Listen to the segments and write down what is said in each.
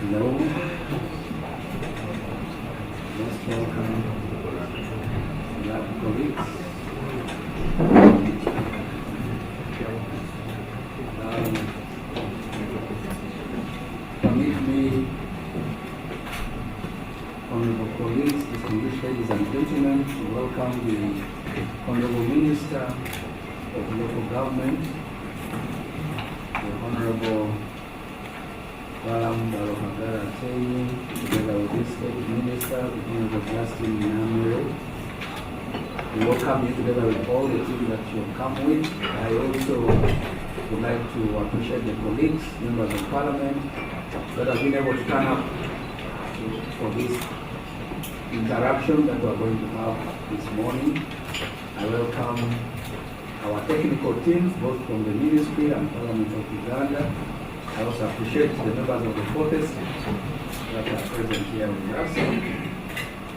Hello. Let's welcome lab colleagues. Permit me, honorable colleagues, distinguished ladies and gentlemen, to welcome the Honorable Minister of Local Government, the Honorable Balaam together with this State Minister, the Honorable Justin Namure. We welcome you together with all the team that you have come with. I also would like to appreciate the colleagues, members of Parliament, that have been able to turn up for this interaction that we are going to have this morning. I welcome our technical teams, both from the Ministry and Parliament of Uganda. I also appreciate the members of the protest that are present here with us.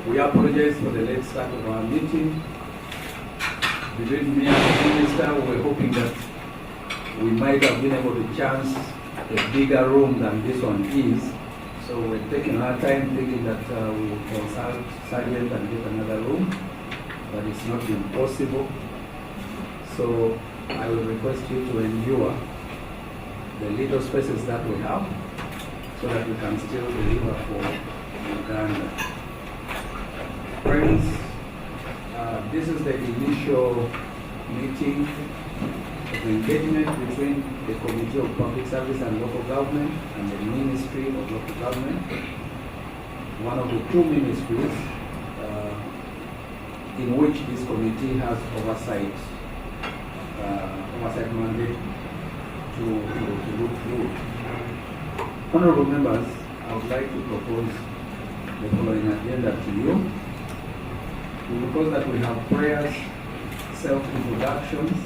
We apologize for the late start of our meeting. Between me and the Minister, we were hoping that we might have been able to chance a bigger room than this one is. So we're taking our time thinking that we will consult Sergeant and get another room, but it's not been possible. So I will request you to endure the little spaces that we have so that we can still deliver for Uganda. Friends, this is the initial meeting of engagement between the Committee of Public Service and Local Government and the Ministry of Local Government, one of the two ministries in which this committee has oversight mandate to look through. Honorable members, I would like to propose the following agenda to you. We propose that we have prayers, self-introductions,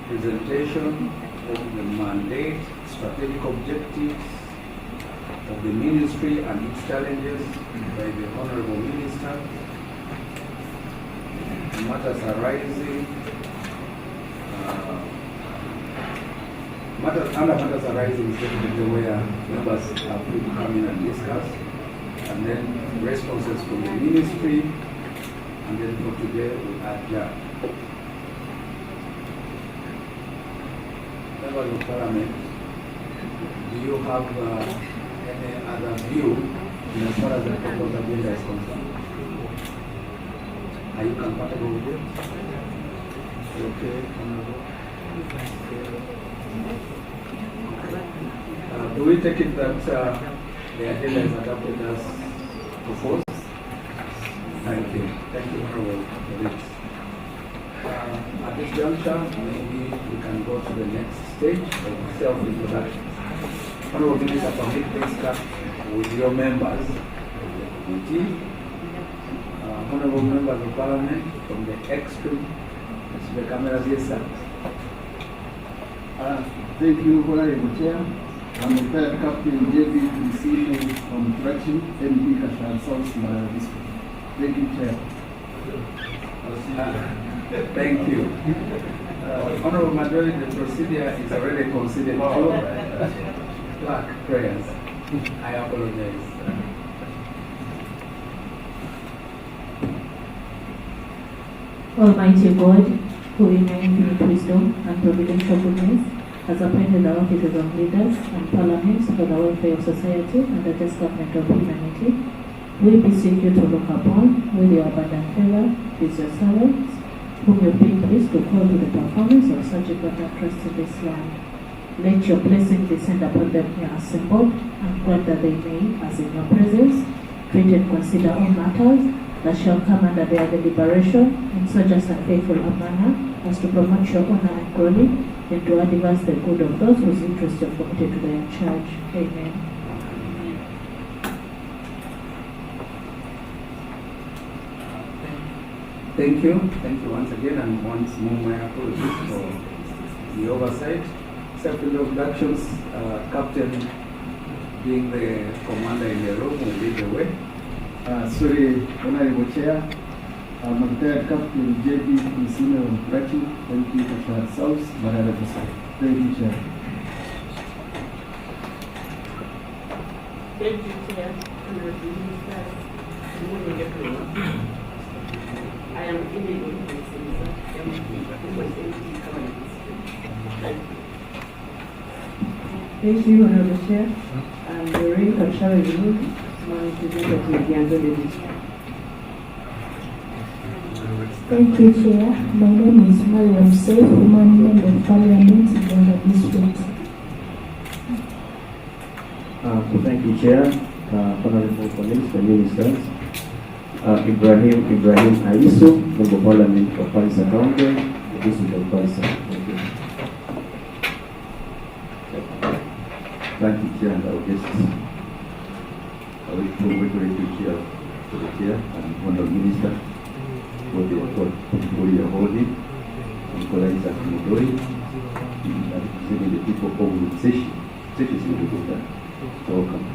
presentation of the mandate, strategic objectives of the ministry and its challenges by the Honorable Minister, matters arising, matters arising is definitely where members are free to come in and discuss, and then responses from the ministry, and then for today we adjourn. Members of Parliament, do you have any other view in as far as the proposed agenda is concerned? Are you comfortable with it? Okay, Honorable. Do we take it that the agenda is adopted as proposed? Thank you. Thank you, Honorable, for this. At this juncture, maybe we can go to the next stage of self-introduction. Honorable Minister, permit me to start with your members of the committee. Honorable members of Parliament from the extreme, the cameras, yes, sir. Thank you, Honorable Chair. I'm retired Captain JB to receive from Correction, MP Kashan South Mara District. Thank you, Chair. Thank you. Honorable Majority, the procedure is already considered to Clerk prayers. I apologize. Almighty God, who in your infinite wisdom and providential goodness has appointed the offices of leaders and parliaments for the welfare of society and the just government of humanity, we beseech you to look upon with your abundant favor these your servants, whom you've been pleased to call to the performance of such important trust in this land. Let your blessing descend upon them here assembled, and grant that they may, as in your presence, treat and consider all matters that shall come under their deliberation in so just and faithful a manner as to promote your honor and glory, and to advance the good of those whose interests you have committed to their charge. Amen. Thank you once again, and once more my apologies for the oversight. Self-introductions, Captain being the commander in the room will lead the way. Sorry, Honorable Chair. I'm retired Captain JB Kusina of Prachi, MP Kashad South, Barada District. Thank you, Chair. Thank you, Chair. Honorable Ministers. Good morning, everyone. I am Indigo Kusina, MP Kashad Thank you. Thank you, Honorable Chair. I'm Doreen Kachari Yulu, my representative of the Anzole District. Thank you, Chair. My name is Mariam Saif, woman member of Parliament in the district. Thank you, Chair. Honorable colleagues, the ministers. Ibrahim Aisu, member of Parliament for Parisa County, the district of Parisa. Thank you. Thank you, Chair, and our guests. I wish to congratulate you, Chair, to the Chair and Honorable Minister for the portfolio holding, and colleagues at Midori, and representing the people of the session. Session is really good. Welcome.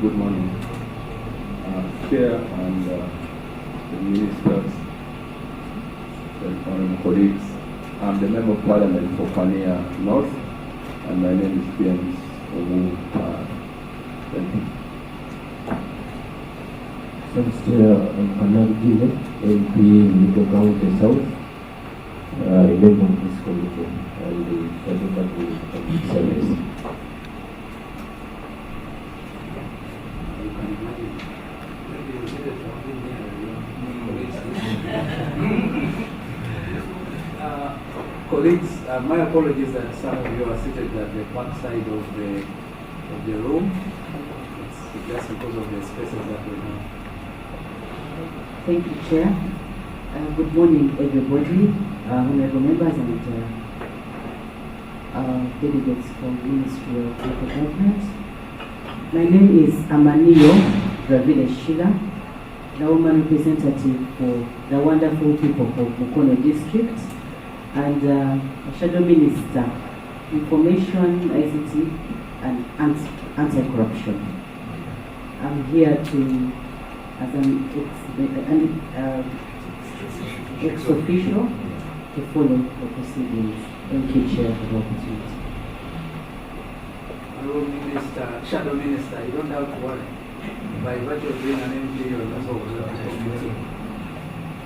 Good morning, Chair and the ministers, the honorable colleagues. I'm the Member of Parliament for Pania North, and my name is James Owu. Thank you. Thanks, Chair. I'm Kanan Gile, MP Liko County South, a member of this committee and the Federal Public Service. You can imagine. Maybe you did it from India. Colleagues, my apologies that some of you are seated at the back side of the room. It's just because of the spaces that we have. Thank you, Chair. Good morning, everybody, honorable members and delegates from the Ministry of Local Government. My name is Amaniyo Dravile Shila, the woman representative for the wonderful people of Mukono District, and Shadow Minister, Information, ICT, and Anti-Corruption. I'm here to, as an ex-official, to follow the proceedings. Thank you, Chair, for the opportunity. Honorable Minister, Shadow Minister, you don't have to worry. By virtue of being an MP, you're also a committee.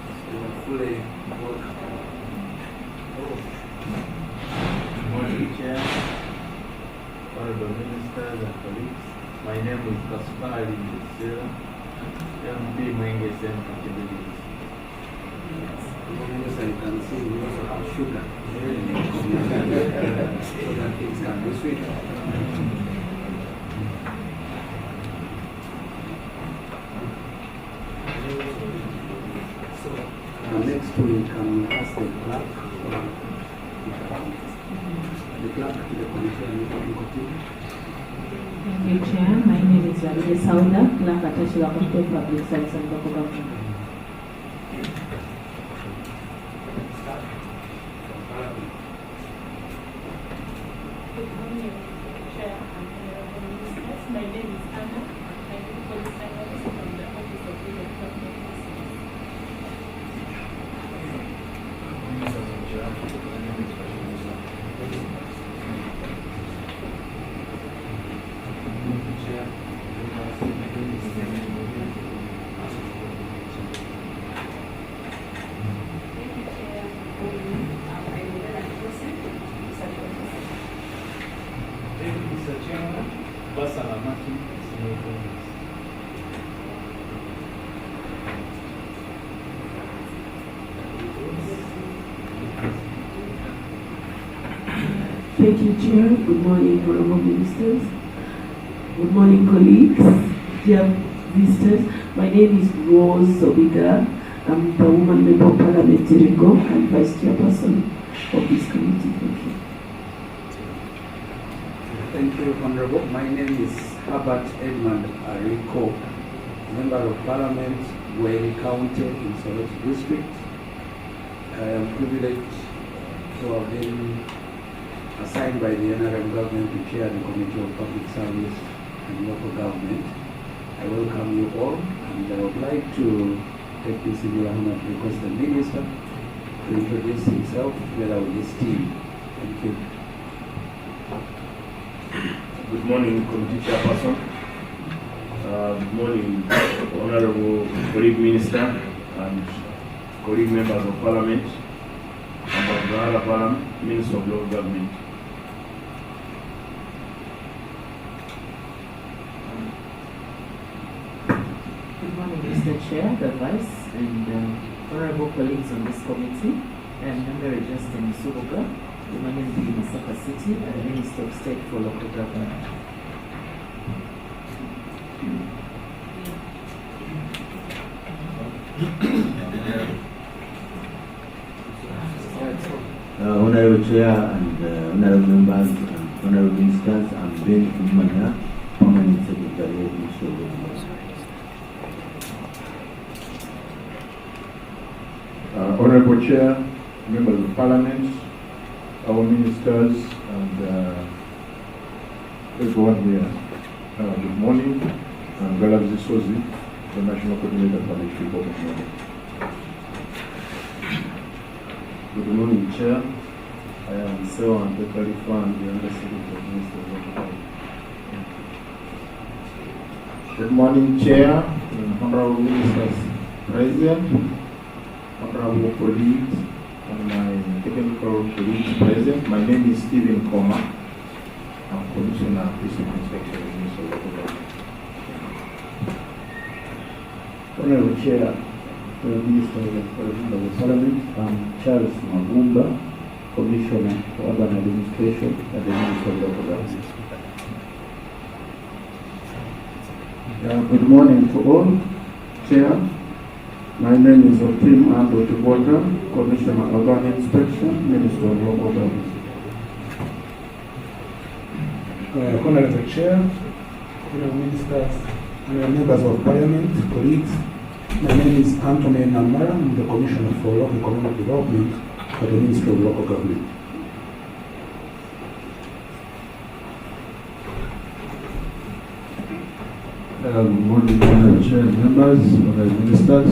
So you're fully welcome. Good morning, Chair, honorable ministers and colleagues. My name is Kaspari Sera, MP Mwenge Sen Capabilities. Minister, you can see we also have sugar. So that things can be sweet. Next we can ask the clerk to the committee and we can continue. Thank you, Chair. My name is Ravile Sauda, Clerk at Tashiwa Committee of Public Service and Local Government. Good morning, Chair and honorable ministers. My name is Anna. I do police analyst from the Office of Legal Government. Thank you, Chair. Good morning, honorable ministers. Good morning, colleagues, dear visitors. My name is Rose Sobiga. I'm the woman member of Parliament Irigo and vice chairperson of this committee. Thank you. Thank you, Honorable. My name is Herbert Edmund Ariko, Member of Parliament, Wayne County in Soweto District. I am privileged to have been assigned by the NRM government to chair the Committee of Public Service and Local Government. I welcome you all, and I would like to take this singular honor to request the Minister to introduce himself together with his team. Thank you. Good morning, Committee Chairperson. Good morning, Honorable colleague Minister and colleague members of Parliament, Ambassador Balaam, Minister of Local Government. Good morning, Mr. Chair, the Vice, and honorable colleagues on this committee. I am Honorable Justin Subuga, the Managing Masaka City and Minister of State for Local Government. Honorable Chair and honorable members and honorable ministers, I'm Ben Kumanya, Permanent Secretary of Ministry of Local. Honorable Chair, members of Parliament, our ministers, and everyone here. Good morning. I'm Balaam Sozi, the National Coordinator for the Report of Morning. Good morning, Chair. I am Sewa Antepalifan, the Undersecretary of Ministry of Local Government. Good morning, Chair, and honorable ministers present, honorable colleagues, and my technical colleagues present. My name is Stephen Koma. I'm Commissioner of District Inspection of the Ministry of Local Government. Honorable Chair, the Minister of the Parliament, I'm Charles Magumba, Commissioner for Urban Administration at the Ministry of Local Government. Good morning to all. Chair, my name is Otim Ando Tibota, Commissioner of Urban Inspection, Minister of Local Government. Honorable Chair, honorable ministers, honorable members of Parliament, colleagues, my name is Anthony Namara. I'm the Commissioner for Local Community Development at the Ministry of Local Government. Good morning, Honorable Chair, members, honorable ministers.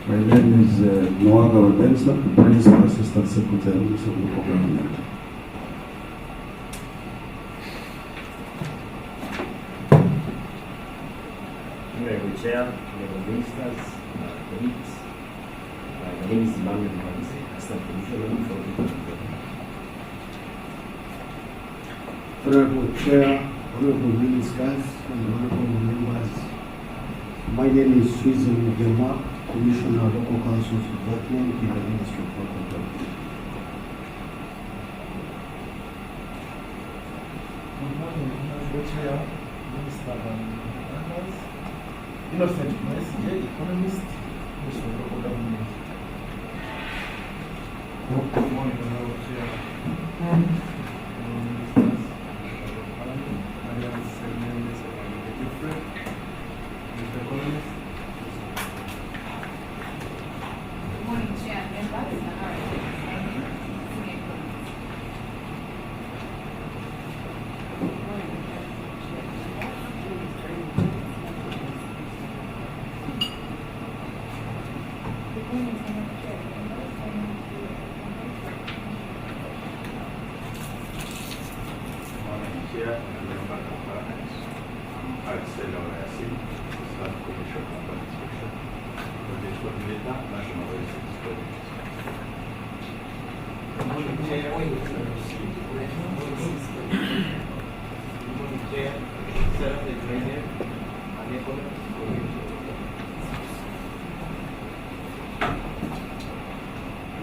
My name is Noaga Odensa, Principal Assistant Secretary of the Ministry of Local Government. Honorable Chair, honorable ministers, colleagues, my name is Balaam, Assistant Commissioner for Local Government. Honorable Chair, honorable ministers, and honorable members, my name is Susan Gelma, Commissioner of Local Councils Development in the Ministry of Local Government. Good morning, Honorable Chair, Minister and members. Innocent Messi, economist, Minister of Local Government. Good morning, Honorable Chair. Ministers, Parliament, Madam Members of the Different, Mr. Economist. Good morning, Chair, members, and our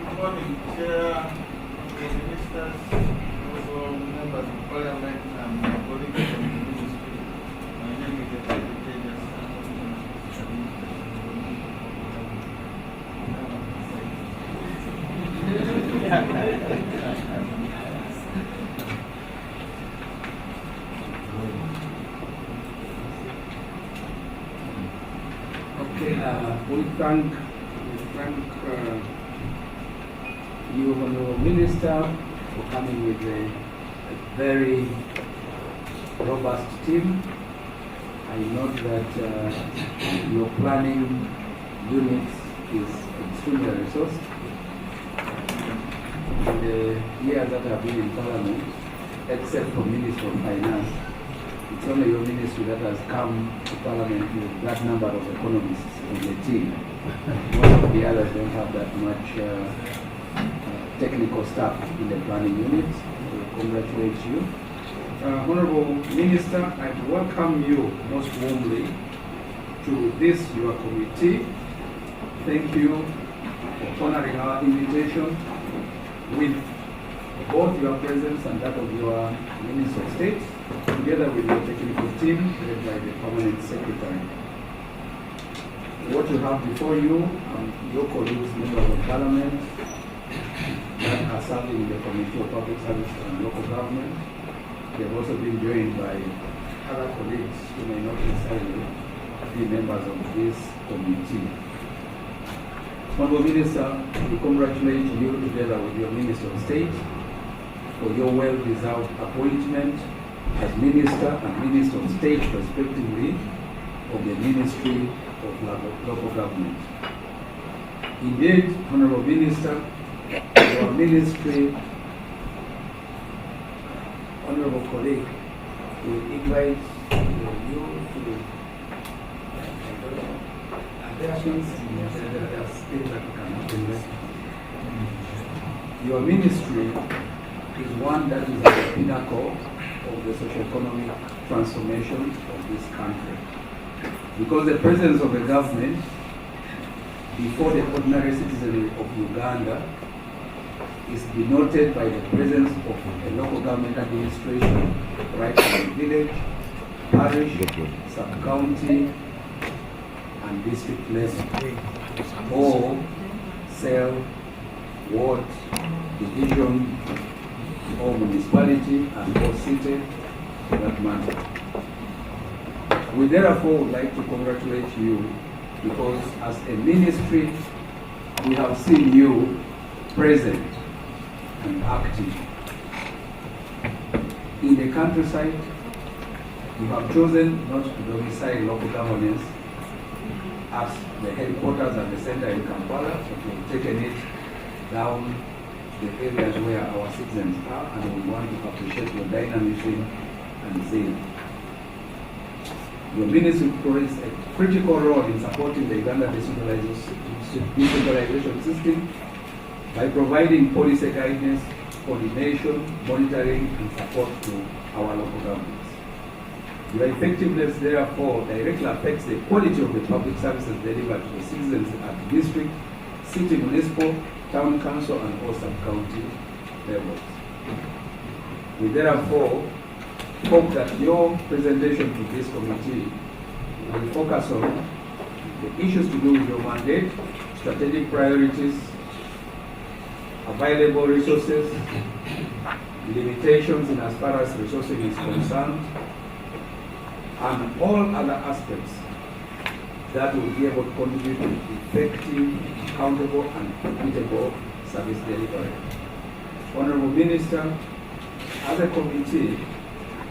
Good morning, Chair, ministers, members of parliament, and my colleagues from the ministry. My name is Secretary Okay, we thank you, Honorable Minister, for coming with a very robust team. I note that your planning unit is extremely resourced. In the years that have been in Parliament, except for Minister of Finance, it's only your ministry that has come to Parliament with that number of economists in the team. Most of the others don't have that much technical staff in the planning unit. We congratulate you. Honorable Minister, I welcome you most warmly to this, your committee. Thank you for honoring our invitation with both your presence and that of your Minister of State, together with your technical team led by the Permanent Secretary. What you have before you, your colleagues, members of Parliament, that are serving in the Committee of Public Service and Local Government. They have also been joined by other colleagues who may not necessarily be members of this committee. Honorable Minister, we congratulate you together with your Minister of State for your well-deserved appointment as Minister and Minister of State, respectively, of the Ministry of Local Government. Indeed, Honorable Minister, your ministry, honorable colleague, will invite you to your ministry is one that is at the pinnacle of the socio-economic transformation of this country. Because the presence of the government before the ordinary citizen of Uganda is denoted by the presence of a local government administration right from the village, parish, sub-county, and district level, or cell, ward, division, or municipality, and or city, for that matter. We therefore would like to congratulate you because as a ministry, we have seen you present and active. In the countryside, you have chosen not to domicile local governance as the headquarters and the center in Kampala, but you have taken it down the areas where our citizens are, and we want to appreciate your dynamism and zeal. Your ministry plays a critical role in supporting the Uganda decentralization system by providing policy guidance, coordination, monitoring, and support to our local governments. Your effectiveness, therefore, directly affects the quality of the public services delivered to the citizens at district, city, municipal, town council, and all sub-county levels. We therefore hope that your presentation to this committee will focus on the issues to do with your mandate, strategic priorities, available resources, limitations in as far as resourcing is concerned, and all other aspects that will be able to contribute to effective, accountable, and equitable service delivery. Honorable Minister, as a committee,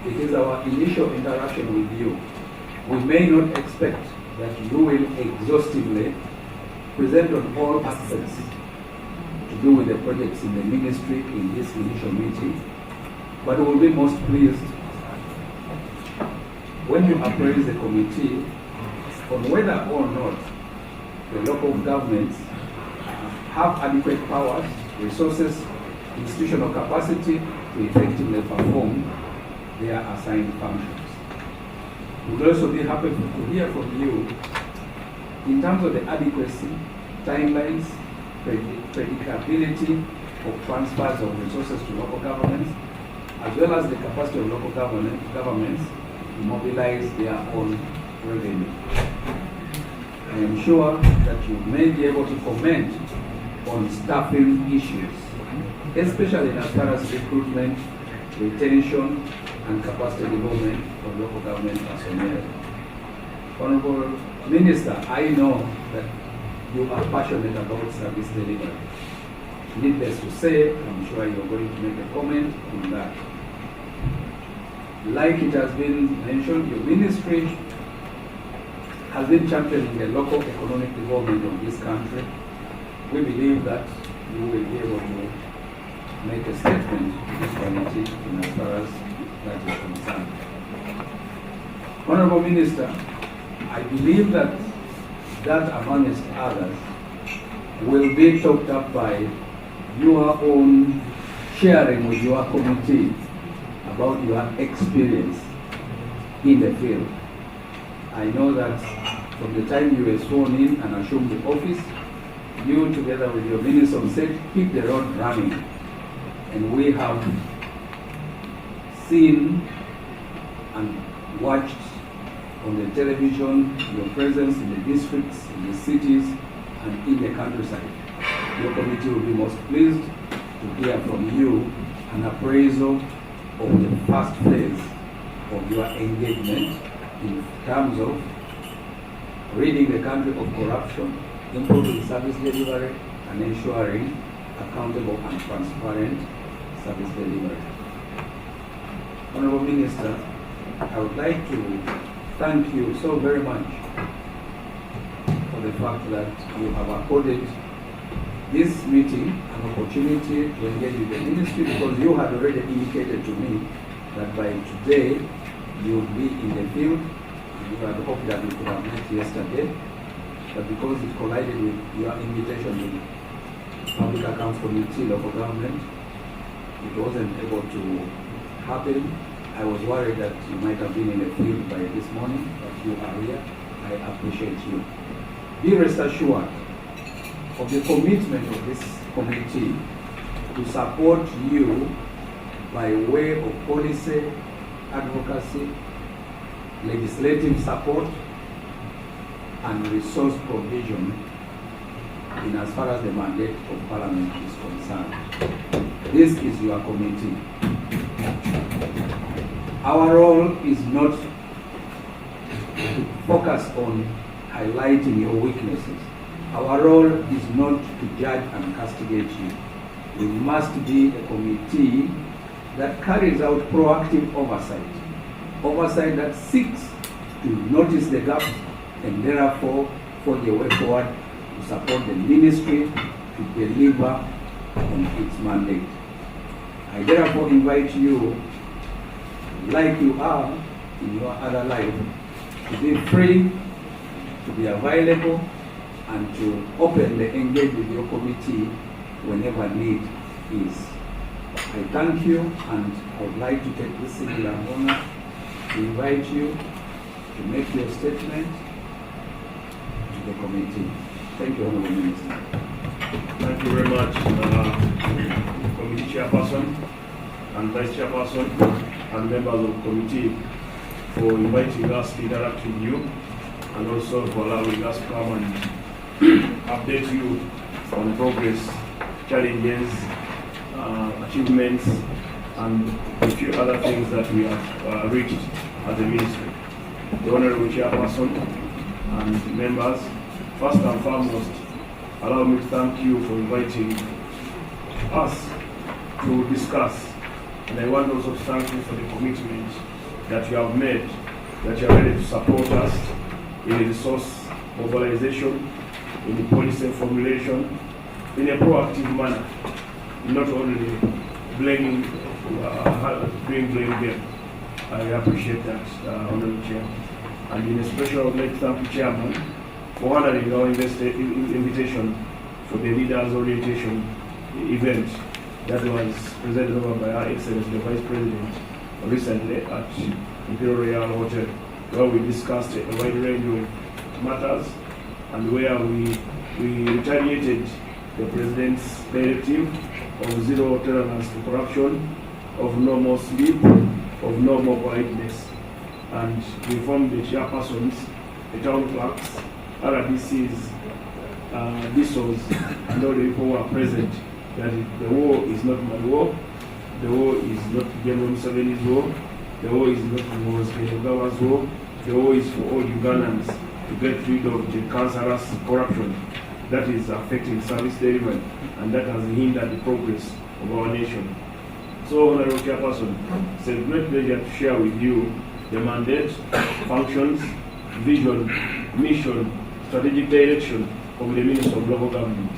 it is our initial interaction with you. We may not expect that you will exhaustively present on all aspects to do with the projects in the ministry in this initial meeting, but we will be most pleased when you appraise the committee on whether or not the local governments have adequate powers, resources, institutional capacity to effectively perform their assigned functions. We will also be happy to hear from you in terms of the adequacy, timelines, predictability of transfers of resources to local governments, as well as the capacity of local governments to mobilize their own revenue. I am sure that you may be able to comment on staffing issues, especially as far as recruitment, retention, and capacity development of local government personnel. Honorable Minister, I know that you are passionate about service delivery. Needless to say, I'm sure you're going to make a comment on that. Like it has been mentioned, your ministry has been championing the local economic development of this country. We believe that you will be able to make a statement to this committee in as far as that is concerned. Honorable Minister, I believe that amongst others will be talked up by your own sharing with your committee about your experience in the field. I know that from the time you were sworn in and assumed the office, you together with your Minister of State keep the road running. And we have seen and watched on the television your presence in the districts, in the cities, and in the countryside. Your committee will be most pleased to hear from you an appraisal of the first phase of your engagement in terms of ridding the country of corruption, improving service delivery, and ensuring accountable and transparent service delivery. Honorable Minister, I would like to thank you so very much for the fact that you have accorded this meeting an opportunity to engage with the ministry, because you had already indicated to me that by today you would be in the field. You had hoped that we could have met yesterday, but because it collided with your invitation to Public Accounts Committee, local government, it wasn't able to happen. I was worried that you might have been in the field by this morning, but you are here. I appreciate you. Be rest assured of the commitment of this committee to support you by way of policy, advocacy, legislative support, and resource provision in as far as the mandate of Parliament is concerned. This is your committee. Our role is not to focus on highlighting your weaknesses. Our role is not to judge and castigate you. We must be a committee that carries out proactive oversight that seeks to notice the gaps and therefore forge a way forward to support the ministry to deliver on its mandate. I therefore invite you, like you are in your other life, to be free, to be available, and to openly engage with your committee whenever need is. I thank you, and I would like to take this singular honor to invite you to make your statement to the committee. Thank you, Honorable Minister. Thank you very much, Committee Chairperson and Vice Chairperson and members of the committee, for inviting us to interact with you, and also for allowing us to come and update you on progress, challenges, achievements, and a few other things that we have reached as a ministry. The Honorable Chairperson and members, first and foremost, allow me to thank you for inviting us to discuss. And I want also to thank you for the commitment that you have made, that you are ready to support us in the resource mobilization, in the policy formulation, in a proactive manner, not only doing blame game. I appreciate that, Honorable Chair. And in a special, I would like to thank the Chairman for honoring our invitation for the Leaders Orientation event that was presented over by Her Excellency, the Vice President, recently at Imperial Royal Hotel, where we discussed a wide range of matters and where we retaliated the President's directive of zero tolerance to corruption of no more sleep, of no more quietness. And we informed the chairpersons, the town clerks, RDCs, DSOs, and all the people who are present that the war is not my war, the war is not General Museveni's war, the war is not Muhoozi war, the war is for all Ugandans to get rid of the cancerous corruption that is affecting service delivery and that has hindered the progress of our nation. So, Honorable Chairperson, it's a great pleasure to share with you the mandate, functions, vision, mission, strategic direction of the Minister of Local Government.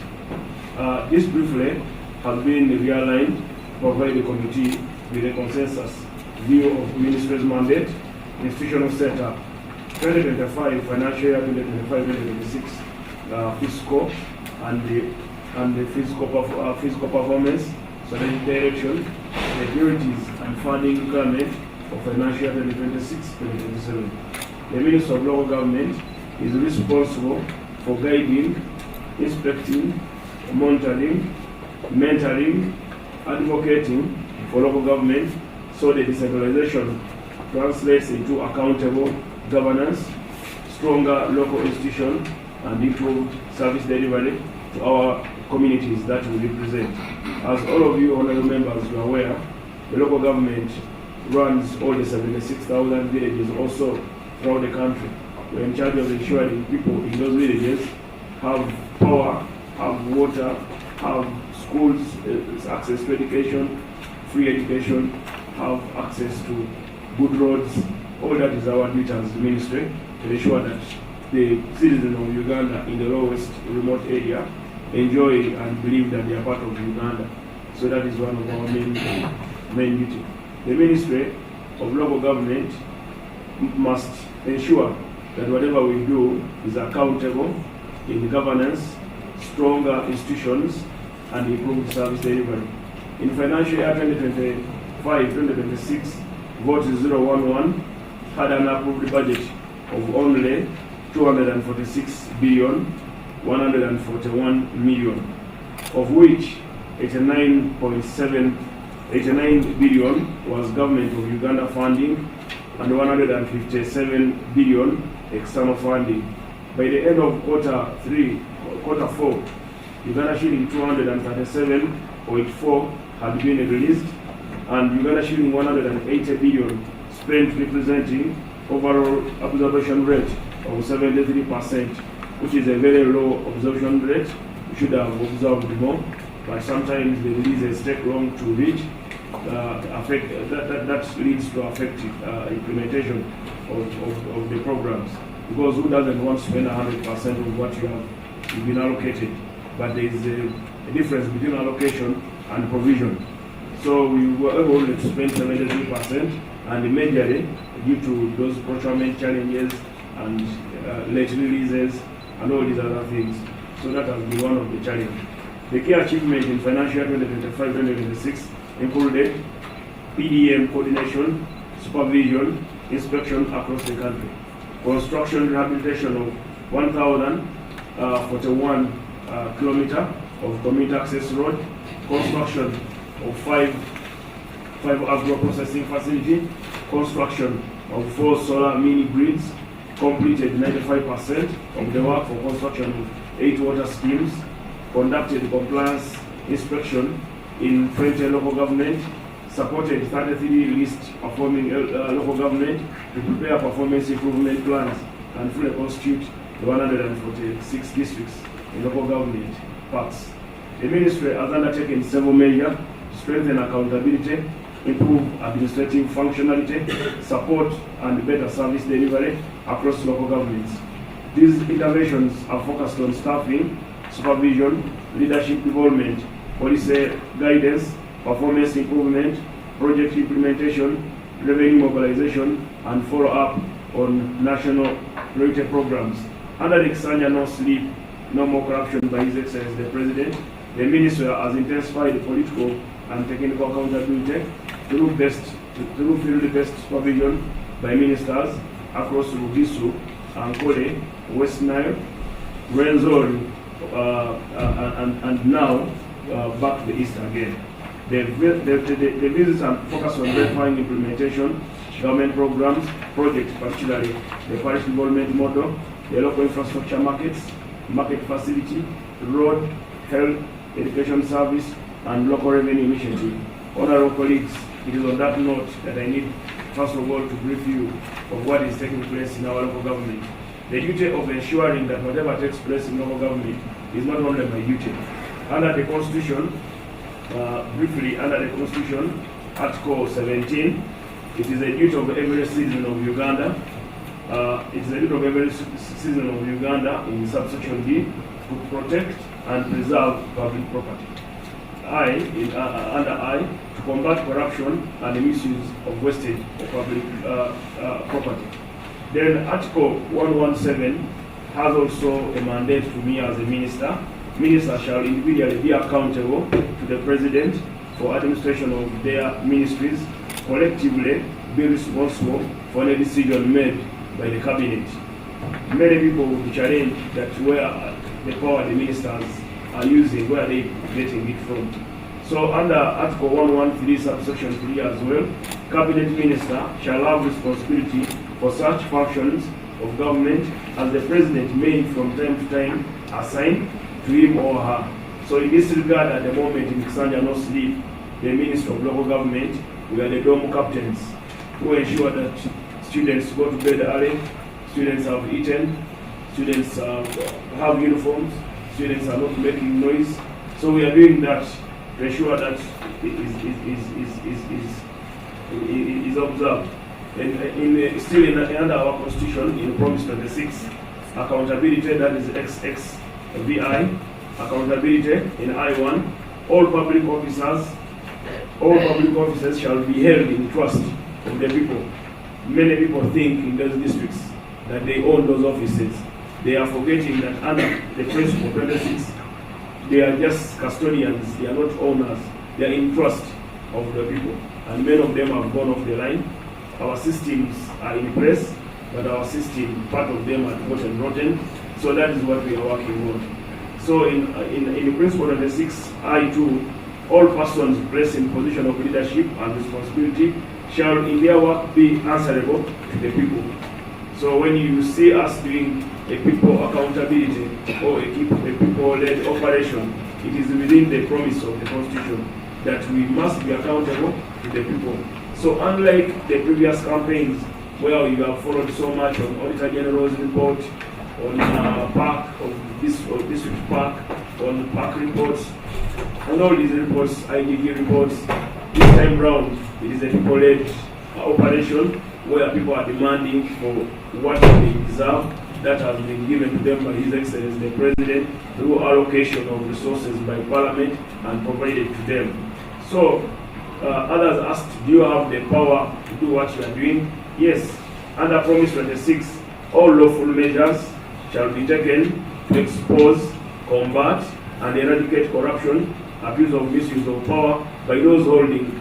This briefly has been realigned to provide the committee with a consensus view of the Ministry's mandate, institutional setup, 2025 financial year 2025-2026 fiscal and the fiscal performance, strategic direction, securities and funding requirement of financial year 2026-2027. The Minister of Local Government is responsible for guiding, inspecting, monitoring, mentoring, advocating for local government so the decentralization translates into accountable governance, stronger local institutions, and improved service delivery to our communities that we represent. As all of you honorable members are aware, the local government runs all the 76,000 villages also throughout the country. We're in charge of ensuring people in those villages have power, have water, have schools, access to education, free education, have access to good roads. All that is our duty as the ministry to ensure that the citizens of Uganda in the lowest remote area enjoy and believe that they are part of Uganda. So that is one of our main duty. The Ministry of Local Government must ensure that whatever we do is accountable in governance, stronger institutions, and improved service delivery. In financial year 2025-2026, vote 011 had an approved budget of only 246 billion 141 million, of which 89 billion was government of Uganda funding and 157 billion external funding. By the end of quarter four, Uganda shilling 237.4 had been released and Uganda shilling 180 billion spent, representing overall absorption rate of 73%, which is a very low absorption rate. We should have observed more, but sometimes the releases take long to reach. That leads to effective implementation of the programs. Because who doesn't want to spend 100% of what you've been allocated? But there is a difference between allocation and provision. So we were able to spend 73%, and majorly due to those procurement challenges and late releases and all these other things. So that has been one of the challenges. The key achievement in financial year 2025-2026 included PDM coordination, supervision, inspection across the country, construction rehabilitation of 1,041 kilometers of community access road, construction of five agro-processing facilities, construction of 4 solar mini grids, completed 95% of the work for construction of 8 water schemes, conducted compliance inspection in 20 local government, supported 33 least performing local government to prepare performance improvement plans and fully constitute the 146 districts in local government parks. The ministry has undertaken several measures to strengthen accountability, improve administrative functionality, support and better service delivery across local governments. These interventions are focused on staffing, supervision, leadership development, policy guidance, performance improvement, project implementation, revenue mobilization, and follow-up on national priority programs. Under the Kisanja No Sleep, No More Corruption by His Excellency the President, the Ministry has intensified the political and technical accountability through field-based supervision by ministers across Rugisu, Ankole, West Nile, Renzori, and now back to the east again. The visits are focused on verifying implementation, government programs, projects, particularly the parish development model, the local infrastructure markets, market facility, road, health, education service, and local revenue initiative. Honorable colleagues, it is on that note that I need, first of all, to brief you of what is taking place in our local government. The duty of ensuring that whatever takes place in local government is not only my duty. Under the Constitution, briefly, under the Constitution, Article 17, it is a duty of every citizen of Uganda. It is a duty of every citizen of Uganda in subsection D to protect and preserve public property. Under I, to combat corruption and the misuse of wastage of public property. Then Article 117 has also a mandate to me as a minister. Ministers shall individually be accountable to the President for administration of their ministries, collectively be responsible for any decision made by the Cabinet. Many people will challenge that where the power the ministers are using, where are they getting it from? So under Article 113 subsection 3 as well, Cabinet Minister shall have responsibility for such functions of government as the President may from time to time assign to him or her. So in this regard, at the moment in Kisanja no sleep, the Minister of Local Government, we are the dome captains who ensure that students go to bed early, students have eaten, students have uniforms, students are not making noise. So we are doing that to ensure that it is observed. And under our Constitution, in Promise 26, accountability, that is XVI-VI, accountability in I1, all public officers shall be held in trust of the people. Many people think in those districts that they own those offices. They are forgetting that under the principle 26, they are just custodians, they are not owners, they are in trust of the people. And many of them have gone off the line. Our systems are in place, but our system, part of them are rotten. So that is what we are working on. So in principle 26, I2, all persons placed in position of leadership and responsibility shall in their work be answerable to the people. So when you see us doing a people accountability or a people-led operation, it is within the promise of the Constitution that we must be accountable to the people. So unlike the previous campaigns where you have followed so much on Auditor General's report, on park of district park, on park reports, and all these reports, IDG reports, this time round it is a people-led operation where people are demanding for what they deserve. That has been given to them by His Excellency the President through allocation of resources by Parliament and provided to them. So others asked, do you have the power to do what you are doing? Yes. Under Promise 26, all lawful measures shall be taken to expose, combat, and eradicate corruption, abuse of misuse of power by those holding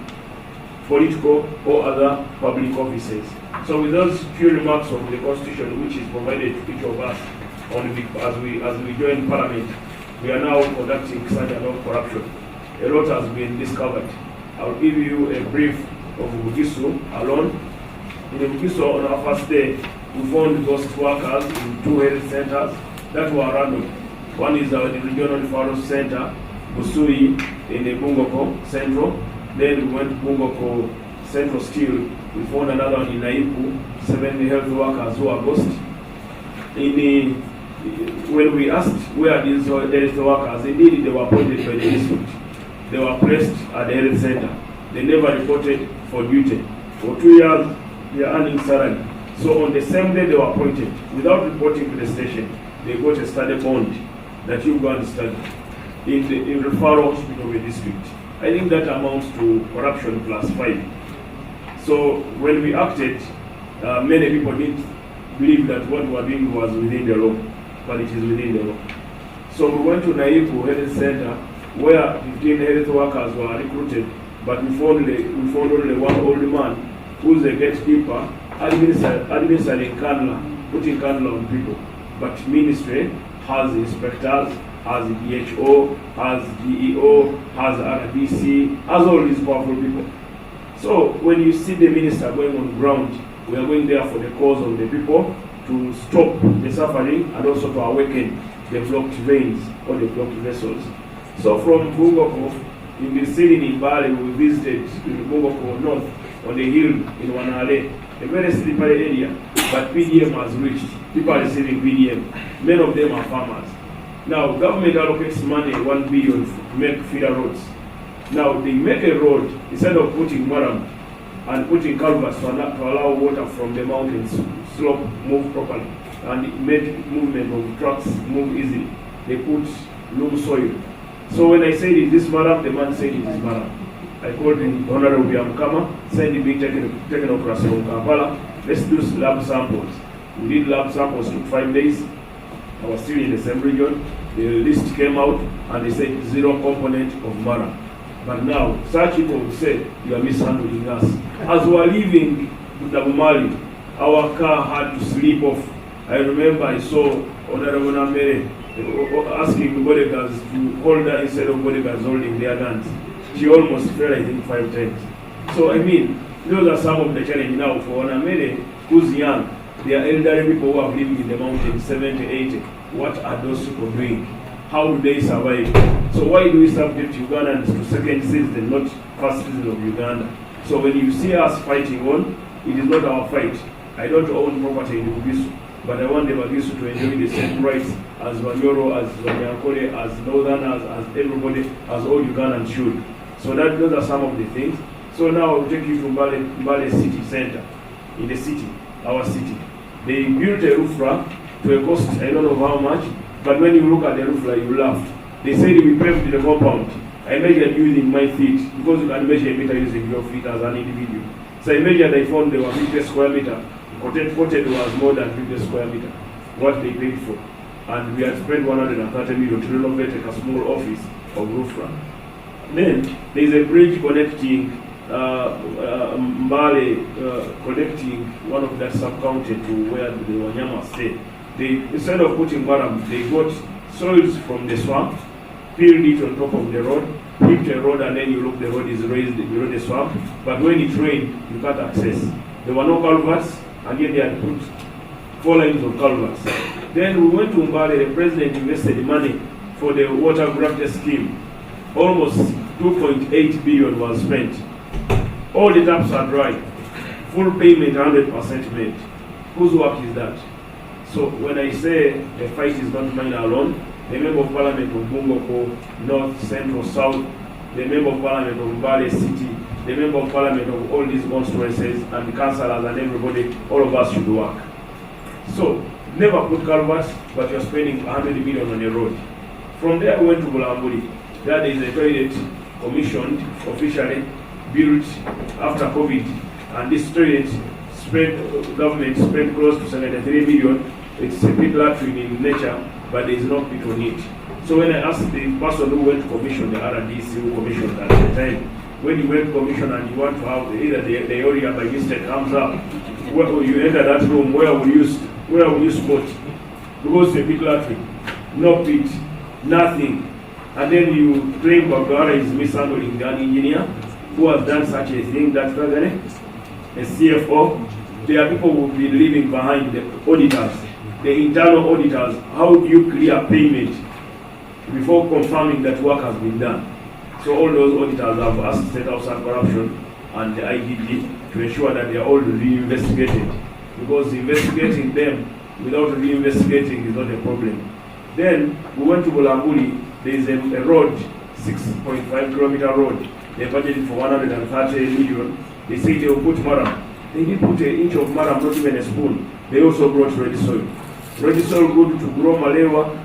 political or other public offices. So with those few remarks of the Constitution, which is provided to each of us as we join Parliament, we are now conducting such a lot of corruption. A lot has been discovered. I'll give you a brief of Bugisu alone. In Bugisu, on our first day, we found ghost workers in 2 health centers that were random. One is the Regional Referral Center, Busui, in the Bungoko Central. Then we went to Bungoko Central still. We found another one in Naipu, 7 health workers who are ghost. When we asked where these health workers, indeed they were appointed by the district. They were placed at the health center. They never reported for duty. For 2 years, they are earning salary. So on the same day they were appointed, without reporting to the station, they got a study bond that you go and study in referral hospital of the district. I think that amounts to corruption +5. So when we acted, many people didn't believe that what we were doing was within the law, but it is within the law. So we went to Naiku Health Center, where 15 health workers were recruited, but we found only one old man who's a gatekeeper, administering candler, putting candler on people. But ministry has inspectors, has DHO, has GEO, has RBC, has all these powerful people. So when you see the minister going on ground, we are going there for the cause of the people, to stop the suffering and also to awaken the blocked veins or the blocked vessels. So from Bungoko, in the city in Bali, we visited in Bungoko North on the hill in Wanale, a very slippery area, but PDM has reached. People are receiving PDM. Many of them are farmers. Now, government allocates money, 1 billion, to make feeder roads. Now, they make a road, instead of putting maram and putting culverts to allow water from the mountains slope move properly and make movement of trucks move easily. They put loam soil. So when I said it is maram, the man said it is maram. I called him Honorable Biamkama, send the big technocrats from Kampala. Let's do lab samples. We did lab samples, took 5 days. I was still in the same region. The list came out and they said 0 component of maram. But now, such people would say, you are mishandling us. As we were leaving Dabumali, our car had to sleep off. I remember I saw Honorable Namere asking the bodyguards to hold her instead of bodyguards holding their guns. She almost fell, I think, 5 times. So, I mean, those are some of the challenges now for Namere, who's young. They are elderly people who are living in the mountains, 70, 80. What are those people doing? How do they survive? So why do we subject Ugandans to second season, not first season of Uganda? So when you see us fighting on, it is not our fight. I don't own property in Bugisu, but I want the Bugisu to enjoy the same rights as Wanyoro, as Wanyankole, as Northerners, as everybody, as all Ugandans should. So those are some of the things. So now I'll take you to Mbale city center, in the city, our city. They built a roof ramp to a cost, I don't know how much, but when you look at the roof, you laugh. They said we paved the compound. I measured using my feet, because you can measure a meter using your feet as an individual. So I measured, I found there were 50 square meter. Quoted was more than 50 square meter, what they paid for. And we had spent 130 million to renovate a small office of roof ramp. Then there is a bridge connecting Mbale, connecting one of that sub-county to where the Wanyama stay. They, instead of putting maram, they got soils from the swamp, peeled it on top of the road, hit the road, and then you look, the road is raised below the swamp. But when it rained, you can't access. There were no culverts, and yet they had put 4 lines of culverts. Then we went to Mbale, the president invested money for the water grant scheme. Almost 2.8 billion was spent. All the taps are dry. Full payment, 100% made. Whose work is that? So when I say the fight is not mine alone, the Member of Parliament of Bungoko, North, Central, South, the Member of Parliament of Mbale City, the Member of Parliament of all these constituencies, and the councillors and everybody, all of us should work. So, never put culverts, but you're spending 100 million on a road. From there, we went to Bulambuli. There is a toilet commissioned, officially built after COVID, and this toilet government spent close to 73 million. It's a bit latrine in nature, but there is no pit on it. So when I asked the person who went to commission, the RDC who commissioned at the time, when you went to commission and you want to have either the area by mistake comes up, where you enter that room, where will you spot? Because the pit latrine, no pit, nothing. And then you claim Bagara is mishandling the engineer who has done such a thing, that's a CFO. There are people who will be leaving behind, the auditors, the internal auditors. How do you clear payment before confirming that work has been done? So all those auditors have asked State House Corruption and the IGD to ensure that they are all reinvestigated, because investigating them without reinvestigating is not a problem. Then we went to Bulambuli. There is a road, 6.5 kilometer road. They budgeted for 130 million. They say they will put maram. They didn't put an inch of maram, not even a spoon. They also brought ready soil. Ready soil good to grow malewa,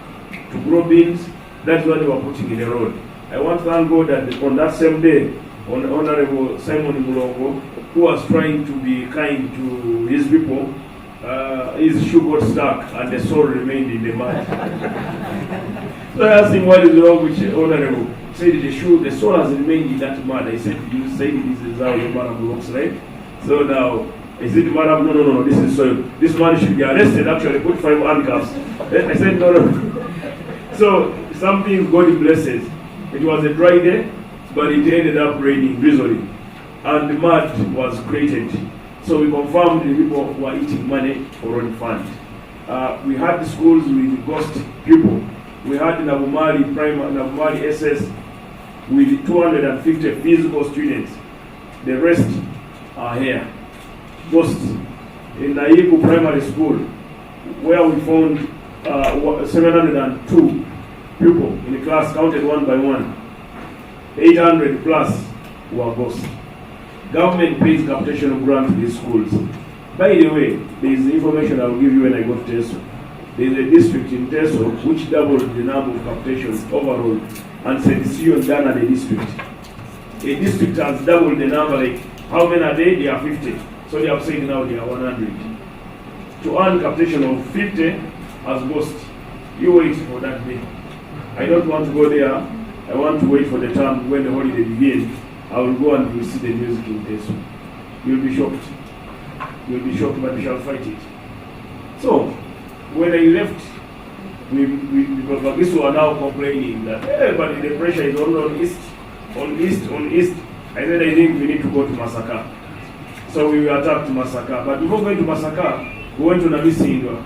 to grow beans. That's what they were putting in the road. I want to thank God that on that same day, Honorable Simon Mulongo, who was trying to be kind to his people, his shoe got stuck and the soul remained in the mud. So I asked him what is wrong with Honorable. He said the soul has remained in that mud. I said, you say this is how your maram looks like. So now, is it maram? No, this is soil. This man should be arrested, actually, put 5 handcuffs. I said, no. So some things God blesses. It was a dry day, but it ended up raining drizzling, and the mud was created. So we confirmed the people were eating money for road fund. We had the schools with ghost people. We had Nabumali SS with 250 physical students. The rest are here. Ghosts. In Naibu Primary School, where we found 702 people in the class, counted one by one. 800 plus were ghosts. Government pays capitation grant to these schools. By the way, there is information I will give you when I go to Teso. There is a district in Teso which doubled the number of captations overall, and St. Sion Ghana, the district. A district has doubled the number, like how many are they? They are 50. So they have said now they are 100. To earn capitation of 50 as ghost, you wait for that day. I don't want to go there. I want to wait for the time when the holiday begins. I will go and you will see the music in Teso. You'll be shocked. You'll be shocked, but we shall fight it. So, when I left, because Bagisu are now complaining that, hey, but the pressure is on east. I said, I think we need to go to Masaka. So we attacked Masaka. But before going to Masaka, we went to Namisi Indwa.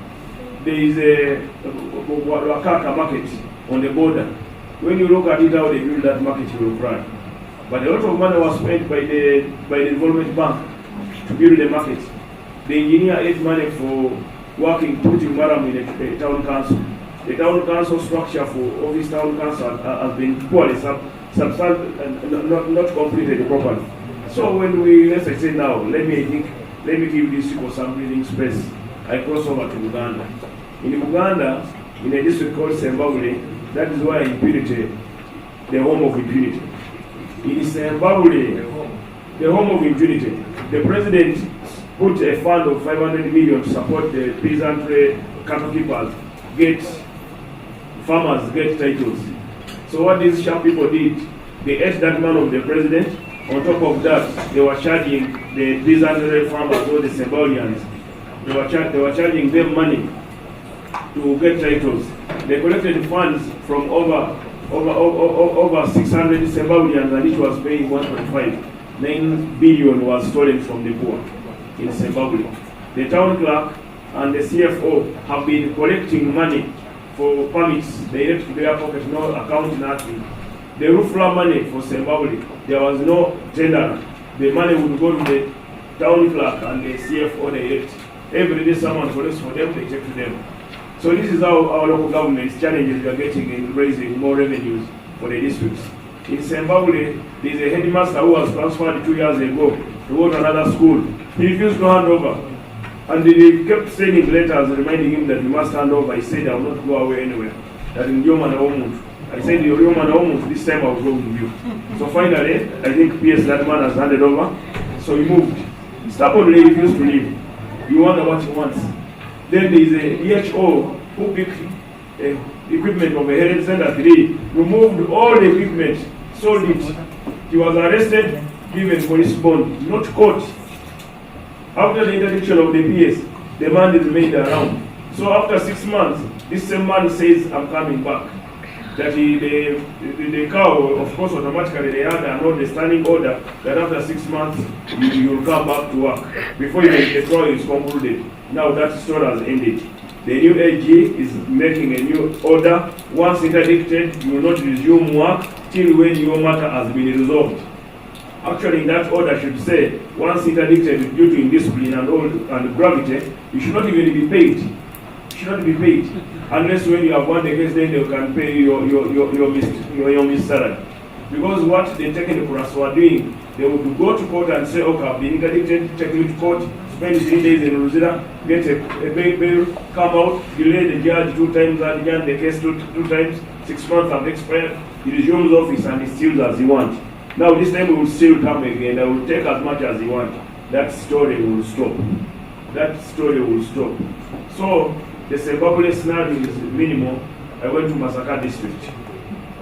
There is a Wakaka market on the border. When you look at it, how they build that market, you will cry. But a lot of money was spent by the Development Bank to build the market. The engineer ate money for putting Balaam in a town council. The town council structure for all this town council has been poorly not completed properly. So when let's say now, let me give these people some breathing space. I cross over to Uganda. In Uganda, in a district called Zimbabwe, that is why impunity, the home of impunity. In Zimbabwe, the home of impunity, the president put a fund of 500 million to support the peasantry, cattle keepers, farmers get titles. So what these sharp people did, they ate that man of the president. On top of that, they were charging the peasantry farmers or the Zimbabweans. They were charging them money to get titles. They collected funds from over 600 Zimbabweans, and each was paying 1.5. 9 billion was stolen from the poor in Zimbabwe. The town clerk and the CFO have been collecting money for permits. They left to their pocket, no account, nothing. The Rufla money for Zimbabwe, there was no tender. The money would go to the town clerk and the CFO direct. Every day someone collects for them, they take to them. So this is how our local government's challenges are getting in raising more revenues for the districts. In Zimbabwe, there is a headmaster who was transferred 2 years ago to go to another school. He refused to hand over. And they kept sending letters reminding him that he must hand over. He said, I will not go away anywhere. That in Yoma Naomu. I said, Yoma Naomu, this time I will go with you. So finally, I think PS, that man has handed over. So he moved. Stubbornly refused to leave. You wonder what he wants. Then there is a DHO who picked equipment of a health center 3, removed all the equipment, sold it. He was arrested, given police bond, not caught. After the interdiction of the PS, the man is made around. So after 6 months, this same man says, I'm coming back. That the cow, of course, automatically they had an standing order that after 6 months, you will come back to work. Before the trial is concluded. Now that story has ended. The new AG is making a new order. Once interdicted, you will not resume work till when your matter has been resolved. Actually, that order should say, once interdicted due to indiscipline and gravity, you should not even be paid. You should not be paid. Unless when you have won the case, then they can pay your missed salary. Because what the technocrats were doing, they would go to court and say, okay, I've been interdicted, take me to court, spend 3 days in Rosida, get a bail, come out, delay the judge 2 times, adjourn the case two times, 6 months have expired, he resumes office and he steals as he wants. Now this time he will still come again, I will take as much as he wants. That story will stop. That story will stop. So the Zimbabwe scenario is minimal. I went to Masaka district.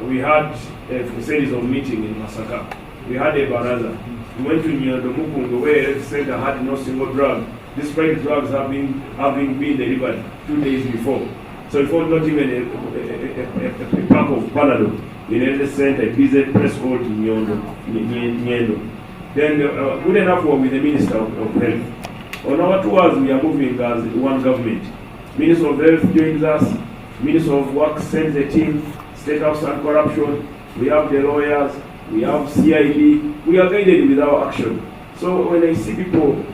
We had a series of meetings in Masaka. We had a baraza. We went to Nyandomukungo where the center had no single drug, despite drugs having been delivered 2 days before. So if not even a pack of Panadol in any center, a business press hold in Nyendo. Then good enough work with the Minister of Health. On our tours, we are moving as one government. Minister of Health joins us, Minister of Work sends a team, State House and Corruption, we have the lawyers, we have CID, we are guided with our action. So when I see people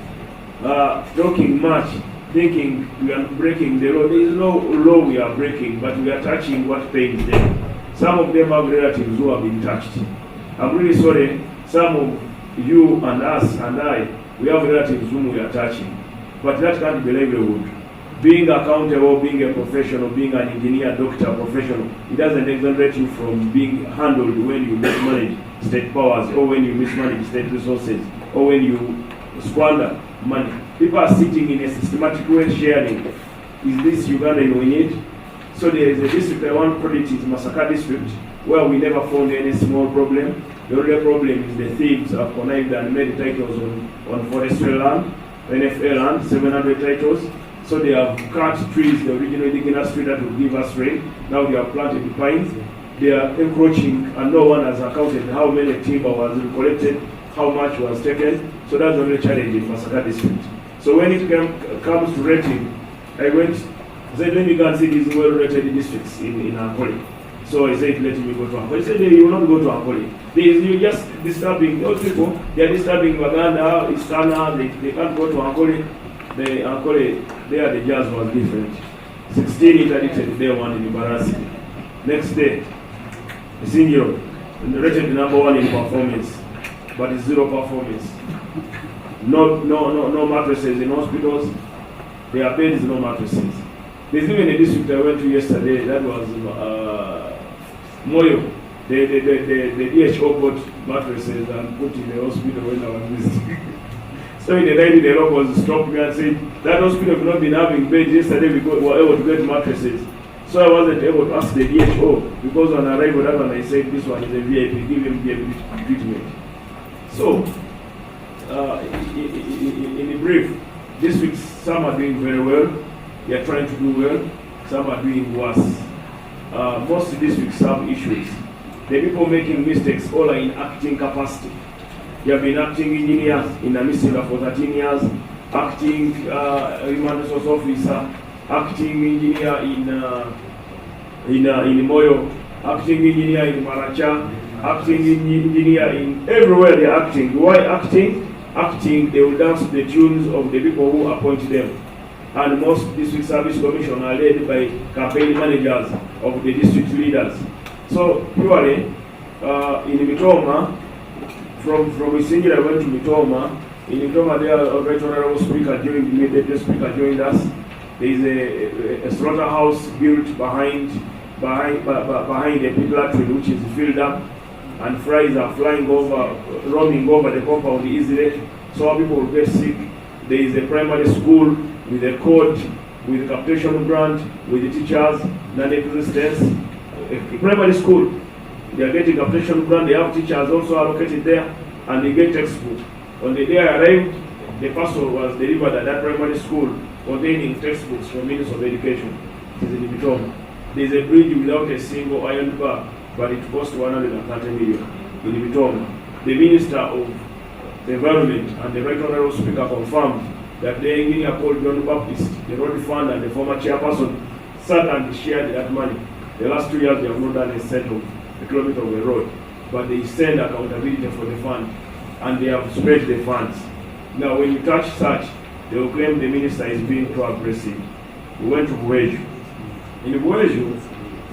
talking much, thinking we are breaking the law, there is no law we are breaking, but we are touching what pains them. Some of them have relatives who have been touched. I'm really sorry, some of you and us and I, we have relatives whom we are touching. But that can't be livelihood. Being accountable, being a professional, being an engineer, doctor, professional, it doesn't exonerate you from being handled when you mismanage state powers, or when you mismanage state resources, or when you squander money. People are sitting in a systematic way sharing. Is this Uganda we need? So there is a district I want to credit is Masaka district, where we never found any small problem. The only problem is the thieves have connived and made titles on forestry land, NFA land, 700 titles. So they have cut trees, the original indigenous tree that would give us rain. Now they have planted the pines. They are encroaching and no one has accounted how many timber was collected, how much was taken. So that's the only challenge in Masaka district. So when it comes to rating, I said, let me go and see these well-rated districts in Ankole. So I said, let me go to Ankole. He said, you will not go to Ankole. You're just disturbing those people. They are disturbing Baganda, Istana. They can't go to Ankole. Ankole, there the jazz was different. 16 interdicted day one in embarrassing. Next day, senior, rated number one in performance, but it's zero performance. No mattresses in hospitals. There are beds, no mattresses. There's even a district I went to yesterday, that was Moyo. The DHO bought mattresses and put in the hospital when I was visiting. So in the night, the locals stopped me and said, that hospital have not been having beds. Yesterday we were able to get mattresses. So I wasn't able to ask the DHO, because on arrival, that one I said, this one is a VIP, give him VIP treatment. So, in brief, this week some are doing very well, they are trying to do well, some are doing worse. Most districts have issues. The people making mistakes all are in acting capacity. You have been acting engineer in Amisila for 13 years, acting human resource officer, acting engineer in Moyo, acting engineer in Maracha, acting engineer in everywhere they are acting. Why acting? Acting, they will dance to the tunes of the people who appoint them. And most district service commission are led by campaign managers of the district leaders. So purely in Mitoma, from Isingira I went to Mitoma. In Mitoma there a right honorable speaker joined us. There is a slaughterhouse built behind a pig latrine which is filled up, and flies are roaming over the compound easily, so our people will get sick. There is a primary school with a code, with a capitation grant, with the teachers, non-existence. A primary school, they are getting capitation grant, they have teachers also allocated there, and they get textbook. On the day I arrived, the parcel was delivered at that primary school containing textbooks from Ministry of Education. It is in Mitoma. There is a bridge without a single iron bar, but it cost 130 million in Mitoma. The Minister of the Environment and the Right Honorable Speaker confirmed that the engineer called John Baptist, the road fund and the former chairperson, sat and shared that money. The last 2 years they have not done a cent of a kilometer of the road, but they send accountability for the fund, and they have spread the funds. Now when you touch such, they will claim the minister is being too aggressive. We went to Bueju. In Bueju,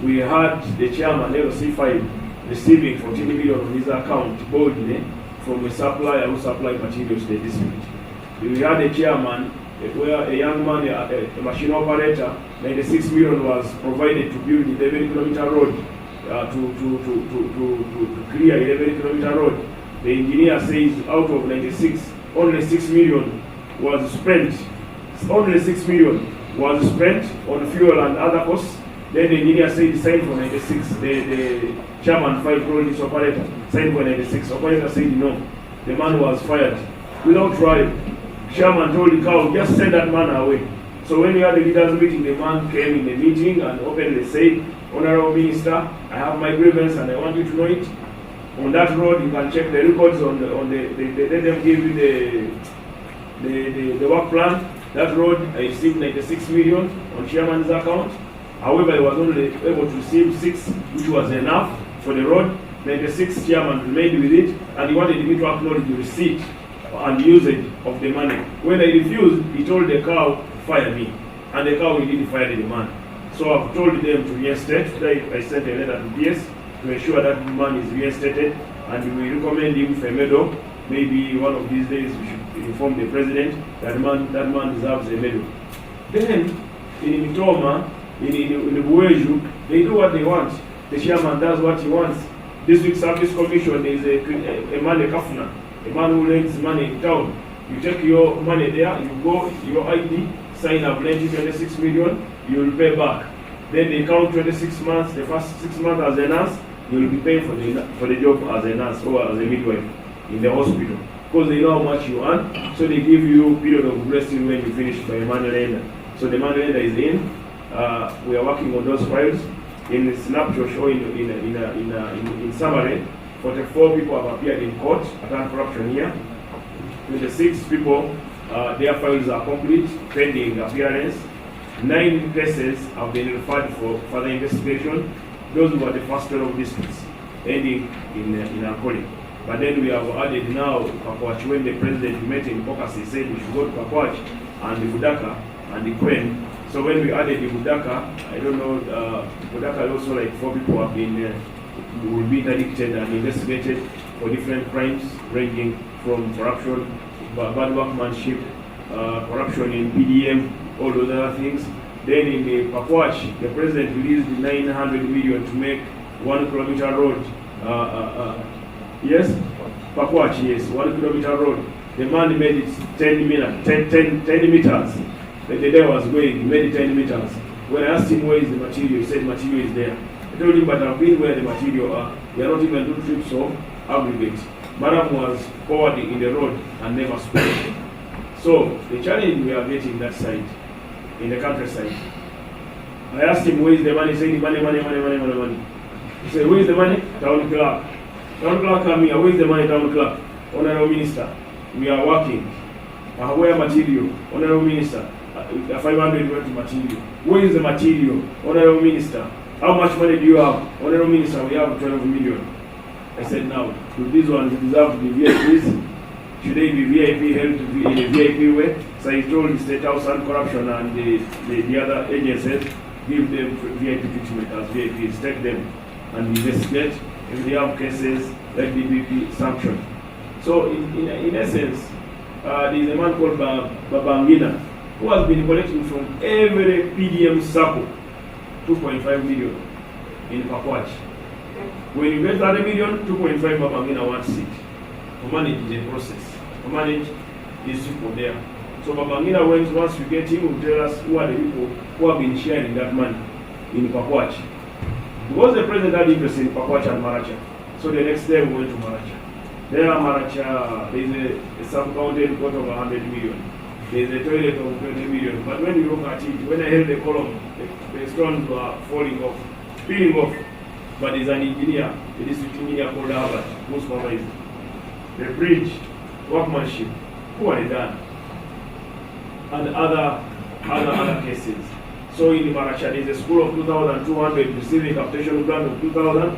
we had the chairman, LC5, receiving 14 million on his account boldly from a supplier who supplied materials to the district. We had a chairman where a young man, a machine operator, 96 million was provided to build 11-kilometer road, to clear 11-kilometer road. The engineer says out of 96, only 6 million was spent. Only 6 million was spent on fuel and other costs. Then the engineer said sign for 96. The chairman filed for this operator, signed for 96. Operator said no. The man was fired without trial. Chairman told the cow, just send that man away. So when we had the leaders meeting, the man came in the meeting and openly said, Honorable Minister, I have my grievance and I want you to know it. On that road, you can check the records on the let them give you the work plan. That road, I received 96 million on chairman's account. However, I was only able to receive 6, which was enough for the road. 96 chairman remained with it, and he wanted me to acknowledge the receipt and usage of the money. When I refused, he told the cow, fire me. And the cow didn't fire the man. So I've told them to reinstate. Today I sent a letter to DS to ensure that the man is reinstated, and we recommend him for a medal. Maybe one of these days we should inform the president that man deserves a medal. Then in Mitoma, in Bueju, they do what they want. The chairman does what he wants. District Service Commission is a man, a kafna, a man who lends money in town. You take your money there, you go, your ID, sign up 26 million, you will pay back. Then they count 26 months, the first 6 months as a nurse, you will be paying for the job as a nurse or as a midwife in the hospital. Because they know how much you earn, so they give you a period of blessing when you finish by a money lender. So the money lender is in. We are working on those files. In snapshot showing in summary, 44 people have appeared in court at anti-corruption here. 26 people, their files are complete, pending appearance. 9 cases have been referred for further investigation. Those were the first 12 districts, ending in Akoli. But then we have added now Pakwach. When the president met in Caucus, he said we should go to Pakwach and the Budaka and the Queen. So when we added the Budaka, I don't know, Budaka also like 4 people have been, will be interdicted and investigated for different crimes ranging from corruption, bad workmanship, corruption in PDM, all those other things. Then in the Pakwach, the president released 900 million to make 1 kilometer road. Yes? Pakwach, yes, 1 kilometer road. The man made it 10 meters. The day was going, he made it 10 meters. When I asked him where is the material, he said material is there. I told him, but I've been where the material are. We are not even doing trips of aggregate. Balaam was forward in the road and never spoke. So the challenge we are getting that side, in the countryside. I asked him where is the money, he said money. He said, where is the money? Town clerk. Town clerk come here, where is the money, town clerk? Honorable Minister, we are working. Where material? Honorable Minister, 500 went to material. Where is the material? Honorable Minister, how much money do you have? Honorable Minister, we have 12 million. I said, now, do these ones deserve to be VIPs? Should they be VIP held in a VIP way? So he told the State House Anti-Corruption and the other agencies, give them VIP treatment as VIPs, take them and investigate. If they have cases, let the BP sanction. So in essence, there is a man called Babangina who has been collecting from every PDM circle 2.5 million in Pakwach. When you get 30 million, 2.5 Babangina wants it. To manage the process, to manage these people there. So Babangina went, once we get him, will tell us who are the people who have been sharing that money in Pakwach. Because the president had interest in Pakwach and Maracha. So the next day we went to Maracha. There Maracha, there is a sub-counted court of 100 million. There is a toilet of 20 million. But when you look at it, when I held the column, the stones were falling off, peeling off. But there's an engineer, the district engineer called Albert, who supervised the bridge, workmanship, who are done, and other cases. So in Maracha, there is a school of 2,200 receiving capitation grant of 2,000.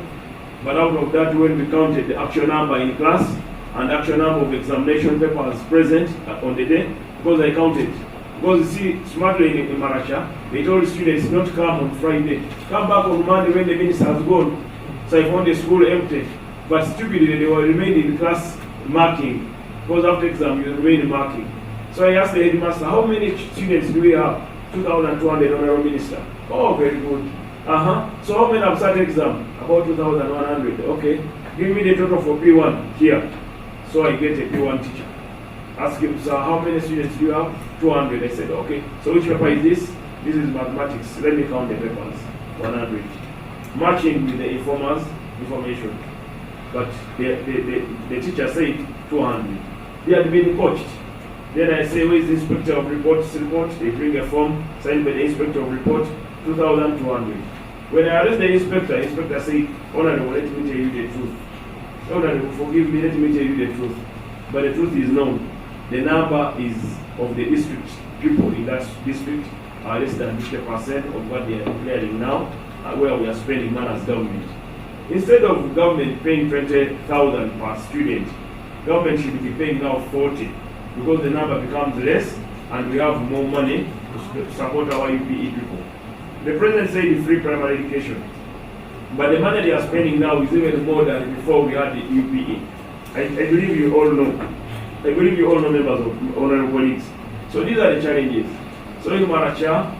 But out of that, when we counted the actual number in class and the actual number of examination papers present on the day, because I counted. Because you see, smartly in Maracha, they told students not come on Friday, come back on Monday when the minister has gone. So I found the school empty. But stupidly, they were remaining in class marking. Because after exam, you remain marking. So I asked the headmaster, how many students do we have? 2,200, Honorable Minister. Oh, very good. So how many have started exam? About 2,100. Okay. Give me the total for P1 here. So I get a P1 teacher. Ask him, sir, how many students do you have? 200. I said, okay. So which paper is this? This is mathematics. Let me count the papers. 100. Matching with the informer's information. But the teacher said 200. They had been coached. Then I say, where is the inspector of reports report? They bring a form signed by the inspector of report, 2,200. When I arrest the inspector say, Honorable, let me tell you the truth. Honorable, forgive me, let me tell you the truth. But the truth is known. The number is of the district people in that district are less than 50% of what they are declaring now, where we are spending money as government. Instead of government paying 20,000 per student, government should be paying now 40, because the number becomes less and we have more money to support our UPE people. The president said it's free primary education, but the money they are spending now is even more than before we had the UPE. I believe you all know. I believe you all know, members of honorable colleagues. So these are the challenges. So in Maracha,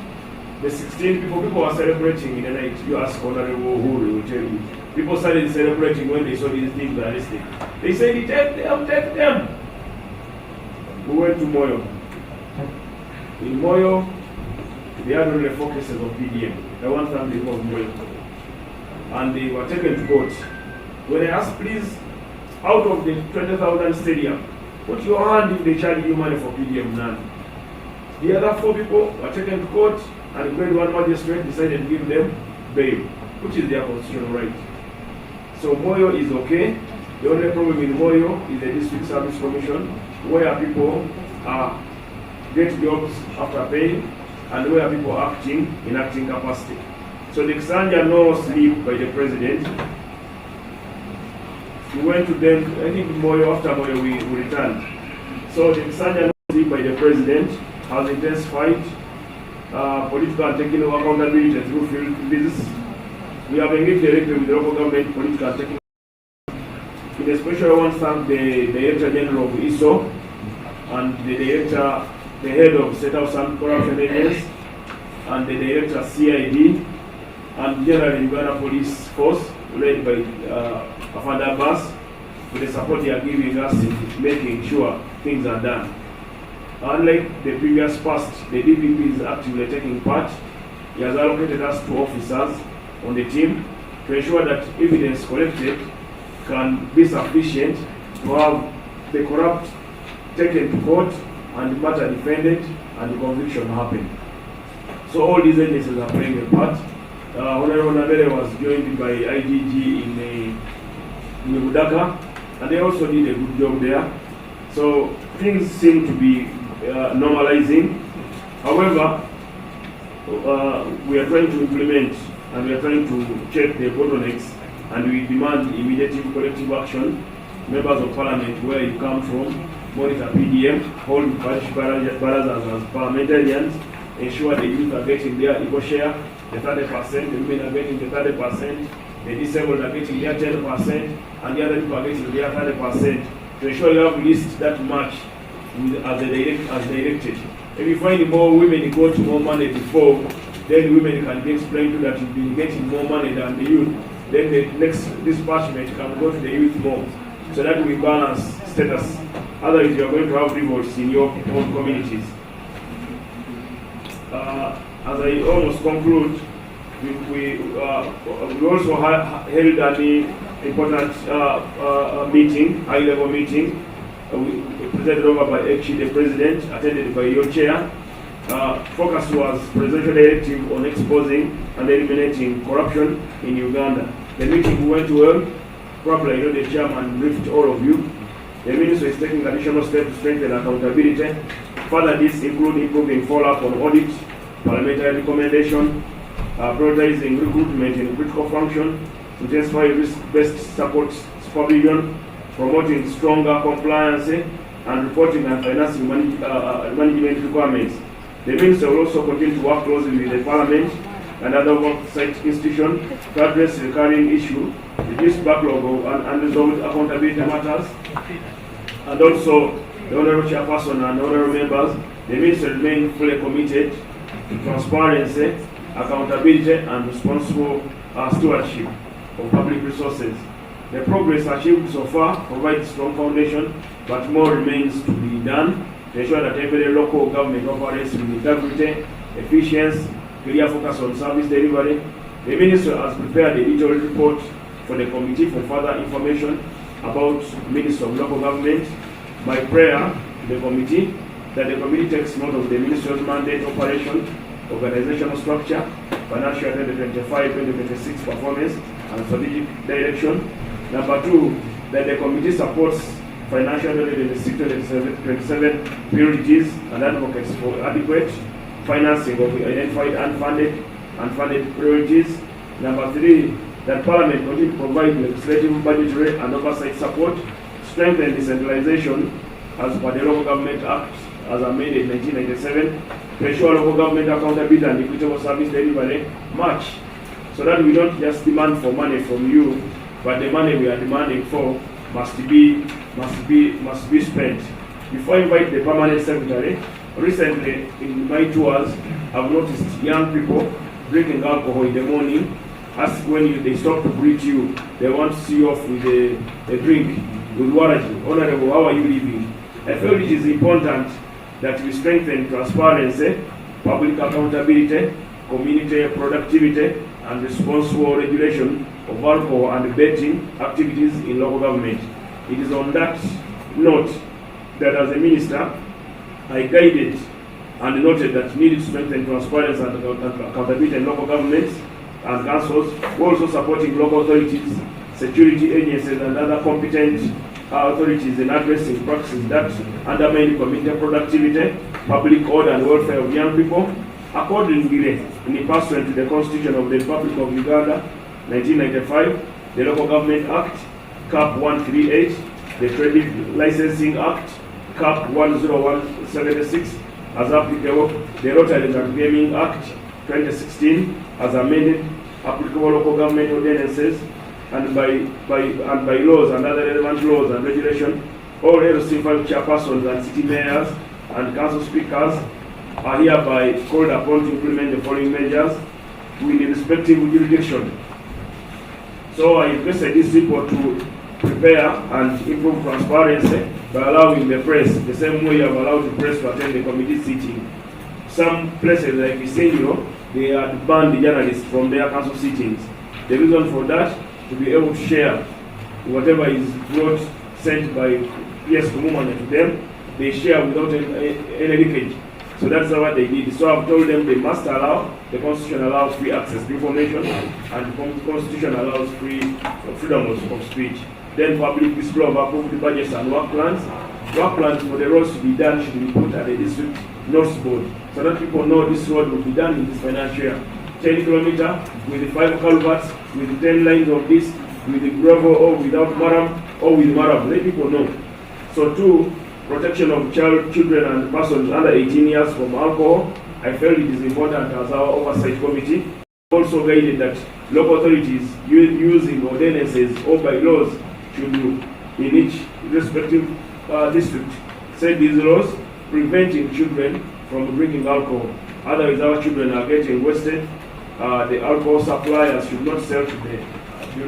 the 16 people are celebrating in the night. You ask Honorable who they will tell you. People started celebrating when they saw these things realistic. They said, take them. We went to Moyo. In Moyo, they had only 4 cases of PDM. The one time they was Moyo. And they were taken to court. When I asked, please, out of the 20,000 stadium, put your hand if they charge you money for PDM, none. The other 4 people were taken to court, and the grade 1 magistrate decided to give them bail, which is their constitutional right. So Moyo is okay. The only problem in Moyo is the District Service Commission, where people get jobs after paying, and where people are acting in acting capacity. So the Xanja no sleep by the president. We went to them, I think Moyo, after Moyo we returned. So the Xanja no sleep by the president has intensified political and technical accountability through field visits. We have engaged directly with the local government political and technical. In a special one, thank the Director General of ISO and the head of State House Anti-Corruption Agency and the Director CID and General Uganda Police Force led by Afanda Abbas for the support they are giving us in making sure things are done. Unlike the previous past, the DPP is actively taking part. He has allocated us 2 officers on the team to ensure that evidence collected can be sufficient to have the corrupt taken to court and the matter defended and the conviction happen. So all these agencies are playing a part. Honorable Nabele was joined by IGG in Budaka, and they also did a good job there. So things seem to be normalizing. However, we are trying to implement and we are trying to check the bottlenecks, and we demand immediate collective action. Members of Parliament, where you come from, monitor PDM, hold parish barazas as parliamentarians, ensure the youth are getting their equal share, the 30%, the women are getting the 30%, the disabled are getting their 10%, and the other people are getting their 30%, to ensure you have list that match as directed. If you find more women got more money before, then women can be explained to that you've been getting more money than the youth. Then the next dispatchment can go to the youth more, so that we balance status. Otherwise, you are going to have revolts in your own communities. As I almost conclude, we also held an important meeting, high-level meeting, presided over by the president, attended by your chair. Focus was presidential directive on exposing and eliminating corruption in Uganda. The meeting went well. Probably I know the chairman briefed all of you. The minister is taking additional steps to strengthen accountability. Further, this include improving follow-up on audit, parliamentary recommendation, prioritizing recruitment in critical function, intensify risk-based support supervision, promoting stronger compliance and reporting and financing management requirements. The minister will also continue to work closely with the Parliament and other oversight institutions to address recurring issues, reduce backlog of unresolved accountability matters, and also the Honourable Chairperson and Honourable Members, the minister remain fully committed to transparency, accountability, and responsible stewardship of public resources. The progress achieved so far provides strong foundation, but more remains to be done to ensure that every local government operates with integrity, efficiency, clear focus on service delivery. The Minister has prepared a detailed report for the committee for further information about Minister of Local Government. My prayer to the committee that the committee takes note of the Ministry's mandate, operation, organizational structure, financial 2025-2026 performance and strategic direction. Number 2, that the committee supports financial 2026-2027 priorities and advocates for adequate financing of identified unfunded priorities. Number 3, that Parliament continue to provide legislative, budgetary and oversight support, strengthen decentralization as per the Local Government Act as amended in 1997, to ensure local government accountability and equitable service delivery match, so that we don't just demand for money from you, but the money we are demanding for must be spent. Before I invite the permanent secretary, recently in my tours, I've noticed young people drinking alcohol in the morning. As when they stop to greet you, they want to see you off with a drink, with waraji. Honorable, how are you living? I feel it is important that we strengthen transparency, public accountability, community productivity, and responsible regulation of alcohol and betting activities in local government. It is on that note that as a minister, I guided and noted that needed to strengthen transparency and accountability in local governments and councils, also supporting local authorities, security agencies, and other competent authorities in addressing practices that undermine community productivity, public order, and welfare of young people. Accordingly, in pursuant to the Constitution of the Republic of Uganda, 1995, the Local Government Act, Cap 138, the Trade Licensing Act, Cap 10176, as applicable, the Rotary and Gaming Act, 2016, as amended, applicable local government ordinances, and by laws and other relevant laws and regulations, all LC chairpersons and city mayors and council speakers are hereby called upon to implement the following measures with the respective jurisdiction. So I requested this report to prepare and improve transparency by allowing the press, the same way you have allowed the press to attend the committee sitting. Some places like Isenyo, they had banned the journalists from their council sittings. The reason for that, to be able to share whatever is brought, sent by PS Kumumanya to them, they share without any leakage. So that's what they did. So I've told them they must allow, the Constitution allows free access to information, and the Constitution allows freedom of speech. Then public display of approved budgets and work plans. Work plans for the roads to be done should be put at the district notes board, so that people know this road will be done in this financial year. 10 kilometers with the 5 culverts, with 10 lines of this, with the gravel or without maram, or with maram. Let people know. So 2, protection of children and persons under 18 years from alcohol. I felt it is important as our oversight committee. Also guided that local authorities using ordinances or bylaws should, in each respective district, set these laws preventing children from drinking alcohol. Otherwise, our children are getting wasted. The alcohol suppliers should not sell to the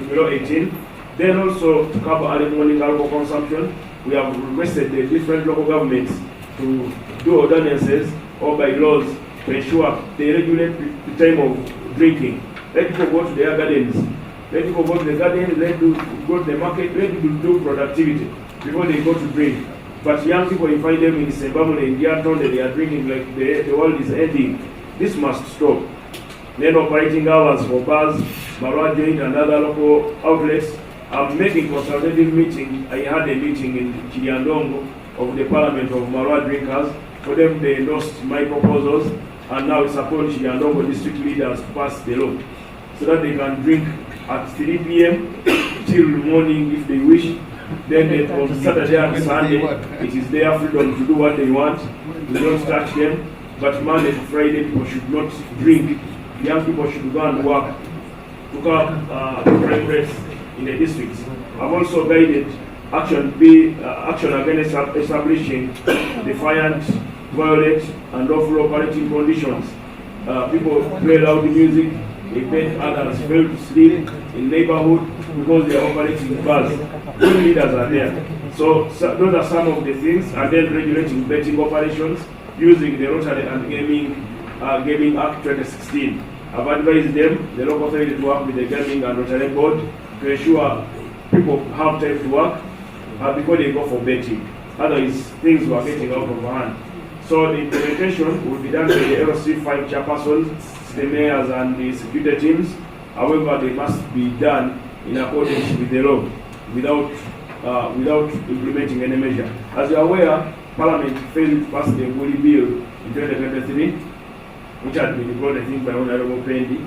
below 18. Then also to cover early morning alcohol consumption, we have requested the different local governments to do ordinances or bylaws to ensure they regulate the time of drinking. Let people go to their gardens. Let people go to the garden, let people go to the market, let people do productivity before they go to drink. But young people, you find them in Zimbabwe, in Diaton, they are drinking like the world is ending. This must stop. Then operating hours for bars, Marwa Joint and other local outlets. I'm making consultative meeting. I had a meeting in Chiliandongo of the Parliament of Marwa drinkers. For them, they endorsed my proposals, and now it's upon Chiliandongo district leaders to pass the law, so that they can drink at 3 p.m. till morning if they wish. Then on Saturday and Sunday, it is their freedom to do what they want. We don't touch them. But Monday to Friday, people should not drink. Young people should go and work to come progress in the districts. I've also guided action against establishing defiant, violent, and lawful operating conditions. People play loud music, they bet others fail to sleep in neighborhood because they are operating bars. Good leaders are there. So those are some of the things, and then regulating betting operations using the Rotary and Gaming Act 2016. I've advised them, the local authority, to work with the Gaming and Rotary Board to ensure people have time to work before they go for betting. Otherwise, things were getting out of hand. So the implementation will be done by the LC 5 chairpersons, the mayors and the security teams. However, they must be done in accordance with the law without implementing any measure. As you are aware, Parliament failed to pass the Bully Bill in 2023, which had been brought, I think, by Honorable Pendi.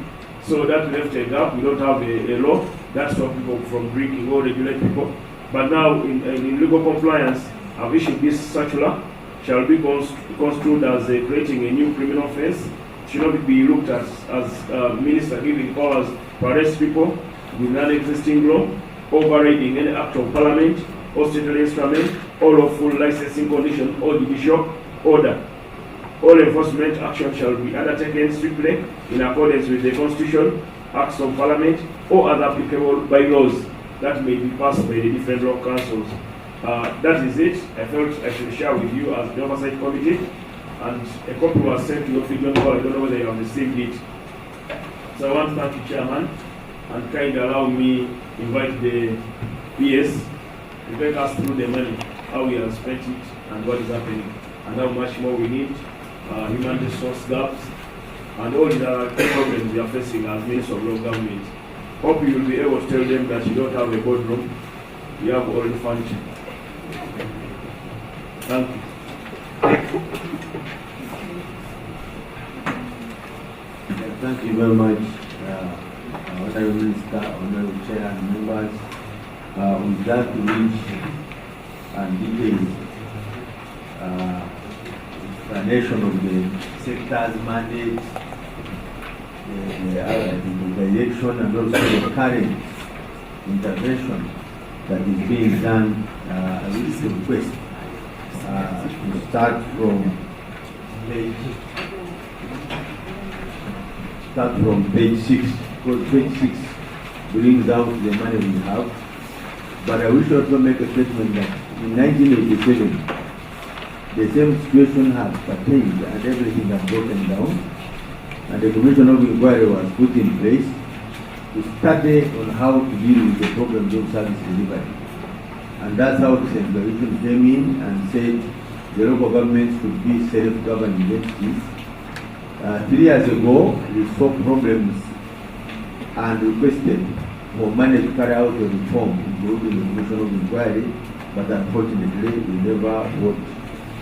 So that left a gap. We don't have a law that stops people from drinking or regulate people. But now, in legal compliance, I've issued this circular, shall be construed as creating a new criminal offense. Should not be looked at as minister giving powers to arrest people with non-existing law, overriding any act of parliament or state instrument, or lawful licensing condition or judicial order. All enforcement action shall be undertaken strictly in accordance with the Constitution, acts of parliament, or other applicable bylaws that may be passed by the different law councils. That is it. I felt I should share with you as the oversight committee, and a copy was sent to your Fijian call. I don't know whether you have received it. So I want to thank you, Chairman, and kind of allow me invite the PS to take us through the money, how we have spent it, and what is happening, and how much more we need, human resource gaps, and all the other problems we are facing as Minister of Local Government. Hope you will be able to tell them that you don't have a boardroom, you have all the function. Thank you. Thank you very much, Honorable Minister, Honorable Chair, and members. With that rich and detailed explanation of the sector's mandate, the direction, and also the current intervention that is being done, I will request to start from page 6, because page 6 brings out the money we have. But I wish also make a statement that in 1987, the same situation had pertained and everything had broken down, and the Commission of Inquiry was put in place to study on how to deal with the problems of service delivery. And that's how the Commission came in and said the local government should be self-governing entities. 3 years ago, we saw problems and requested for money to carry out a reform, including the Commission of Inquiry, but unfortunately, we never got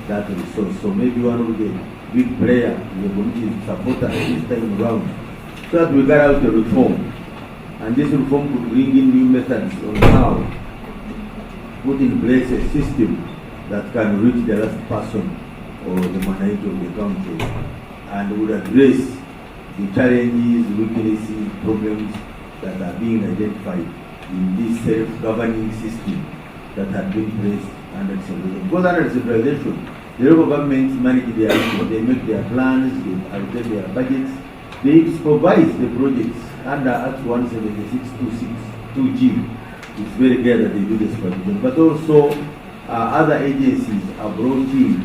that resource. So maybe one of the big players in the community support us this time around, so that we carry out a reform. And this reform could bring in new methods on how to put in place a system that can reach the last person or the manager of the country and would address the challenges, weaknesses, problems that are being identified in this self-governing system that had been placed under decentralization. Because under decentralization, the local governments manage their issues, they make their plans, they allocate their budgets, they supervise the projects under Act 176(2)(g). It's very clear that they do the supervision. But also, other agencies are brought in,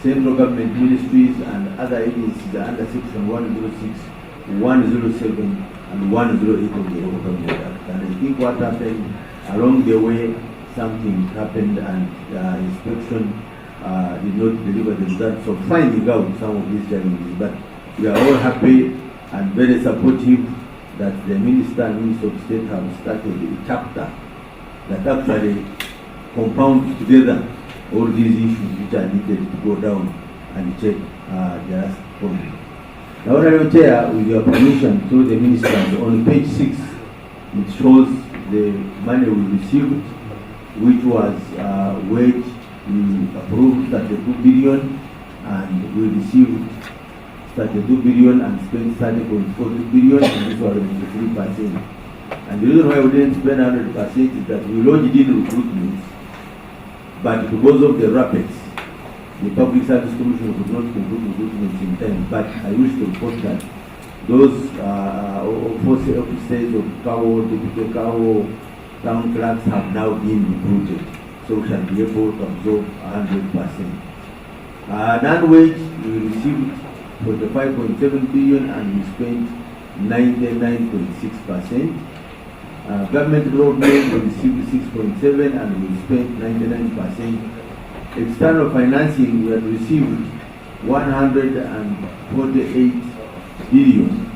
central government ministries and other agencies are under Section 106, 107, and 108 of the Local Government Act. And I think what happened along the way, something happened and inspection did not deliver the results of finding out some of these challenges. But we are all happy and very supportive that the Minister and Minister of State have started a chapter that actually compounds together all these issues which are needed to go down and check the last point. Now, Honorable Chair, with your permission, through the Ministers, on page 6, it shows the money we received, which was wage, we approved 32 billion, and we received 32 billion and spent 30.42 billion, and this was 93%. And the reason why we didn't spend 100% is that we lodged in recruitment, but because of the rapids, the Public Service Commission could not conclude recruitment in time. But I wish to report that those officers of CAO, Deputy CAO, town clerks have now been recruited, so we shall be able to absorb 100%. Non-wage, we received 45.7 billion and we spent 99.6%. Government development, we received 6.7 and we spent 99%. External financing, we had received 148 billion.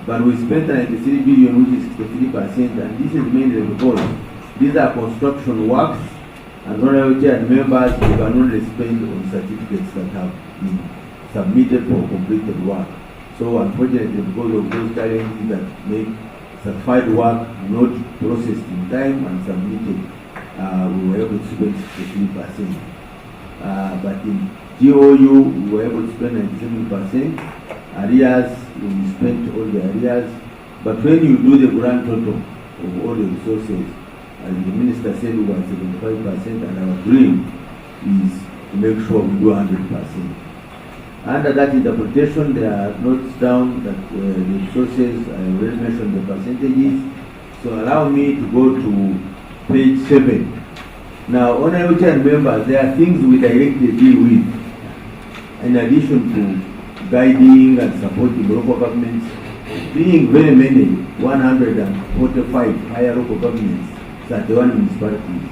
But we spent 93 billion, which is 63%, and this is mainly because these are construction works, and honorable chair and members, we can only spend on certificates that have been submitted for completed work. So unfortunately, because of those challenges that make certified work not processed in time and submitted, we were able to spend 63%. But in GOU, we were able to spend 97%. Areas, we spent all the areas. But when you do the grand total of all the resources, as the minister said, we were 75%, and our dream is to make sure we do 100%. Under that interpretation, there are notes down that the resources, I already mentioned the percentages. So allow me to go to page 7. Now, honorable chair and members, there are things we directly deal with, in addition to guiding and supporting local governments, being very many, 145 higher local governments, 31 municipalities.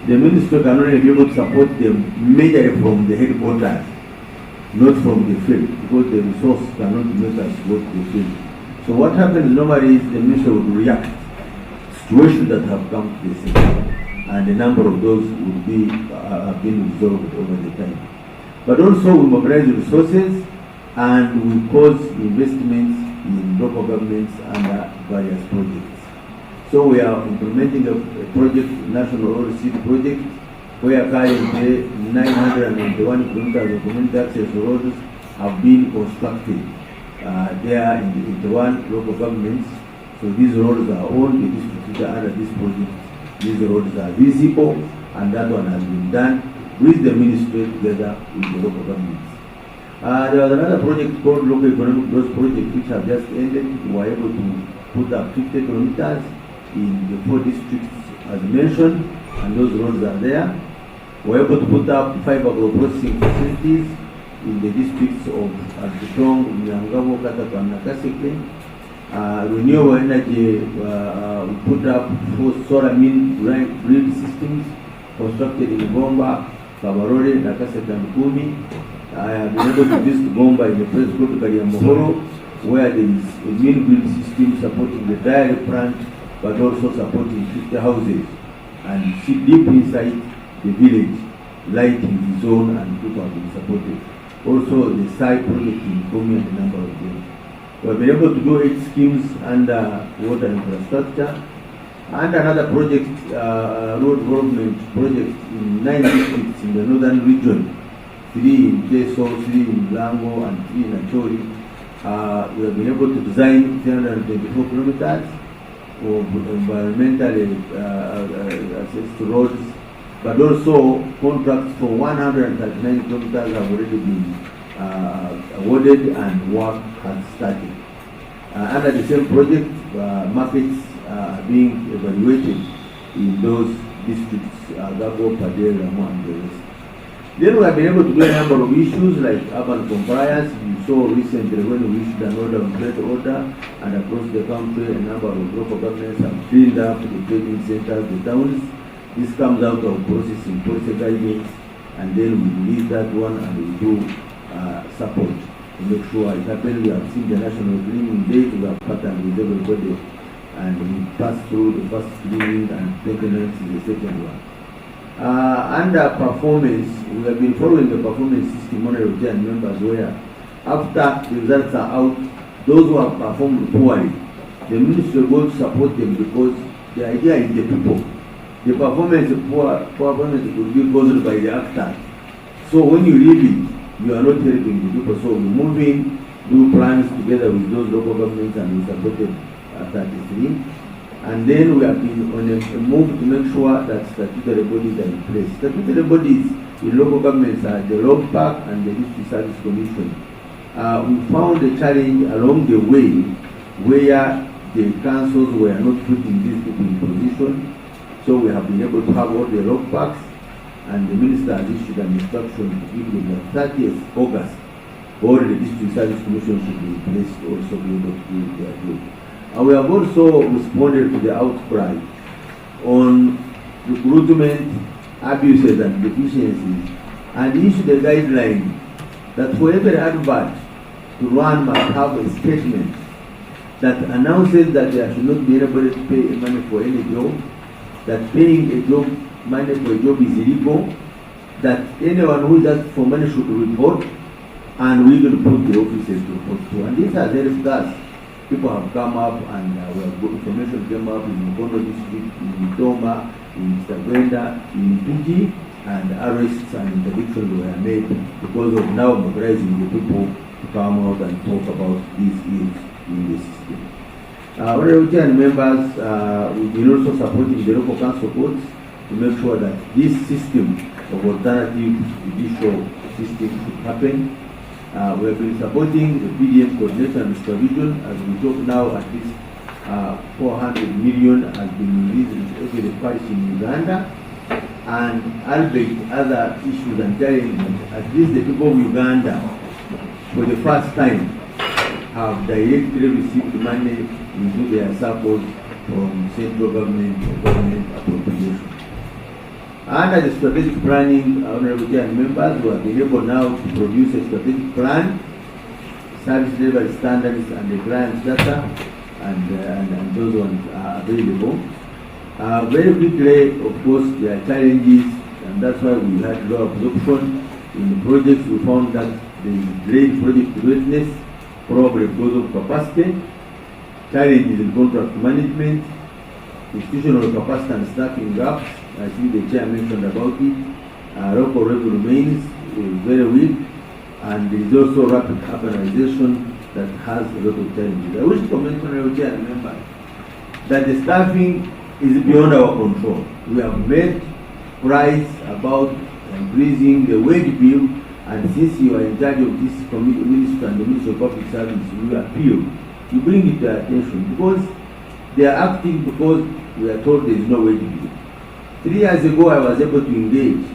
The ministry can only be able to support them majorly from the headquarters, not from the field, because the resource cannot make us go to the field. So what happens normally is the minister would react to situations that have come to the city, and a number of those would be have been resolved over the time. But also we mobilize resources and we cause investments in local governments under various projects. So we are implementing a project, National Road Seed Project, where currently 991 kilometers of community access roads have been constructed there in the 81 local governments. So these roads are owned, the district under this project. These roads are visible, and that one has been done with the ministry together with the local governments. There was another project called Local Economic Growth Project, which have just ended. We were able to put up 50 kilometers in the 4 districts as mentioned, and those roads are there. We were able to put up 5 agro-processing facilities in the districts of Adjutong, Nyangabo, Katapa, and Nakaseke. Renewable energy, we put up 4 solar wind grid systems constructed in Gomba, Kabarore, Nakaseke, and Kumi. I have been able to visit Gomba in the place called Kariamohoro, where there is a wind grid system supporting the dairy plant, but also supporting 50 houses, and see deep inside the village, lighting is on, and people have been supported. Also, the side project in Kumi and a number of them. We have been able to do 8 schemes under water infrastructure, and another project, road development project in 9 districts in the northern region, 3 in Teso, 3 in Lango, and 3 in Acholi. We have been able to design 324 kilometers of environmentally assessed roads, but also contracts for 139 kilometers have already been awarded and work has started. Under the same project, markets are being evaluated in those districts, Gabo, Padel, Ramo, and the rest. Then we have been able to do a number of issues like urban compliance. You saw recently when we issued an order on trade order, and across the country a number of local governments have cleaned up the trading centers, the towns. This comes out of processing policy guidance, and then we release that one and we do support to make sure it happens. We have seen the national cleaning date, we have patterned with everybody, and we pass through the first cleaning and maintenance is the second one. Under performance, we have been following the performance system on and members where after the results are out, those who have performed poorly, the ministry will support them because the idea is the people. The performance, poor performance will be caused by the actors. So when you leave it, you are not helping the people. So we move in, do plans together with those local governments, and we supported 33. And then we have been on a move to make sure that statutory bodies are in place. Statutory bodies in local governments are the Road Park and the District Service Commission. We found a challenge along the way where the councils were not putting these people in position. So we have been able to have all the road parks, and the minister has issued an instruction to give them that 30th August, all the District Service Commission should be in place to also be able to do their job. And we have also responded to the outcry on recruitment, abuses and deficiencies, and issued a guideline that for every advert to run must have a statement that announces that there should not be anybody to pay money for any job, that paying a job, money for a job is illegal, that anyone who is asked for money should report, and we will put the officers to report to. And this has helped us. People have come up and we have got information came up in Mukono district, in Toma, in Stagwenda, in Piji, and arrests and interdictions were made because of now mobilizing the people to come out and talk about these issues in the system. Honorable Chair and members, we've been also supporting the local council courts to make sure that this system of alternative judicial system should happen. We have been supporting the PDM coordination and supervision. As we talk now, at least 400 million has been released in every parish in Uganda. And albeit other issues and challenges, at least the people of Uganda, for the first time, have directly received money into their circles from central government or government appropriation. Under the strategic planning, Honorable Chair and members, we have been able now to produce a strategic plan, service delivery standards and the client data, and those ones are available. Very quickly, of course, there are challenges, and that's why we had low absorption. In the projects, we found that the great project readiness, probably because of capacity, challenges in contract management, institutional capacity and staffing gaps. I think the chair mentioned about it. Local revenue remains very weak, and there is also rapid urbanization that has a lot of challenges. I wish to comment on our chair and member that the staffing is beyond our control. We have made price about increasing the wage bill, and since you are in charge of this ministry and the Ministry of Public Service, we appeal. You bring it to their attention because they are acting because we are told there is no wage bill. 3 years ago, I was able to engage,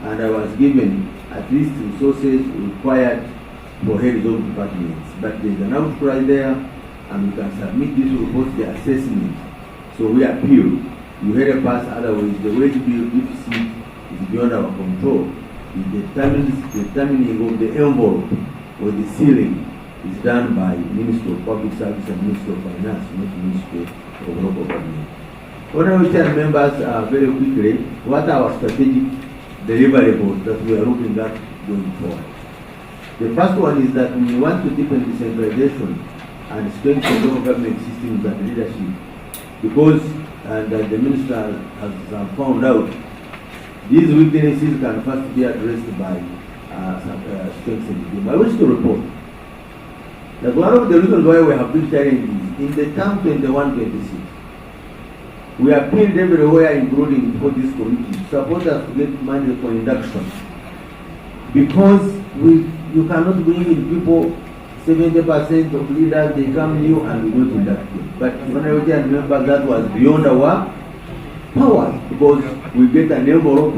and I was given at least resources required for heads of departments. But there is an outcry there, and we can submit this report, the assessment. So we appeal. You help us, otherwise the wage bill deficit is beyond our control. The determining of the envelope or the ceiling is done by Ministry of Public Service and Ministry of Finance, not Ministry of Local Government. Honorable Chair members, very quickly, what are our strategic deliverables that we are looking at going forward? The first one is that we want to deepen decentralization and strengthen local government systems and leadership, because the minister has found out these weaknesses can first be addressed by strengthening them. I wish to report that one of the reasons why we have big challenges in the term 21-26, we appealed everywhere, including before this committee, to support us to get money for induction, because you cannot bring in people. 70% of leaders, they come new and we don't induct them. But Honorable Chair and members, that was beyond our power, because we get an envelope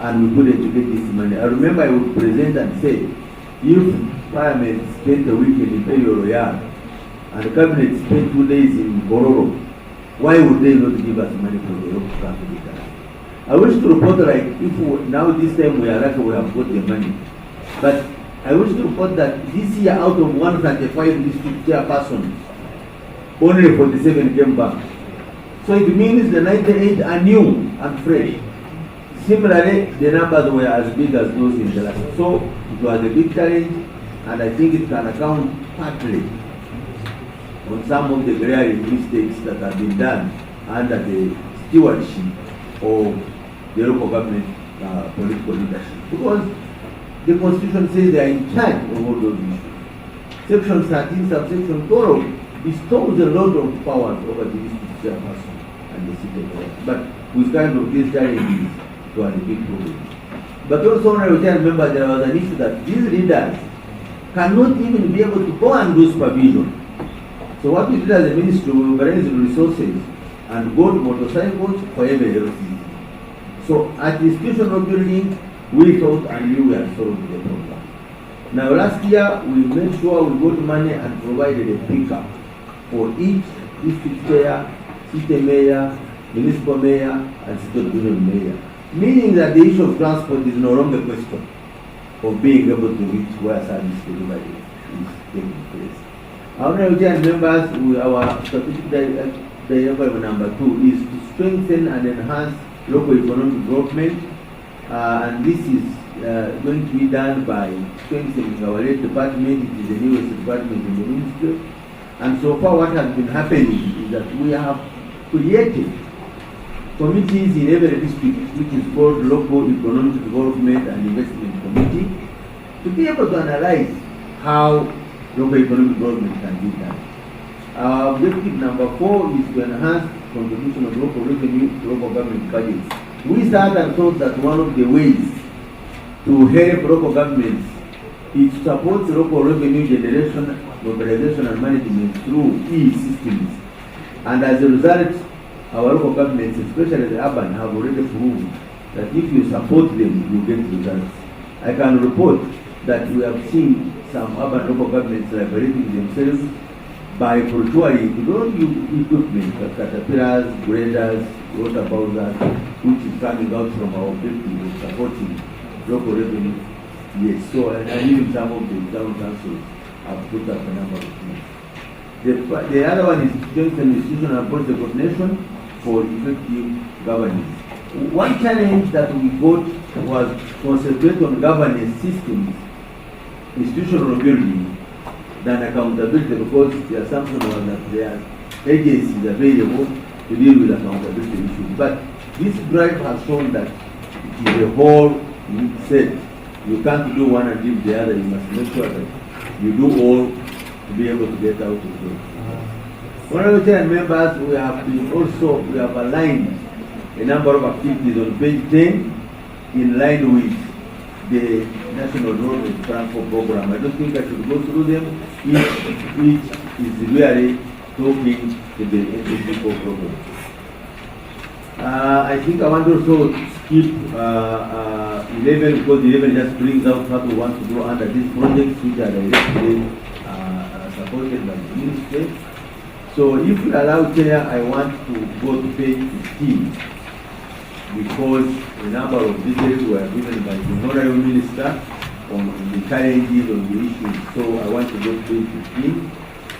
and we put it to get this money. I remember I would present and say, if Parliament spent a weekend in Peyo Royal and the Cabinet spent 2 days in Bororo, why would they not give us money for the local council? I wish to report like if now this time we are lucky we have got the money. But I wish to report that this year out of 135 district chairpersons, only 47 came back. So it means the 98 are new and fresh. Similarly, the numbers were as big as those in the last. So it was a big challenge, and I think it can account partly on some of the glaring mistakes that have been done under the stewardship of the local government political leadership. Because the Constitution says they are in charge of all those issues. Section 13, subsection 12 bestows a lot of powers over the district chairperson and the city government. But with kind of these challenges, to a big problem. But also, I remember there was an issue that these leaders cannot even be able to go and do supervision. So what we did as a ministry, we organized resources and got motorcycles for every LC. So at the institutional building, we thought and knew we had solved the problem. Now last year, we made sure we got money and provided a pickup for each district chair, city mayor, municipal mayor, and city division mayor. Meaning that the issue of transport is no longer a question. of being able to reach where service delivery is taking place. Honorable Chair and members, our strategic directive number 2 is to strengthen and enhance local economic development, and this is going to be done by strengthening our rate department. It is the newest department in the ministry, and so far what has been happening is that we have created committees in every district, which is called Local Economic Development and Investment Committee, to be able to analyze how local economic development can be done. Our objective number 4 is to enhance contribution of local revenue to local government budgets. We start and thought that one of the ways to help local governments is to support local revenue generation, mobilization and management through e-systems. And as a result, our local governments, especially the urban, have already proved that if you support them, you get results. I can report that we have seen some urban local governments liberating themselves by procuring new equipment, caterpillars, graders, water bowsers, which is coming out from our objective of supporting local revenue. Yes, so and even some of the town councils have put up a number of things. The other one is strengthen institutional and policy coordination for effective governance. One challenge that we got was concentrate on governance systems, institutional building, than accountability, because the assumption was that there are agencies available to deal with accountability issues. But this drive has shown that it is a whole set. You can't do one and leave the other. You must make sure that you do all to be able to get out of those. Honorable Chair and members, we have aligned a number of activities on page 10 in line with the National Road and Transport Program. I don't think I should go through them. Each is really talking to the NTP program. I think I want to also skip 11, because 11 just brings out what we want to do under these projects, which are directly supported by the ministry. So if you allow, Chair, I want to go to page 15, because a number of details were given by the Honorable Minister on the challenges, on the issues. So I want to go to page 15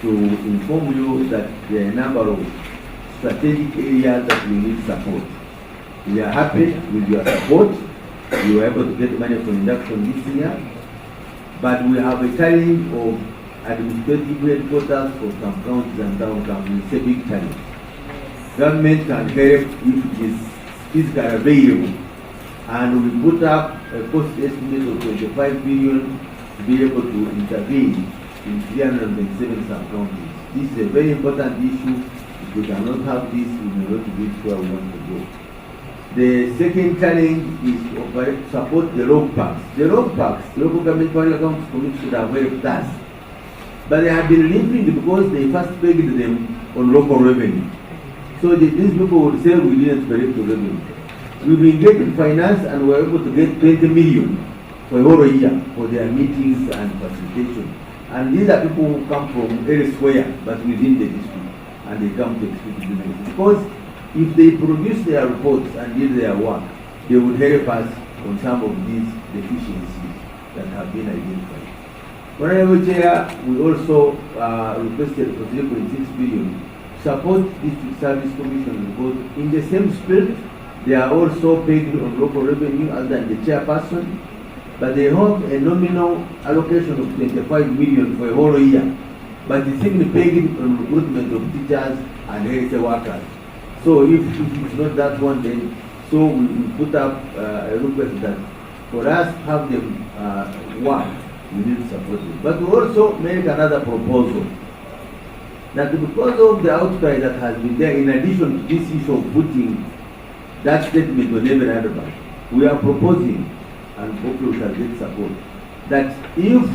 to inform you that there are a number of strategic areas that we need support. We are happy with your support. You were able to get money for induction this year, but we have a challenge of administrative headquarters for some counties and town councils. It's a big challenge. Government can help if it is physically available, and we put up a cost estimate of 25 billion to be able to intervene in 327 sub-counties. This is a very important issue. If we cannot have this, we may not reach where we want to go. The second challenge is to support the road parks. The road parks, local government public accounts committee should have helped us, but they have been limping because they first pegged them on local revenue. So these people would say we didn't collect the revenue. We've been getting finance and we're able to get 20 million for a whole year for their meetings and facilitation. And these are people who come from elsewhere, but within the district, and they come to execute business. Because if they produce their reports and did their work, they would help us on some of these deficiencies that have been identified. Honorable Chair, we also requested for 3.6 billion support district service commission, because in the same spirit, they are also paid on local revenue other than the chairperson, but they have a nominal allocation of 25 million for a whole year, but it's simply paid on recruitment of teachers and health workers. So if it's not that one, then so we put up a request that for us to have them work, we need to support them. But we also make another proposal that because of the outcry that has been there, in addition to this issue of putting that statement on every advert, we are proposing, and hopefully we shall get support, that if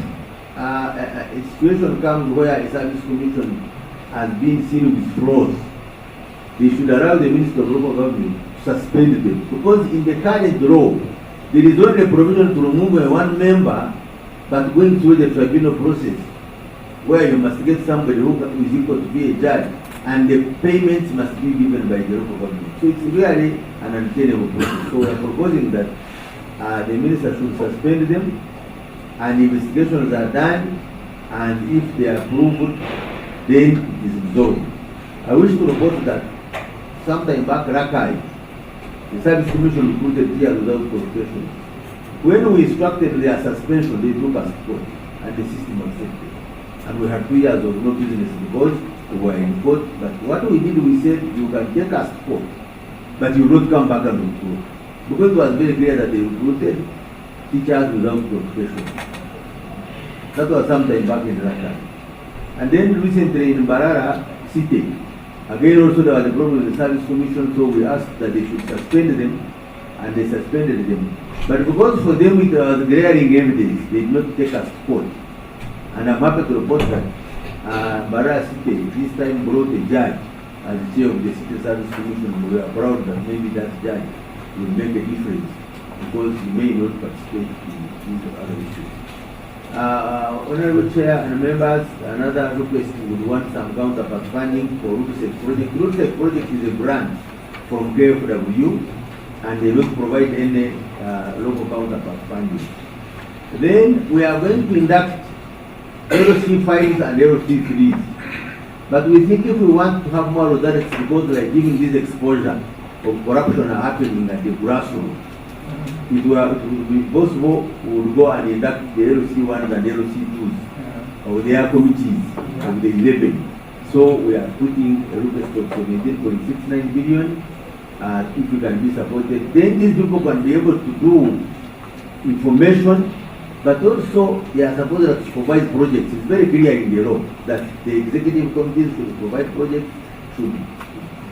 a situation comes where a service commission has been seen with flaws, they should allow the Minister of Local Government to suspend them. Because in the current law, there is only a provision to remove one member, but going through the tribunal process, where you must get somebody who is equal to be a judge, and the payments must be given by the local government. So it's really an untenable process. So we are proposing that the minister should suspend them and investigations are done, and if they are proved, then it is resolved. I wish to report that sometime back, Rakai, the Service Commission recruited here without qualification. When we instructed their suspension, they took us to court, and the system accepted. And we had 2 years of no business because we were in court. But what we did, we said, you can take us to court, but you will not come back and recruit. Because it was very clear that they recruited teachers without qualification. That was sometime back in Rakai. And then recently in Barara City, again also there was a problem with the Service Commission, so we asked that they should suspend them, and they suspended them. But because for them it was glaring evidence, they did not take us to court. And I'm happy to report that Barara City this time brought a judge as the chair of the City Service Commission. We are proud that maybe that judge will make a difference, because he may not participate in these other issues. Honorable Chair and members, another request, we would want some counterpart funding for RUPSEC project. RUPSEC project is a grant from KFW, and they don't provide any local counterpart funding. Then we are going to induct LOC 5s and LOC 3s. But we think if we want to have more results, because like giving this exposure of corruption are happening at the grassroots, it will be possible we will go and induct the LOC 1s and LOC 2s of their committees of the 11. So we are putting a request of 17.69 billion. If we can be supported, then these people can be able to do information, but also they are supposed to supervise projects. It's very clear in the law that the executive committees should provide projects, should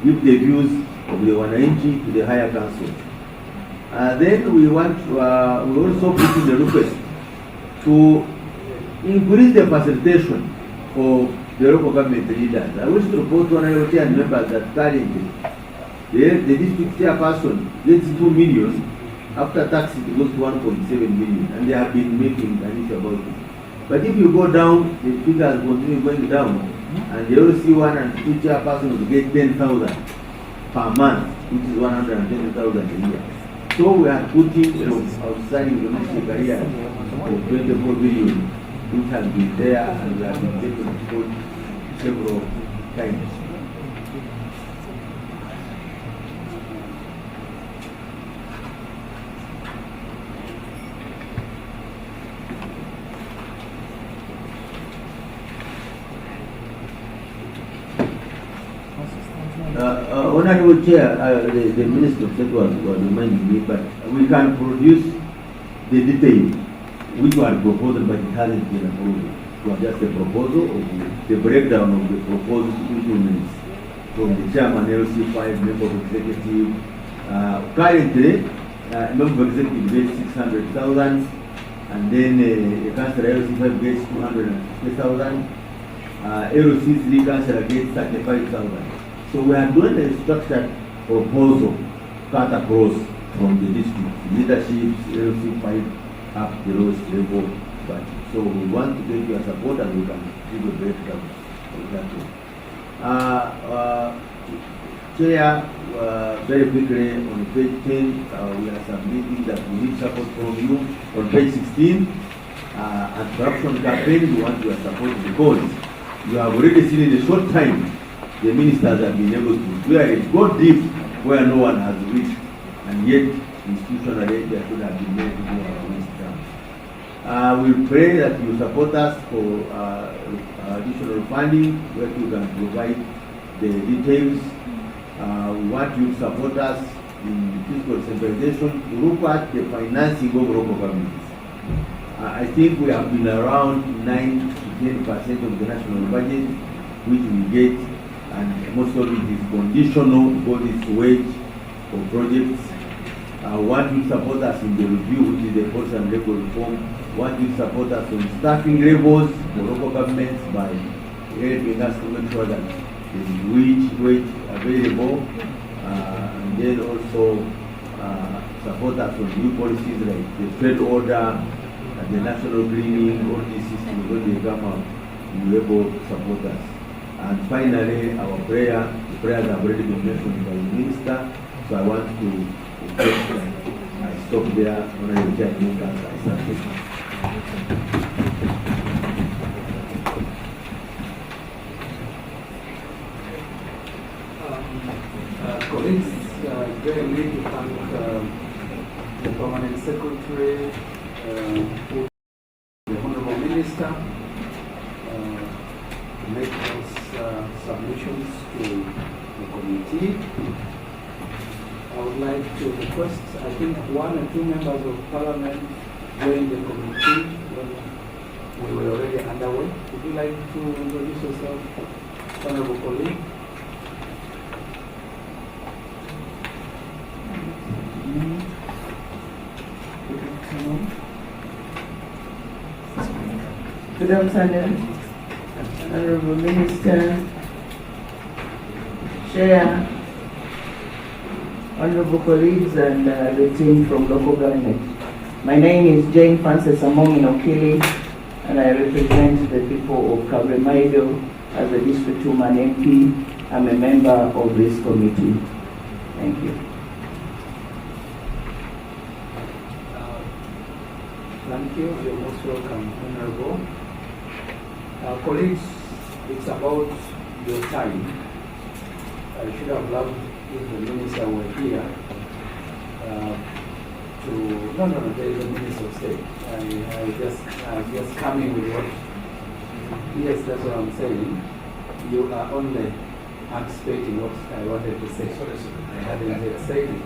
give the views of the wananchi to the higher council. Then we want to, we also put in the request to increase the facilitation of the local government leaders. I wish to report to honorable chair and members that currently the district chairperson gets 2 million, after tax it goes to 1.7 million, and they have been making an issue about it. But if you go down, the figures continue going down, and the LC1 and 2 chairpersons will get 10,000 per month, which is 120,000 a year. So we are putting outstanding domestic career of 24 billion, which has been there, and we have been taken to court several times. Honorable Chair, the Minister of State was reminding me, but we can produce the detail which was proposed, but it hasn't been approved. It was just a proposal of the breakdown of the proposed instruments from the chairman, LC5, member of executive. Currently, member of executive gets 600,000, and then a councillor LC5 gets 250,000. LC3 councillor gets 35,000. So we are doing a structured proposal cut across from the district leadership, LC5 up the lowest level. But so we want to get your support, and we can do the breakdown of that. Chair, very quickly on page 10, we are submitting that we need support from you. On page 16, anti-corruption campaign, we want your support because you have already seen in a short time the ministers have been able to go deep where no one has reached, and yet institutionally they should have been able to do our minister. We pray that you support us for additional funding where you can provide the details. We want you to support us in fiscal centralization to look at the financing of local governments. I think we have been around 9 to 10% of the national budget, which we get, and most of it is conditional because it's wage for projects. Want you support us in the review, which is the policy and legal reform. Want you support us on staffing levels for local governments by helping us to make sure that there is wage available, and then also support us on new policies like the trade order and the national cleaning. All these systems, when they come out, you will be able to support us. And finally, our the prayers have already been mentioned by the minister, so I want to I stop there. Honorable Chair, I start. need to thank the Permanent Secretary, the Honorable Minister, to make those submissions to the committee. I would like to request, I think, 1 or 2 members of Parliament join the committee when we were already underway. Would you like to introduce yourself, Honorable colleague? Good afternoon, Honorable Minister, Chair, Honorable colleagues, and the team from local government. My name is Jane Francis Among Inokili, and I represent the people of Kabremaido as a District 2-man MP. I'm a member of this committee. Thank you. Thank you. You're most welcome, Honorable. Colleagues, it's about your time. I should have loved if the minister were here there is a minister of state. I just coming with what, yes, that's what I'm saying. You are only anticipating what I wanted to say. I hadn't yet said it.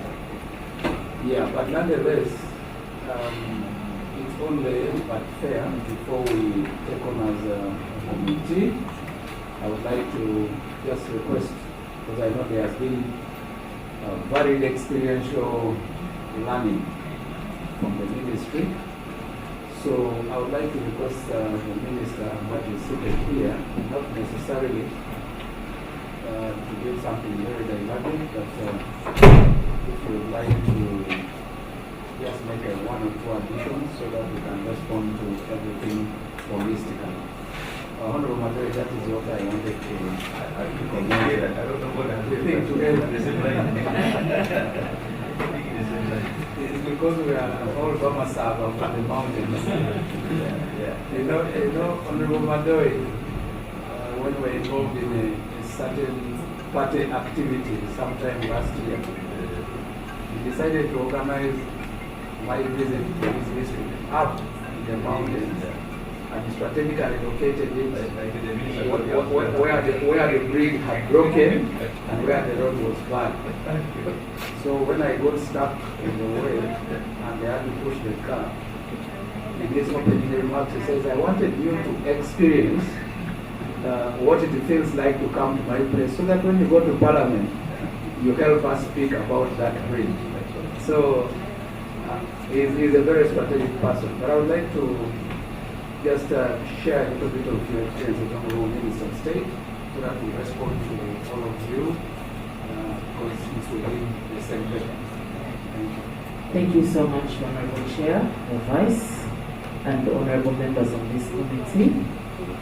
Yeah, but nonetheless, it's only but fair before we take on as a committee. I would like to just request, because I know there has been varied experiential learning from the ministry. So I would like to request the minister what is seated here, not necessarily to give something very dynamic, but if you would like to just make a 1 or 2 additions so that we can respond to everything holistically. Honorable Madrid, that is what I wanted to comment. I don't know what I'm doing together. It's because we are all Bamasava from the mountains. You know, Honorable Madrid, when we were involved in a certain party activity sometime last year, we decided to organize my visit to this district up in the mountains and strategically located it where the bridge had broken and where the road was bad. So when I got stuck in the way and they had to push the car, in his opening remarks he says, I wanted you to experience what it feels like to come to my place so that when you go to Parliament, you help us speak about that bridge. So he's a very strategic person, but I would like to just share a little bit of your experience as Honorable Minister of State so that we respond to all of you because it's within the same paper. Thank you. Thank you so much, Honorable Chair, the Vice, and honorable members of this committee.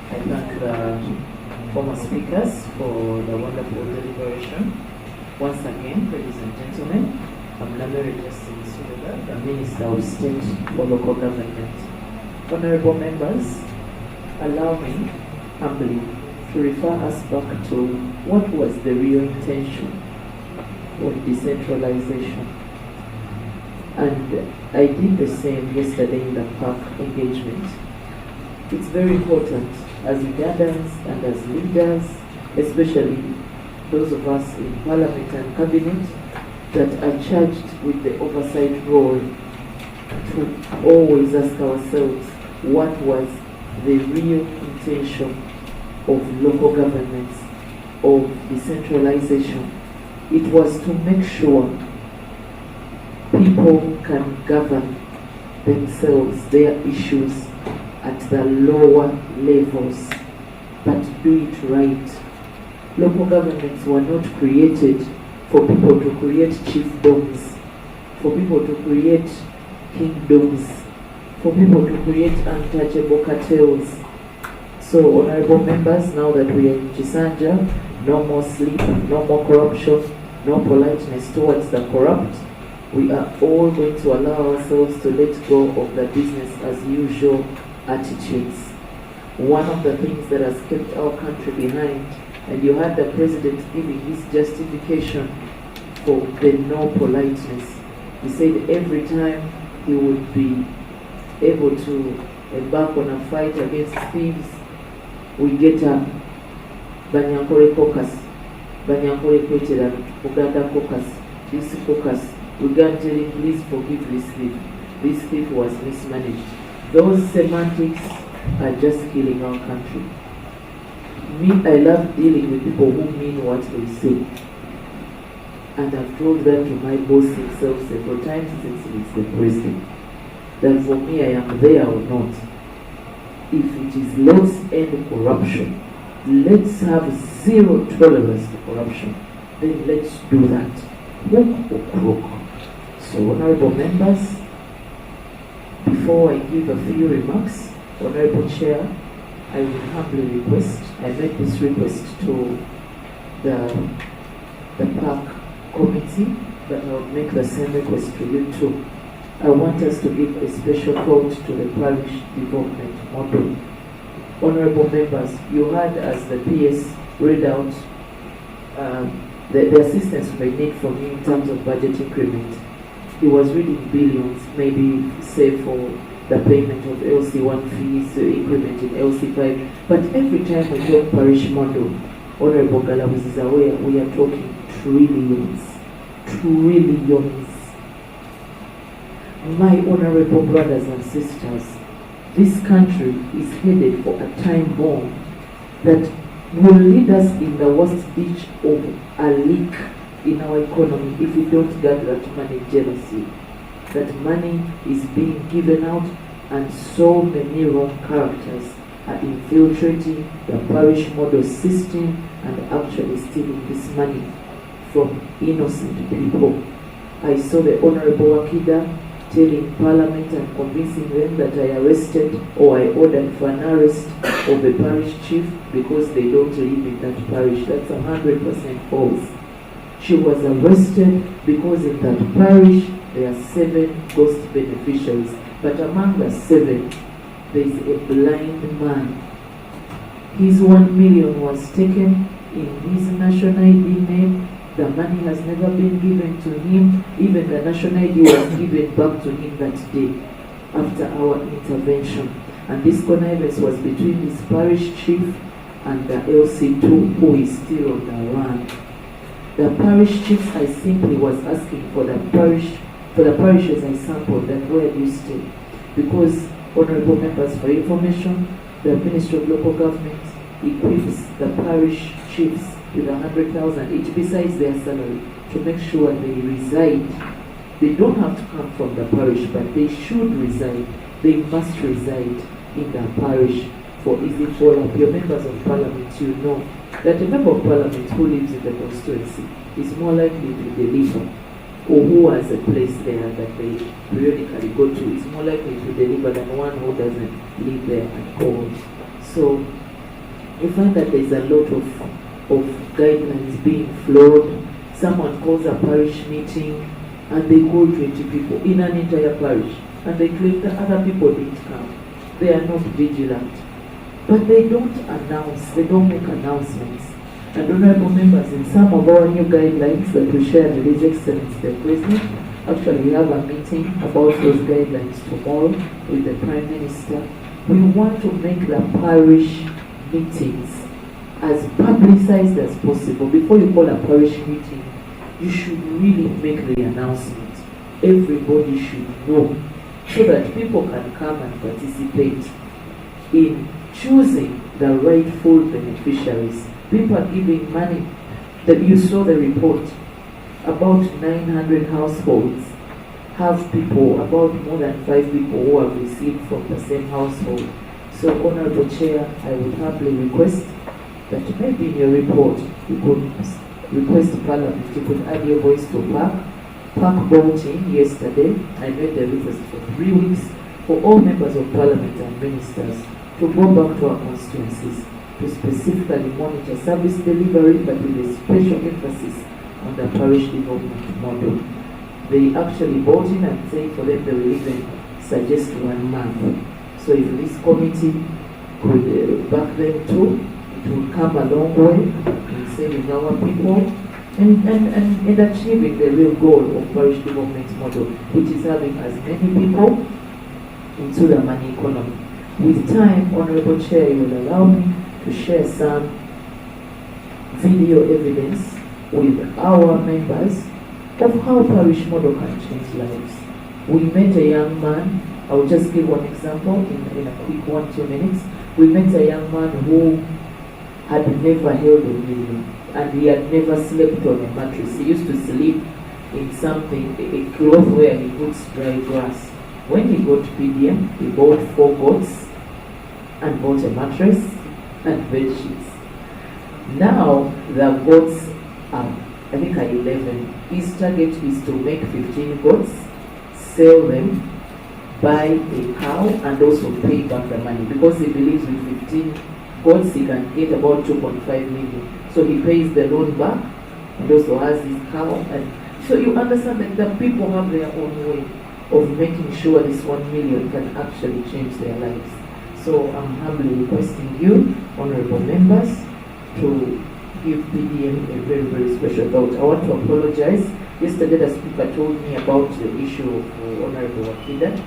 I thank the former speakers for the wonderful deliberation. Once again, ladies and gentlemen, I'm Lamere Justin Sullivan, the Minister of State for Local Government. Honorable members, allow me humbly to refer us back to what was the real intention of decentralization. And I did the same yesterday in the park engagement. It's very important as Ugandans and as leaders, especially those of us in Parliament and Cabinet that are charged with the oversight role, to always ask ourselves what was the real intention of local governments, of decentralization. It was to make sure people can govern themselves, their issues at the lower levels, but do it right. Local governments were not created for people to create chiefdoms, for people to create kingdoms, for people to create untouchable cartels. So, honorable members, now that we are in Chisanja, no more sleep, no more corruption, no politeness towards the corrupt. We are all going to allow ourselves to let go of the business as usual attitudes. One of the things that has kept our country behind, and you had the president giving his justification for the no politeness. He said every time he would be able to embark on a fight against thieves, we get up. Banyankole caucus, Banyankole Kweterano, Uganda caucus, this caucus, we got tell him, please forgive this thief. This thief was mismanaged. Those semantics are just killing our country. Me, I love dealing with people who mean what they say. And I've told that to my boss himself several times since he's the president. That for me, I am there or not. If it is let's end corruption, let's have zero tolerance to corruption, then let's do that. Hook or crook. So, honorable members, before I give a few remarks, Honorable Chair, I would humbly request, I make this request to the Park Committee, but I would make the same request to you too. I want us to give a special thought to the parish development model. Honorable members, you heard as the PS read out the assistance we need from you in terms of budget increment. He was reading billions, maybe say for the payment of LC1 fees, increment in LC5. But every time we talk parish model, Honorable Galabus is aware, we are talking trillions. Trillions. My honorable brothers and sisters, this country is headed for a time bomb that will lead us in the worst ditch of a leak in our economy if we don't get that money jealousy. That money is being given out and so many wrong characters are infiltrating the parish model system and actually stealing this money from innocent people. I saw the Honorable Wakida telling Parliament and convincing them that I arrested or I ordered for an arrest of a parish chief because they don't live in that parish. That's 100% false. She was arrested because in that parish there are 7 ghost beneficiaries, but among the 7 there is a blind man. His 1 million was taken in his national ID name. The money has never been given to him. Even the national ID was given back to him that day after our intervention. And this connivance was between this parish chief and the LC2 who is still on the run. The parish chiefs, I simply was asking for the parishes I sampled that where you stay. Because, honorable members, for information, the Ministry of Local Government equips the parish chiefs with 100,000 each besides their salary to make sure they reside. They don't have to come from the parish, but they should reside. They must reside in the parish for easy follow-up. Your members of parliament, you know that a member of parliament who lives in the constituency is more likely to deliver, or who has a place there that they periodically go to is more likely to deliver than one who doesn't live there at all. So you find that there's a lot of guidelines being flawed. Someone calls a parish meeting and they call 20 people in an entire parish and they claim that other people didn't come. They are not vigilant. But they don't announce, they don't make announcements. And honorable members, in some of our new guidelines that we share with His Excellency the President, actually we have a meeting about those guidelines tomorrow with the Prime Minister. We want to make the parish meetings as publicized as possible. Before you call a parish meeting, you should really make the announcement. Everybody should know so that people can come and participate in choosing the rightful beneficiaries. People are giving money. That you saw the report. About 900 households have people, about more than 5 people who have received from the same household. So, Honorable Chair, I would humbly request that maybe in your report you could request Parliament, you could add your voice to Park brought in yesterday. I made the request for 3 weeks for all members of Parliament and ministers to go back to our constituencies to specifically monitor service delivery, but with a special emphasis on the parish development model. They actually bought in and said for them they will even suggest 1 month. So if this committee could back them too, it will come a long way in saving our people and achieving the real goal of parish development model, which is having as many people into the money economy. With time, Honorable Chair, you will allow me to share some video evidence with our members of how parish model can change lives. We met a young man, I'll just give one example in a quick 1-2 minutes. We met a young man who had never held a million and he had never slept on a mattress. He used to sleep in something, a cloth where he puts dry grass. When he got PDM, he bought 4 goats and bought a mattress and bed sheets. Now the goats are, I think, are 11. His target is to make 15 goats, sell them, buy a cow, and also pay back the money, because he believes with 15 goats he can get about 2.5 million. So he pays the loan back and also has his cow. And so you understand that the people have their own way of making sure this 1 million can actually change their lives. So I'm humbly requesting you, honorable members, to give PDM a very, very special thought. I want to apologize. Yesterday the speaker told me about the issue of Honorable Wakida,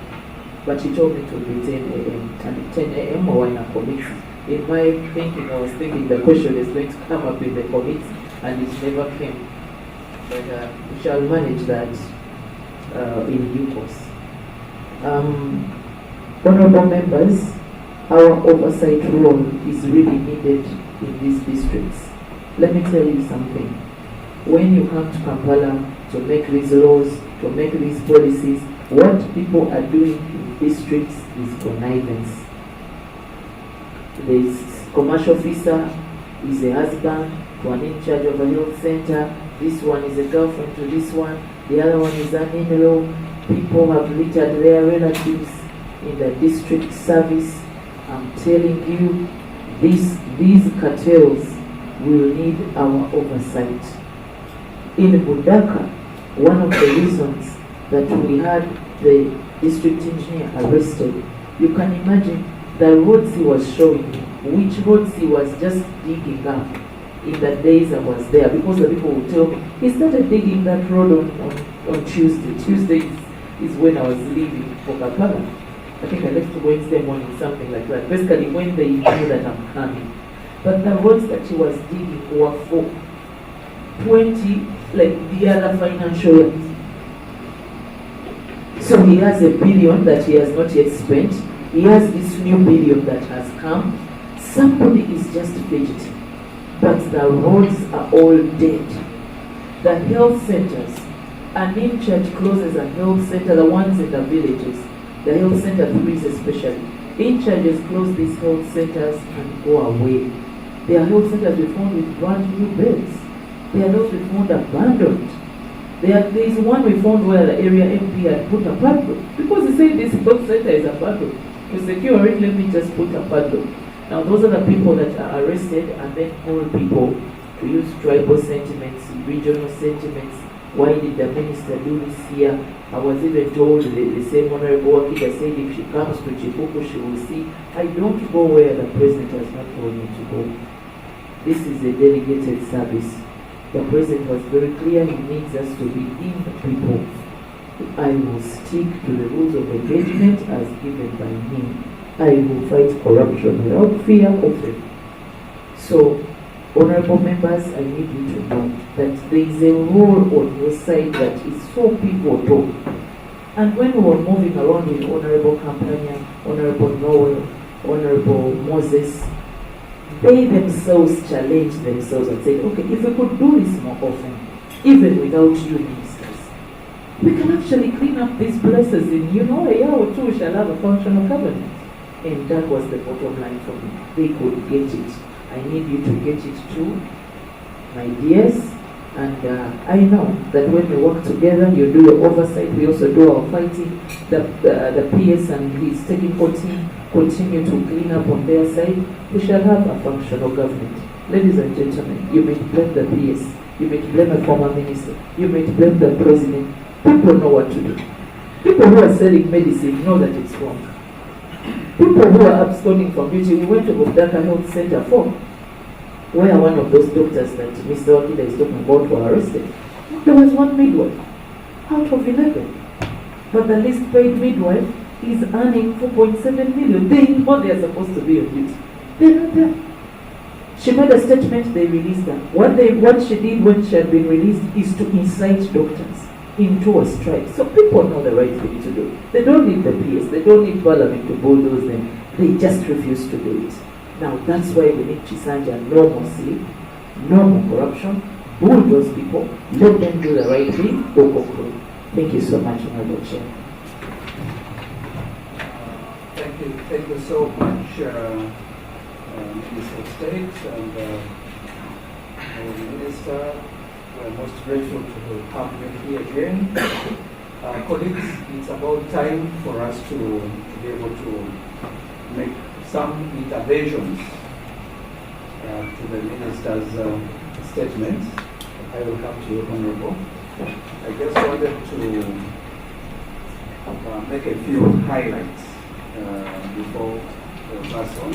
but he told me to be 10 a.m. and 10 a.m. or in a committee. In my thinking, I was thinking the question is going to come up in the committee, and it never came. But we shall manage that in due course. Honorable members, our oversight role is really needed in these districts. Let me tell you something. When you come to Kampala to make these laws, to make these policies, what people are doing in districts is connivance. This commercial officer is a husband to an in charge of a health center. This one is a girlfriend to this one. The other one is an in-law. People have littered their relatives in the district service. I'm telling you, these cartels will need our oversight. In Budaka, one of the reasons that we had the district engineer arrested, you can imagine the roads he was showing me, which roads he was just digging up in the days I was there, because the people would tell me, he started digging that road on Tuesday. Tuesday is when I was leaving for Kampala. I think I left Wednesday morning, something like that. Basically when they knew that I'm coming. But the roads that he was digging were for 20, like the other financial year. So he has $1 billion that he has not yet spent. He has this new $1 billion that has come. Somebody is just fidgeting. But the roads are all dead. The health centers, an in-church closes a health center, the ones in the villages, the health center 3s especially. In-churches close these health centers and go away. Their health centers we found with brand new beds. They are those we found abandoned. There is one we found where the area MP had put a padlock, because he said this health center is abandoned. To secure it, let me just put a padlock. Now those are the people that are arrested and then told people to use tribal sentiments, regional sentiments. Why did the minister do this here? I was even told the same Honorable Wakida said if she comes to Chipuku, she will see. I don't go where the president has not told me to go. This is a delegated service. The president was very clear, he needs us to be in the people. I will stick to the rules of engagement as given by him. I will fight corruption without fear of it. So, honorable members, I need you to know that there is a role on your side that is so pivotal. And when we were moving around with Honorable Campania, Honorable Noel, Honorable Moses, they themselves challenged themselves and said, okay, if we could do this more often, even without you ministers, we can actually clean up these places in, a year or two we shall have a functional government. And that was the bottom line for me. They could get it. I need you to get it too, my dears. And I know that when we work together, you do your oversight, we also do our fighting. The PS and his technical team continue to clean up on their side. We shall have a functional government. Ladies and gentlemen, you may blame the PS, you may blame a former minister, you may blame the president. People know what to do. People who are selling medicine know that it's wrong. People who are absconding from duty, we went to Bogdaka Health Center for. where one of those doctors that Mr. Wakida is talking about were arrested. There was one midwife out of 11. But the least paid midwife is earning 4.7 million. They know they are supposed to be on duty. They're not there. She made a statement, they released her. What she did when she had been released is to incite doctors into a strike. So people know the right thing to do. They don't need the PS, they don't need Balaam to bulldoze them. They just refuse to do it. Now that's why we need Chisanja normalcy, no more corruption, bulldoze people, let them do the right thing, or conclude. Thank you so much, Honorable Chair. Thank you so much, Minister of State and our Minister. We're most grateful to have you here again. Colleagues, it's about time for us to be able to make some interventions to the Minister's statements. I will come to you, Honorable. I just wanted to make a few highlights before we pass on.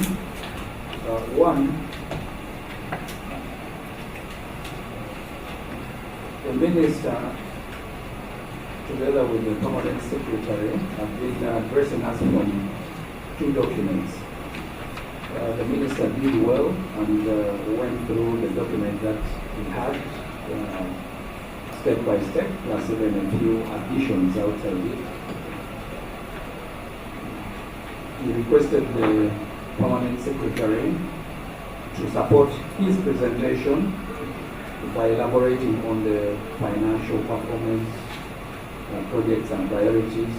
One, the Minister, together with the Permanent Secretary, have been addressing us from two documents. The Minister did well and went through the document that he had step by step, plus even a few additions outside it. He requested the Permanent Secretary to support his presentation by elaborating on the financial performance, projects and priorities.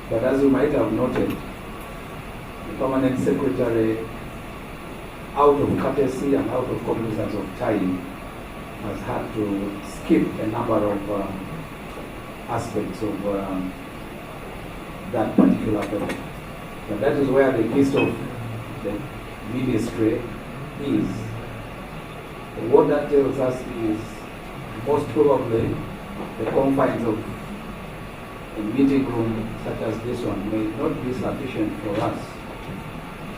But as you might have noted, the Permanent Secretary, out of courtesy and out of cognizance of time, has had to skip a number of aspects of that particular topic. But that is where the gist of the ministry is. What that tells us is most probably the confines of a meeting room such as this one may not be sufficient for us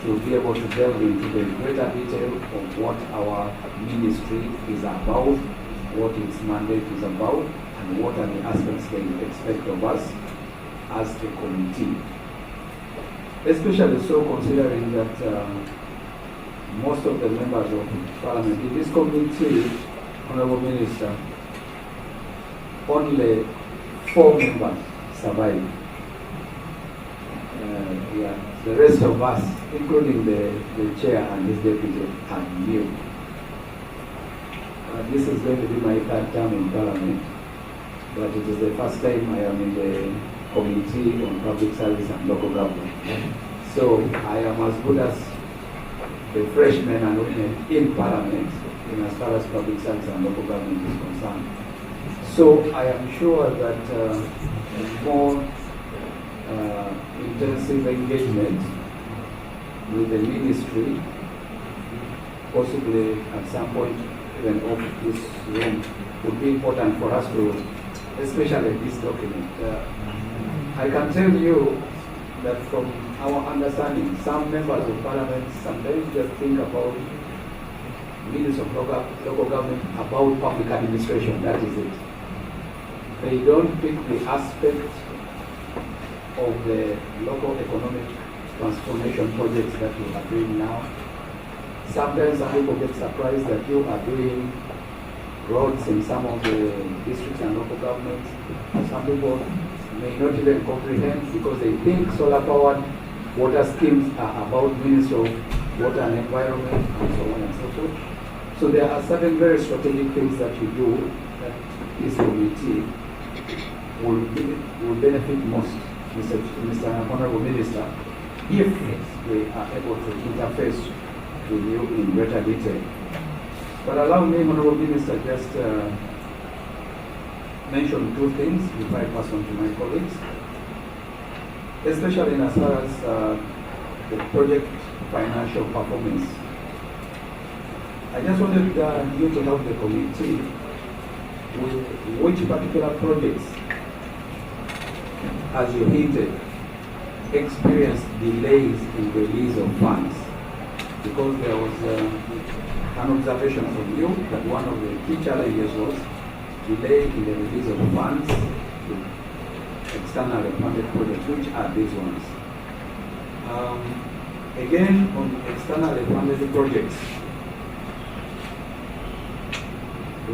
to be able to delve into the greater detail of what our ministry is about, what its mandate is about, and what are the aspects they expect of us as a committee. Especially so considering that most of the members of Parliament in this committee, Honorable Minister, only 4 members survived. The rest of us, including the chair and his deputy, are new. This is going to be my 3rd term in Parliament, but it is the first time I am in the Committee on Public Service and Local Government. So I am as good as the freshmen and women in Parliament in as far as public service and local government is concerned. So I am sure that a more intensive engagement with the ministry, possibly at some point even off this room, would be important for us to, especially this document. I can tell you that from our understanding, some members of Parliament sometimes just think about ministers of local government about public administration. That is it. They don't pick the aspect of the local economic transformation projects that you are doing now. Sometimes some people get surprised that you are doing roads in some of the districts and local governments. Some people may not even comprehend because they think solar-powered water schemes are about Ministry of Water and Environment and so on and so forth. So there are certain very strategic things that you do that this committee will benefit most, Mr. Honorable Minister, if we are able to interface with you in greater detail. But allow me, Honorable Minister, just mention 2 things before I pass on to my colleagues, especially in as far as the project financial performance. I just wanted you to help the committee with which particular projects, as you hinted, experienced delays in release of funds, because there was an observation from you that one of the key challenges was delay in the release of funds to externally funded projects, which are these ones. Again, on externally funded projects,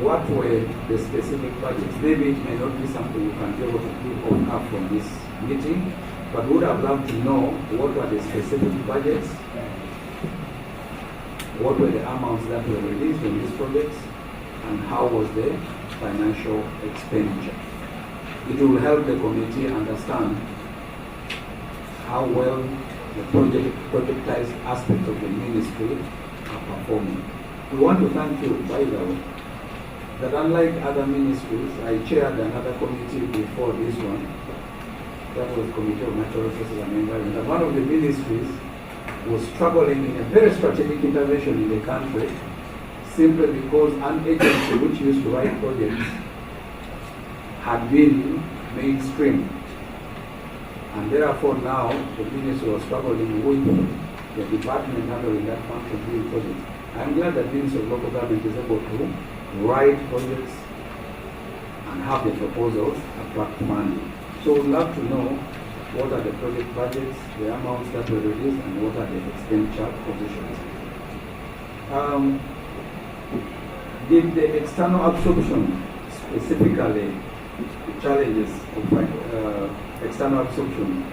what were the specific budgets? Maybe it may not be something you can be able to do up from this meeting, but would have loved to know what were the specific budgets, what were the amounts that were released on these projects, and how was the financial expenditure. It will help the committee understand how well the projectized aspects of the ministry are performing. We want to thank you, by the way, that unlike other ministries, I chaired another committee before this one, that was Committee of Natural Resources and Environment. And one of the ministries was struggling in a very strategic intervention in the country simply because an agency which used to write projects had been mainstream. And therefore now the ministry was struggling with the department handling that function doing projects. I'm glad that the Ministry of Local Government is able to write projects and have the proposals attract funding. So we'd love to know what are the project budgets, the amounts that were released, and what are the expenditure positions. Did the external absorption, specifically the challenges of external absorption,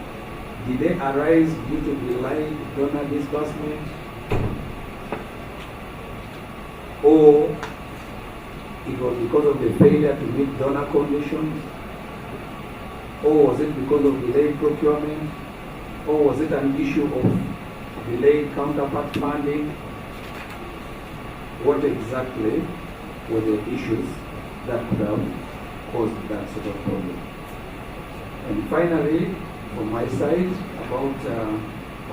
did they arise due to delayed donor disbursement, or it was because of the failure to meet donor conditions, or was it because of delayed procurement, or was it an issue of delayed counterpart funding? What exactly were the issues that could have caused that sort of problem? And finally, from my side, about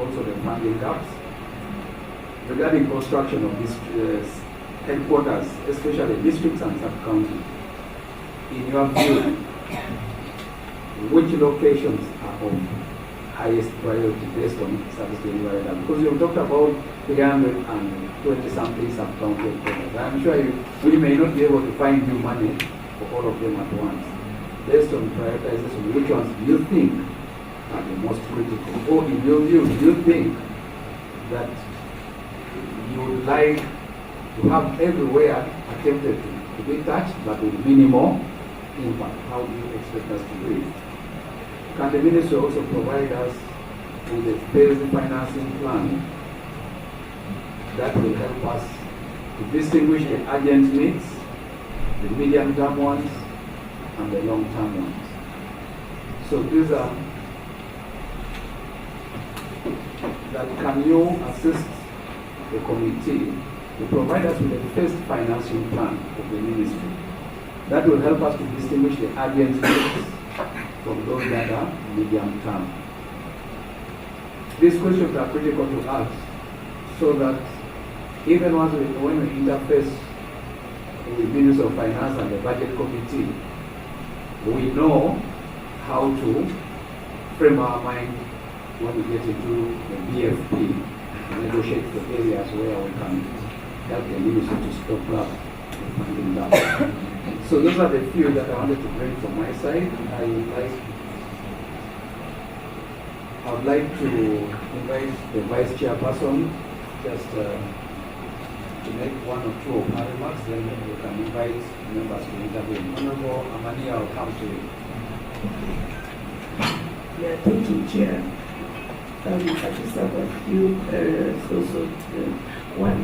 also the funding gaps, regarding construction of these headquarters, especially districts and sub-counties, in your view, which locations are of highest priority based on service delivery? Because you've talked about 320 something sub-county headquarters. I'm sure we may not be able to find new money for all of them at once. Based on prioritization, which ones do you think are the most critical? Or in your view, do you think that you would like to have everywhere attempted to be touched, but with minimal impact? How do you expect us to do it? Can the ministry also provide us with a phased financing plan that will help us to distinguish the urgent needs, the medium-term ones, and the long-term ones? So these are that. Can you assist the committee to provide us with a phased financing plan of the ministry that will help us to distinguish the urgent needs from those that are medium term? These questions are critical to us so that even when we interface with the Ministry of Finance and the Budget Committee, we know how to frame our mind when we get into the BFP and negotiate the areas where we can help the ministry to stop up the funding gap. So those are the few that I wanted to bring from my side. I would like to invite the Vice Chairperson just to make one or two of her remarks, then we can invite members to intervene. Honorable Amani, I'll come to you. Yeah, thank you, Chair. I just have a few areas also. One,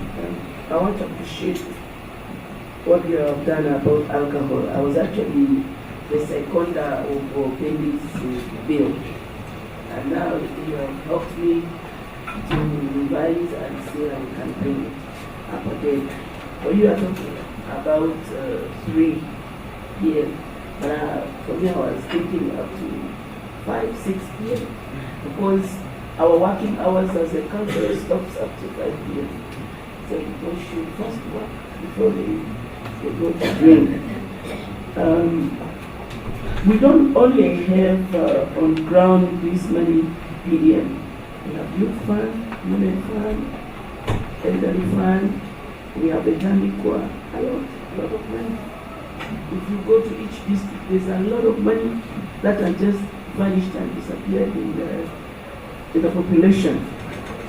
I want to appreciate what you have done about alcohol. I was actually the seconder of Bailey's bill, and now you have helped me to revise and see how we can bring it up again. But you are talking about 3 years, but for me I was thinking up to 5-6 years, because our working hours as a council stops up to 5 years. So people should first work before they go to drink. We don't only have on ground this many PDM. We have youth fund, women fund, elderly fund, We have a Janikwa, a lot of money. If you go to each district, there's a lot of money that are just vanished and disappeared in the population.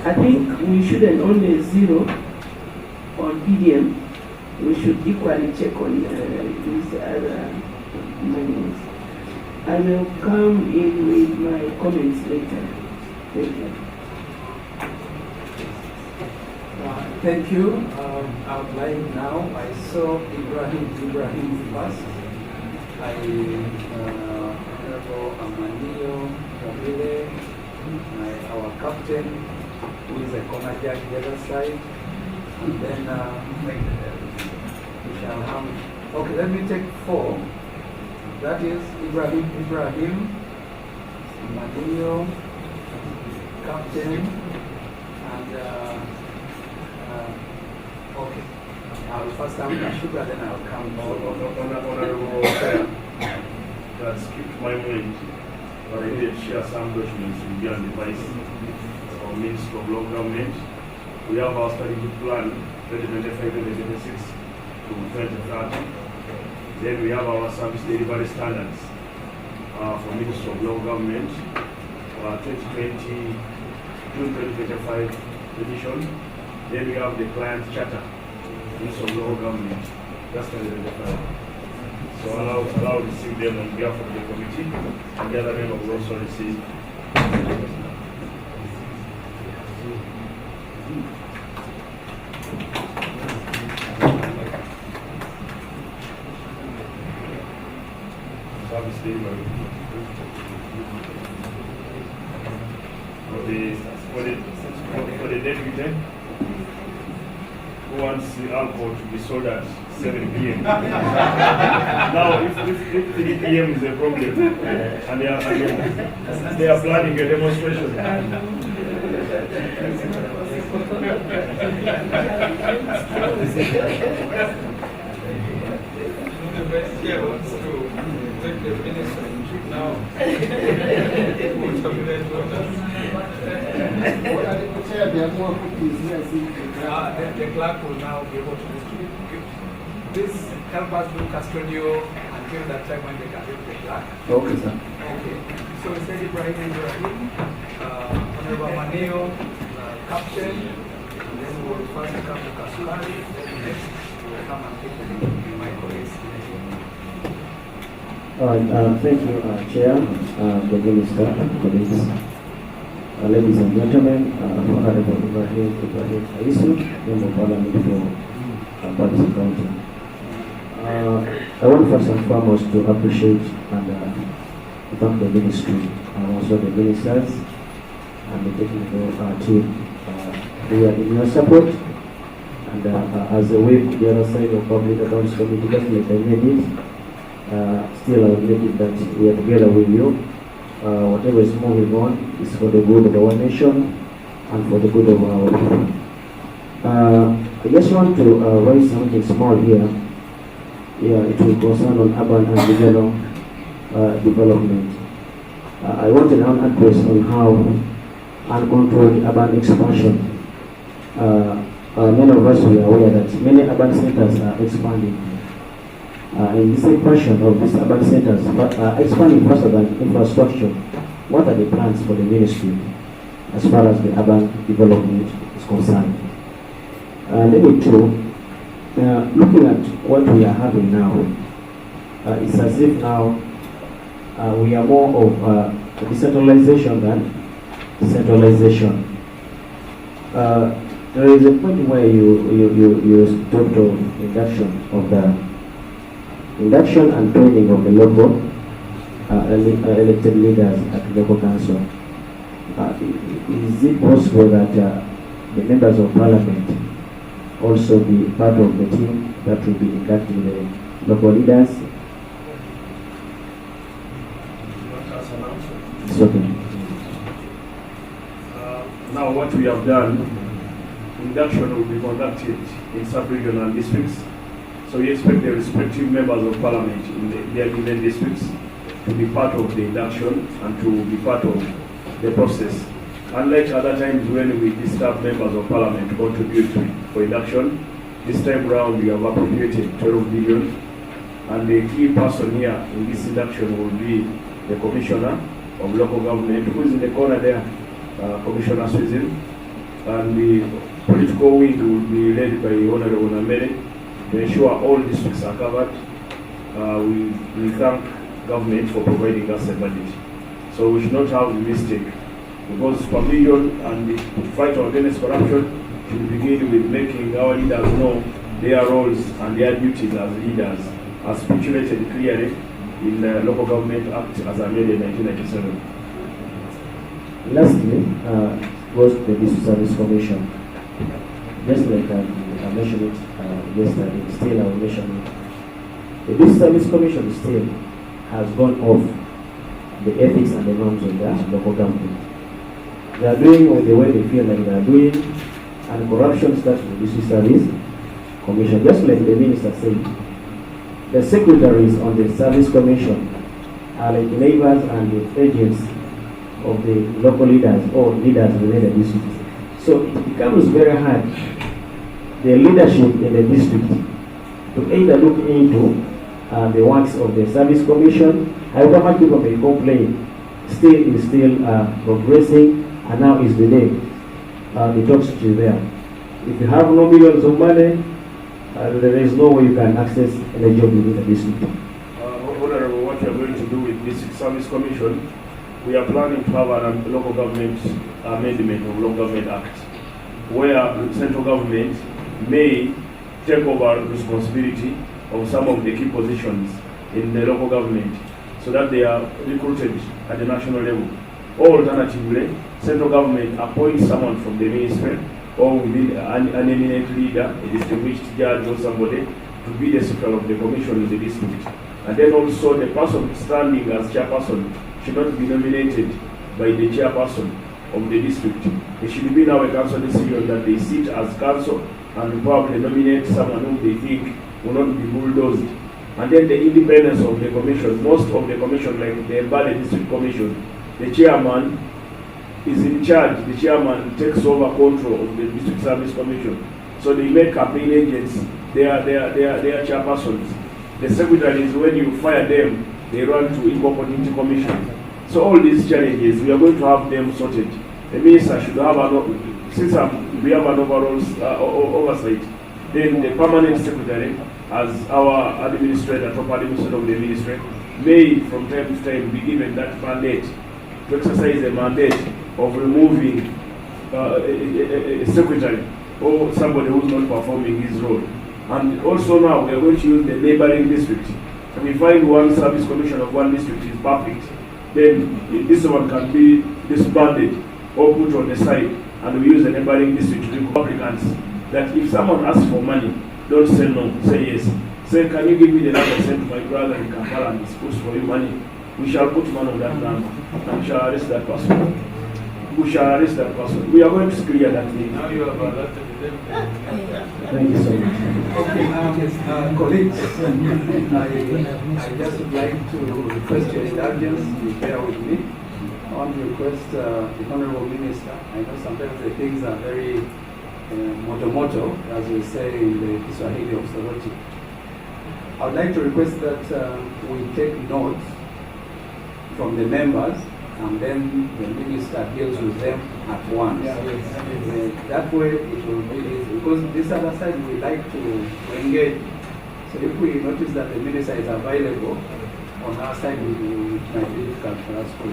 I think we shouldn't only zero on PDM. We should equally check on these other monies. I will come in with my comments later. Thank you. Thank you. Outline now. I saw Ibrahim first. Honorable Amanio Gabile, our captain, who is a corner judge the other side. And then we shall have. Okay, let me take 4. That is Ibrahim, Amanio, captain, and. Okay. I'll first come to Sugar, then I'll come. Honorable Chair, that skipped my mind, but I did share some documents with you and the Vice or Minister of Local Government. We have our strategic plan 2025-2026 to 2030. Then we have our service delivery standards for Minister of Local Government 2020 June 2025 edition. Then we have the client charter, Minister of Local Government, that's 2025. So allow to receive them on behalf of the committee, and the other members will also receive. Service delivery. For the deputy, who wants the alcohol to be sold at 7 p.m. Now, if 3 p.m. is a problem, and they are planning a demonstration. The best here wants to take the minister now. The clerk will now be able to distribute. This help us do custodial until that time when they can read the clerk. Okay, sir. Okay. So we said Ibrahim, Honorable Maneo, Captain, and then we will first come to Kasukari, then next we will come and take my colleagues. Thank you, Chair, the Minister, colleagues. Ladies and gentlemen, Honorable Ibrahim Aisu, Member of Parliament for Balaam County. I want first and foremost to appreciate and thank the ministry and also the ministers and the technical team. We are in your support, and as a way to the other side of Public Accounts Committee, just like I made it, still I will make it that we are together with you. Whatever is moving on is for the good of our nation and for the good of our people. I just want to raise something small here. Yeah, it will concern on urban and regional development. I want an address on how uncontrolled urban expansion. Many of us are aware that many urban centers are expanding. In this expansion of these urban centers, expanding faster than infrastructure, what are the plans for the ministry as far as the urban development is concerned? Number 2, looking at what we are having now, it's as if now we are more of decentralization than centralization. There is a point where you talked of induction and training of the local elected leaders at the local council. Is it possible that the members of parliament also be part of the team that will be inducting the local leaders? It's okay. Now what we have done, induction will be conducted in sub-regional districts. So we expect the respective members of parliament in their given districts to be part of the induction and to be part of the process. Unlike other times when we disturb members of parliament to contribute for induction, This time round, we have appropriated 12 billion, and the key person here in this induction will be the Commissioner of Local Government, who is in the corner there, Commissioner Susan, and the political wing will be led by Honorable Namere to ensure all districts are covered. We thank government for providing us a budget. So we should not have a mistake, because supervision and the fight against corruption should begin with making our leaders know their roles and their duties as leaders, as stipulated clearly in the Local Government Act as amended in 1997. Lastly, goes to the District Service Commission. Just like I mentioned it yesterday, still I will mention it. The District Service Commission still has gone off the ethics and the norms of the local government. They are doing what the way they feel like they are doing, and corruption starts with the District Service Commission. Just like the minister said, the secretaries on the Service Commission are like neighbors and the agents of the local leaders or leaders within the district. So it becomes very hard, the leadership in the district, to either look into the works of the Service Commission. However much people may complain, still is still progressing, and now is the day the talks to there. If you have no millions of money, there is no way you can access any job within the district. Honorable, what we are going to do with this Service Commission, we are planning to have a local government amendment of Local Government Act, where the central government may take over responsibility of some of the key positions in the local government, so that they are recruited at the national level. Or alternatively, central government appoints someone from the ministry or within an eminent leader, a distinguished judge or somebody, to be the secretary of the commission in the district. And then also the person standing as chairperson should not be nominated by the chairperson of the district. It should be now a council decision that they sit as council and probably nominate someone whom they think will not be bulldozed. And then the independence of the commission, most of the commission, like the Mbale District Commission, the chairman is in charge. The chairman takes over control of the District Service Commission. So they make campaign agents, they are chairpersons. The secretaries, when you fire them, they run to Equal Opportunity Commission. So all these challenges, we are going to have them sorted. The minister should have since we have an overall oversight, then the permanent secretary, as our administrator, top administrator of the ministry, may from time to time be given that mandate to exercise a mandate of removing a secretary or somebody who's not performing his role. And also now we are going to use the neighboring district. If we find one service commission of one district is perfect, then this one can be disbanded or put on the side, and we use the neighboring district to applicants that if someone asks for money, don't say no, say yes. Say, can you give me the number I sent to my brother in Kampala and he's supposed for you money? We shall put money on that number and we shall arrest that person. We shall arrest that person. We are going to clear that thing. Now you have alerted them. Thank you so much. Okay, now, colleagues, I just would like to request your indulgence, you bear with me. I want to request the Honorable Minister. I know sometimes the things are very moto, as we say in the Kiswahili of Soroti. I would like to request that we take notes from the members, and then the minister deals with them at once. That way it will be easy, because this other side we like to engage. So if we notice that the minister is available on our side, it might be difficult for us to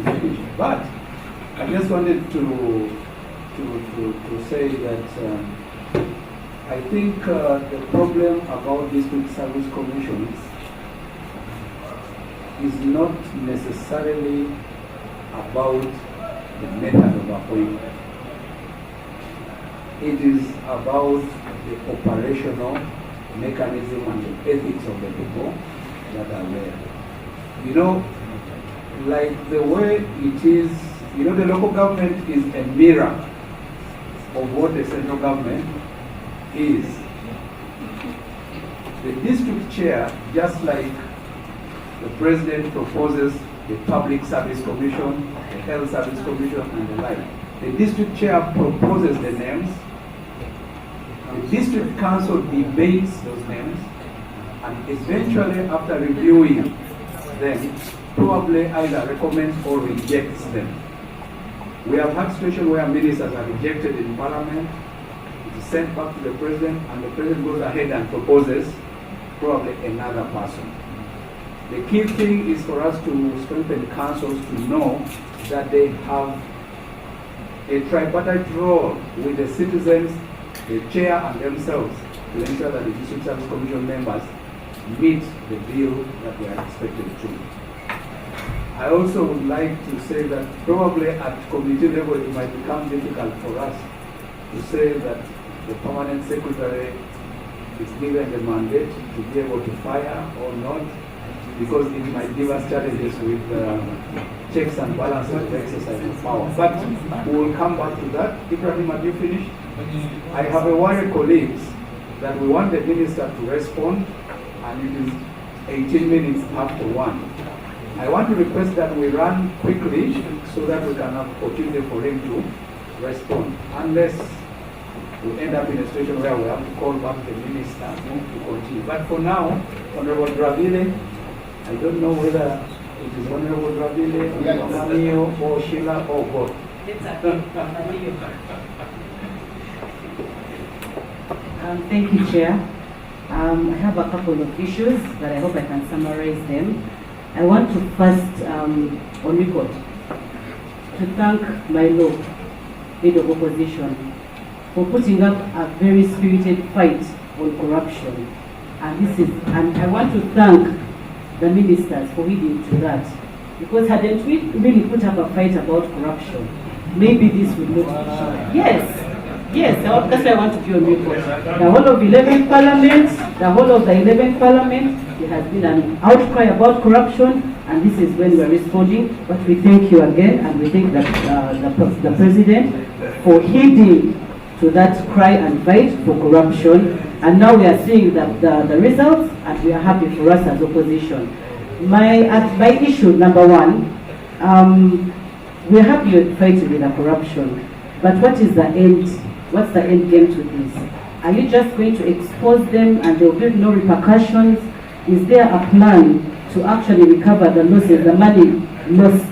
finish. But I just wanted to say that I think the problem about district service commissions is not necessarily about the method of appointment. It is about the operational mechanism and the ethics of the people that are there. You know, like the way it is, you know, the local government is a mirror of what the central government is. The district chair, just like the president proposes the Public Service Commission, the Health Service Commission, and the like. The district chair proposes the names. district council debates those names, and eventually after reviewing them, probably either recommends or rejects them. We have had situations where ministers are rejected in parliament, it is sent back to the president, and the president goes ahead and proposes probably another person. The key thing is for us to strengthen councils to know that they have a tripartite role with the citizens, the chair and themselves to ensure that the District Service Commission members meet the bill that they are expected to. I also would like to say that probably at committee level it might become difficult for us to say that the permanent secretary is given the mandate to be able to fire or not, because it might give us challenges with checks and balances of exercise of power. But we will come back to that. Ibrahim, have you finished? I have a worry, colleagues, that we want the minister to respond, and it is 18 minutes after 1. I want to request that we run quickly so that we can have opportunity for him to respond, unless we end up in a situation where we have to call back the minister to continue. But for now, Honorable Dravile, I don't know whether it is Honorable Dravile, Manio, or Sheila, or both. Thank you, Chair. I have a couple of issues, but I hope I can summarize them. I want to first, on record, to thank my Lord, Leader of Opposition, for putting up a very spirited fight on corruption. And I want to thank the ministers for leading to that. Because hadn't we really put up a fight about corruption, maybe this would not be. Yes, that's why I want to be on record. The whole of 11th Parliament, there has been an outcry about corruption, and this is when we're responding. But we thank you again, and we thank the President for heeding to that cry and fight for corruption. And now we are seeing the results, and we are happy for us as opposition. My issue number one, we're happy with fighting with the corruption, but what is the end? What's the end game to this? Are you just going to expose them and there will be no repercussions? Is there a plan to actually recover the losses, the money lost,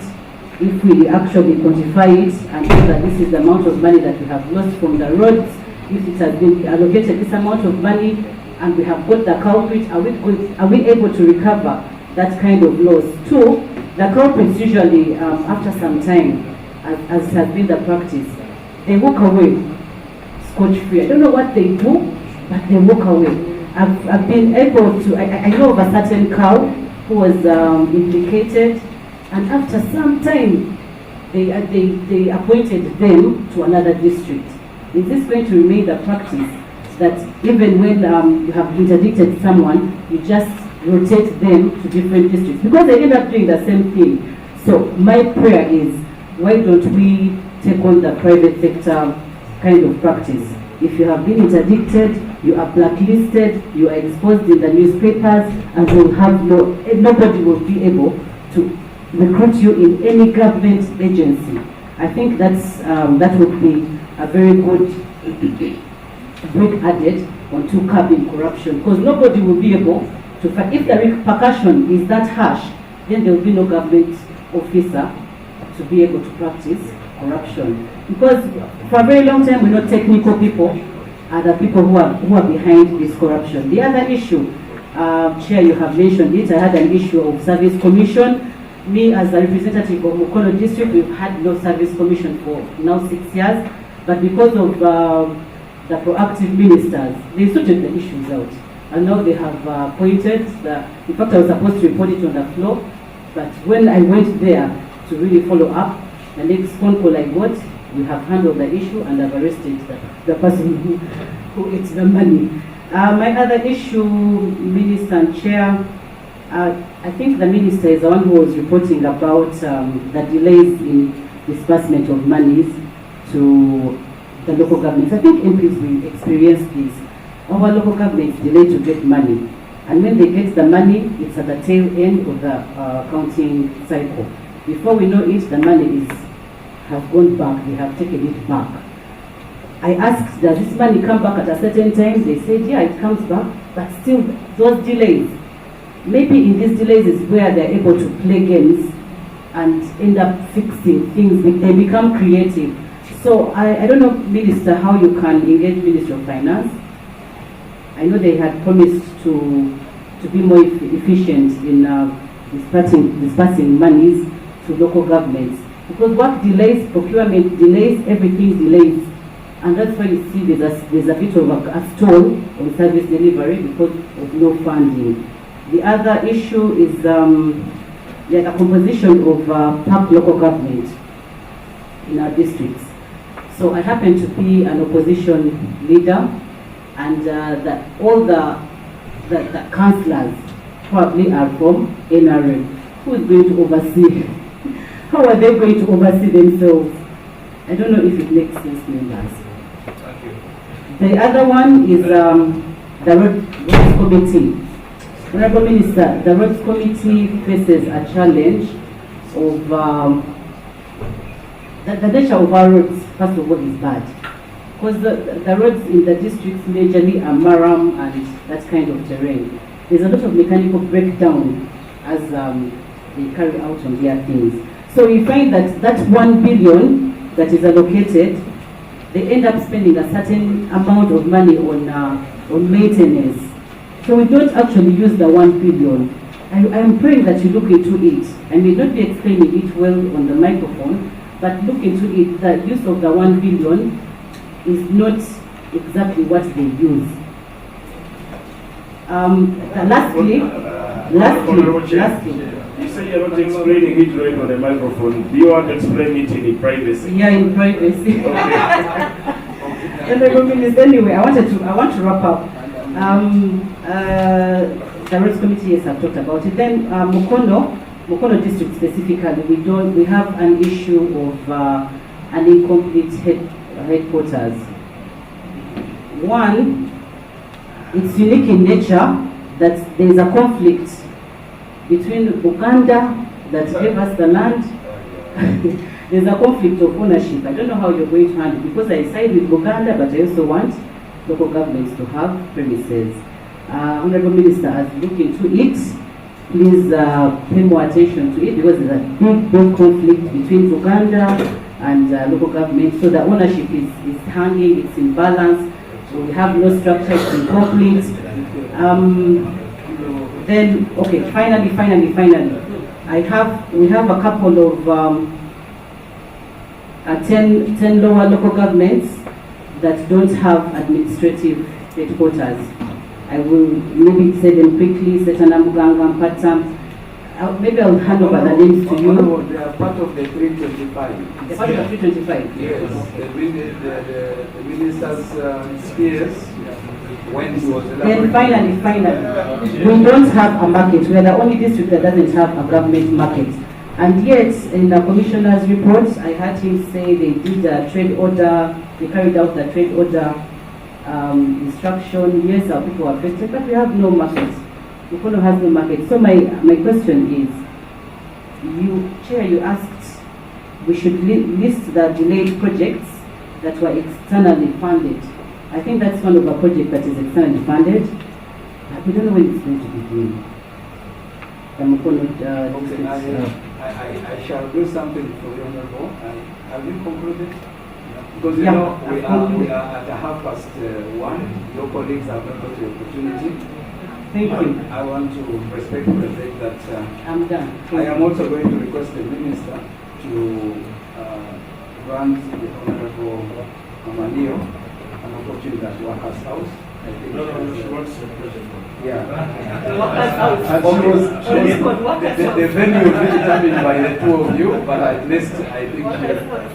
if we actually quantify it and know that this is the amount of money that we have lost from the roads? If it has been allocated this amount of money and we have got the culprit, are we able to recover that kind of loss? Two, the culprits usually, after some time, as has been the practice, they walk away scotch-free. I don't know what they do, but they walk away. I've been able to, I know of a certain cow who was implicated, and after some time, they appointed them to another district. Is this going to remain the practice that even when you have interdicted someone, you just rotate them to different districts? Because they end up doing the same thing. So my prayer is, why don't we take on the private sector kind of practice? If you have been interdicted, you are blacklisted, you are exposed in the newspapers, and will have nobody will be able to recruit you in any government agency. I think that would be a very good added onto curbing corruption, because nobody will be able to fight. If the repercussion is that harsh, then there will be no government officer to be able to practice corruption. Because for a very long time, we're not technical people, are the people who are behind this corruption. The other issue, Chair, you have mentioned it, I had an issue of service commission. Me as a representative of Mukono district, we've had no service commission for now 6 years, but because of the proactive ministers, they sorted the issues out. And now they have appointed, in fact I was supposed to report it on the floor, but when I went there to really follow up, the next phone call I got, we have handled the issue and have arrested the person who ate the money. My other issue, Minister and Chair, I think the Minister is the one who was reporting about the delays in disbursement of monies to the local governments. I think MPs will experience this. Our local governments delay to get money. And when they get the money, it's at the tail end of the accounting cycle. Before we know it, the money has gone back, they have taken it back. I asked, does this money come back at a certain time? They said, yeah, it comes back, but still those delays. Maybe in these delays is where they're able to play games and end up fixing things. They become creative. So I don't know, Minister, how you can engage Ministry of Finance. I know they had promised to be more efficient in dispersing monies to local governments. Because work delays, procurement delays, everything delays. And that's why you see there's a bit of a stall on service delivery because of no funding. The other issue is a composition of PAC local government in our districts. So I happen to be an opposition leader, and all the councillors probably are from NRM. Who is going to oversee? How are they going to oversee themselves? I don't know if it makes sense, members. Thank you. The other one is the roads committee. Honorable Minister, the roads committee faces a challenge of the nature of our roads. First of all, is bad because the roads in the districts majorly are maram and that kind of terrain. There's a lot of mechanical breakdown as they carry out on their things. So we find that 1 billion that is allocated, they end up spending a certain amount of money on maintenance. So we don't actually use the 1 billion. I'm praying that you look into it. I may not be explaining it well on the microphone, but look into it. The use of the 1 billion is not exactly what they use. Lastly, you say you're not explaining it right on the microphone. Do you want to explain it in privacy? Yeah, in privacy. Okay. Anyway, I want to wrap up. The roads committee, yes, I've talked about it. Then Mukono district specifically, we have an issue of an incomplete headquarters. One, it's unique in nature that there is a conflict between Uganda that gave us the land. There's a conflict of ownership. I don't know how you're going to handle it because I side with Uganda, but I also want local governments to have premises. Honorable Minister, as you look into it, please pay more attention to it because there's a big conflict between Uganda and local government. So the ownership is hanging, it's in balance. So we have no structure, it's incomplete. Then, okay, finally, we have a couple of 10 lower local governments that don't have administrative headquarters. I will maybe say them quickly, Setanamuganga, Patam. Maybe I'll hand over the names to you. No, they are part of the 325. They're part of 325? Yes. The minister's spears when he was elected. Then finally, we don't have a market. We are the only district that doesn't have a government market. And yet, in the commissioner's report, I heard him say they did a trade order, they carried out the trade order instruction. Yes, our people are affected, but we have no market. Mukono has no market. So my question is, Chair, you asked we should list the delayed projects that were externally funded. I think that's one of the projects that is externally funded. We don't know when it's going to begin. I shall do something for you, Honorable. Have you concluded? Because you Yeah, know we are at 1:30. Your colleagues have not got the opportunity. Thank you. I want to respectfully say that I'm done. I am also going to request the minister to grant the Honorable Amanio an opportunity at Workers' House. I think she wants to present. Yeah. The The venue will be determined by the two of you, but at least I think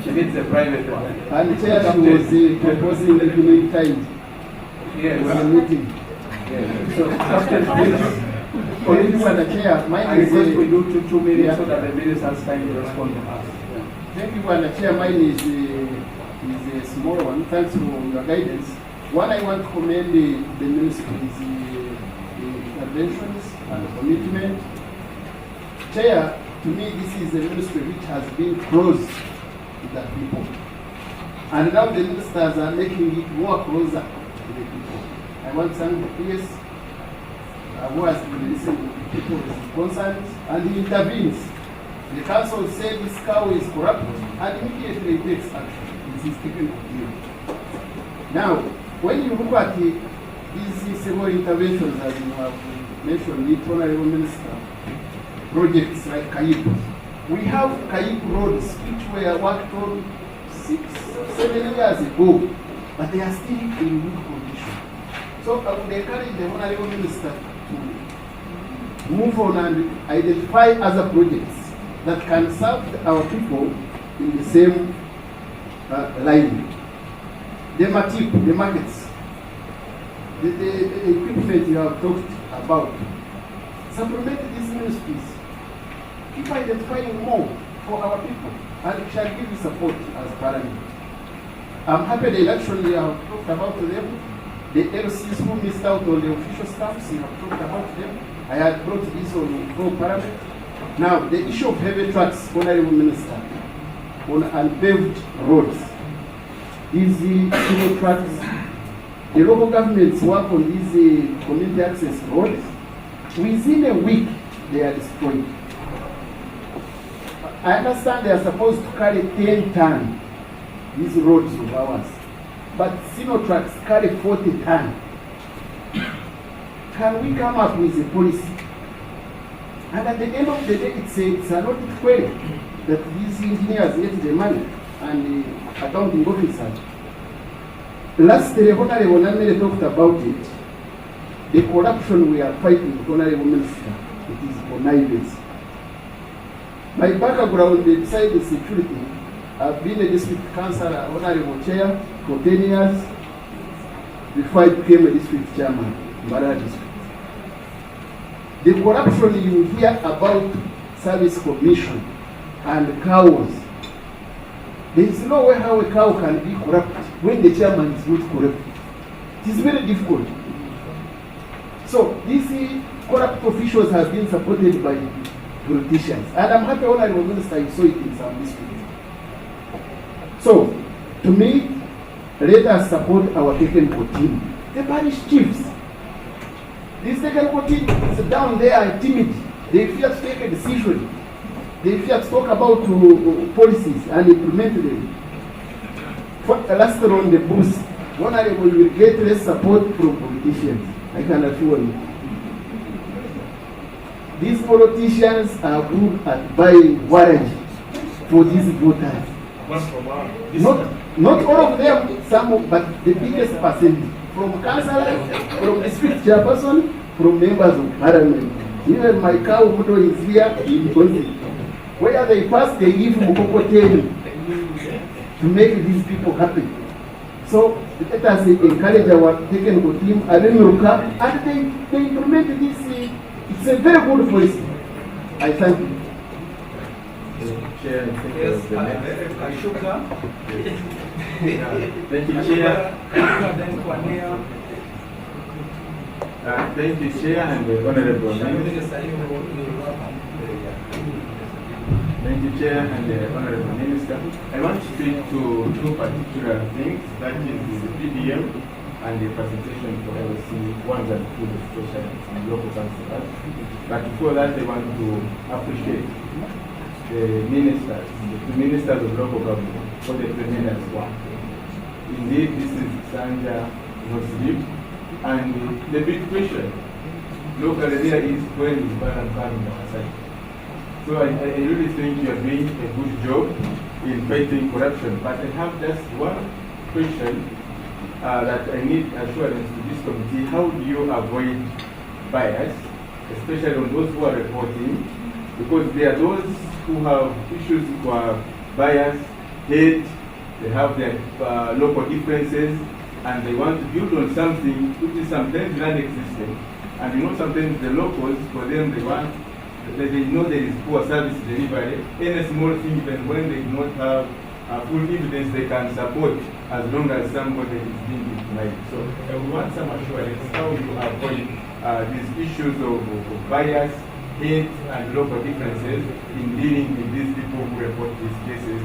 she needs a private one. And Chair, she was proposing the evening time. Yes. For the meeting. Yes. So, Captain, please. Colleagues and the Chair, mine I is request we do two minutes yeah. so that the minister has time to respond to us. Thank you, and the Chair, mine is a small one. Thanks for your guidance. One, I want to commend the ministry is the interventions and commitment. Chair, to me, this is a ministry which has been close to the people. And now the ministers are making it more closer to the people. I want to thank the PS who has been listening to people's concerns and he intervenes. The council said this cow is corrupt and immediately takes action. This is taken to you. Now, when you look at these several interventions, as you have mentioned, the Honorable Minister, projects like Kaip. We have Kaip roads which were worked on 6-7 years ago, but they are still in good condition. So I would encourage the Honorable Minister to move on and identify other projects that can serve our people in the same line. The matip, the markets, the equipment you have talked about, supplement these ministries. Keep identifying more for our people, and we shall give you support as Parliament. I'm happy the election we have talked about them. The LCs who missed out on the official stamps, you have talked about them. I had brought this on full Parliament. Now, the issue of heavy trucks, Honorable Minister, on unpaved roads. These single trucks, the local governments work on these community access roads. Within a week, they are destroyed. I understand they are supposed to carry 10 tons, these roads of ours. But single trucks carry 40 tons. Can we come up with a policy? And at the end of the day, it's an audit query that these engineers get the money and the accounting officers. Last day, Honorable Namere talked about it. The corruption we are fighting, Honorable Minister, it is connivance. My background beside the security, I've been a district councillor, Honorable Chair, for 10 years before I became a district chairman in Mbara district. The corruption you hear about service commission and cows, there is no way how a cow can be corrupt when the chairman is not corrupt. It is very difficult. So these corrupt officials have been supported by politicians. And I'm happy, Honorable Minister, you saw it in some districts. So, to me, let us support our technical team. The parish chiefs. This technical team is down there and timid. They fear to take a decision. They fear to talk about policies and implement them. For last on the boost, Honorable will get less support from politicians. I can assure you. These politicians are good at buying warrants for these voters. Not all of them, some, but the biggest percentage. From councillors, from district chairperson, from members of parliament. Even my cow Muto is here in Kosi. Where they pass, they give Mukokoteni to make these people happy. So let us encourage our technical team, and they implement this. It's a very good policy. I thank you. Chair, thank you. Yes, Thank you, Chair. Thank you, Chair, and the Honorable Minister. Thank you, Chair, and the Honorable Minister. I want to speak to two particular things, that is the PDM and the presentation for LC 1 and 2, especially and local councillors. But before that, I want to appreciate the ministers, the ministers of local government for the tremendous work. Indeed, this is Sanja no sleep, and the big question locally there is when is Balaam coming on our side. So I really think you are doing a good job in fighting corruption. But I have just one question that I need assurance to this committee. How do you avoid bias, especially on those who are reporting? Because there are those who have issues with bias, hate, they have their local differences, and they want to build on something which is sometimes non-existent. And you know, sometimes the locals, for them, they know there is poor service delivery. Any small thing, even when they do not have full evidence, they can support as long as somebody is being denied. So I want some assurance how you avoid these issues of bias, hate, and local differences in dealing with these people who report these cases,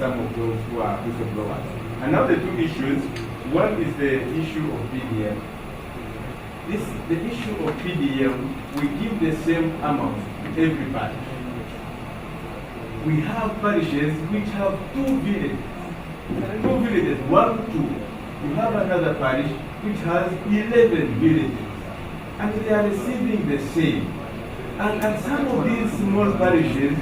some of those who are whistleblowers. And now the two issues, one is the issue of PDM. The issue of PDM, we give the same amount to every parish. We have parishes which have two villages, 1, 2. You have another parish which has 11 villages, and they are receiving the same. And some of these small parishes,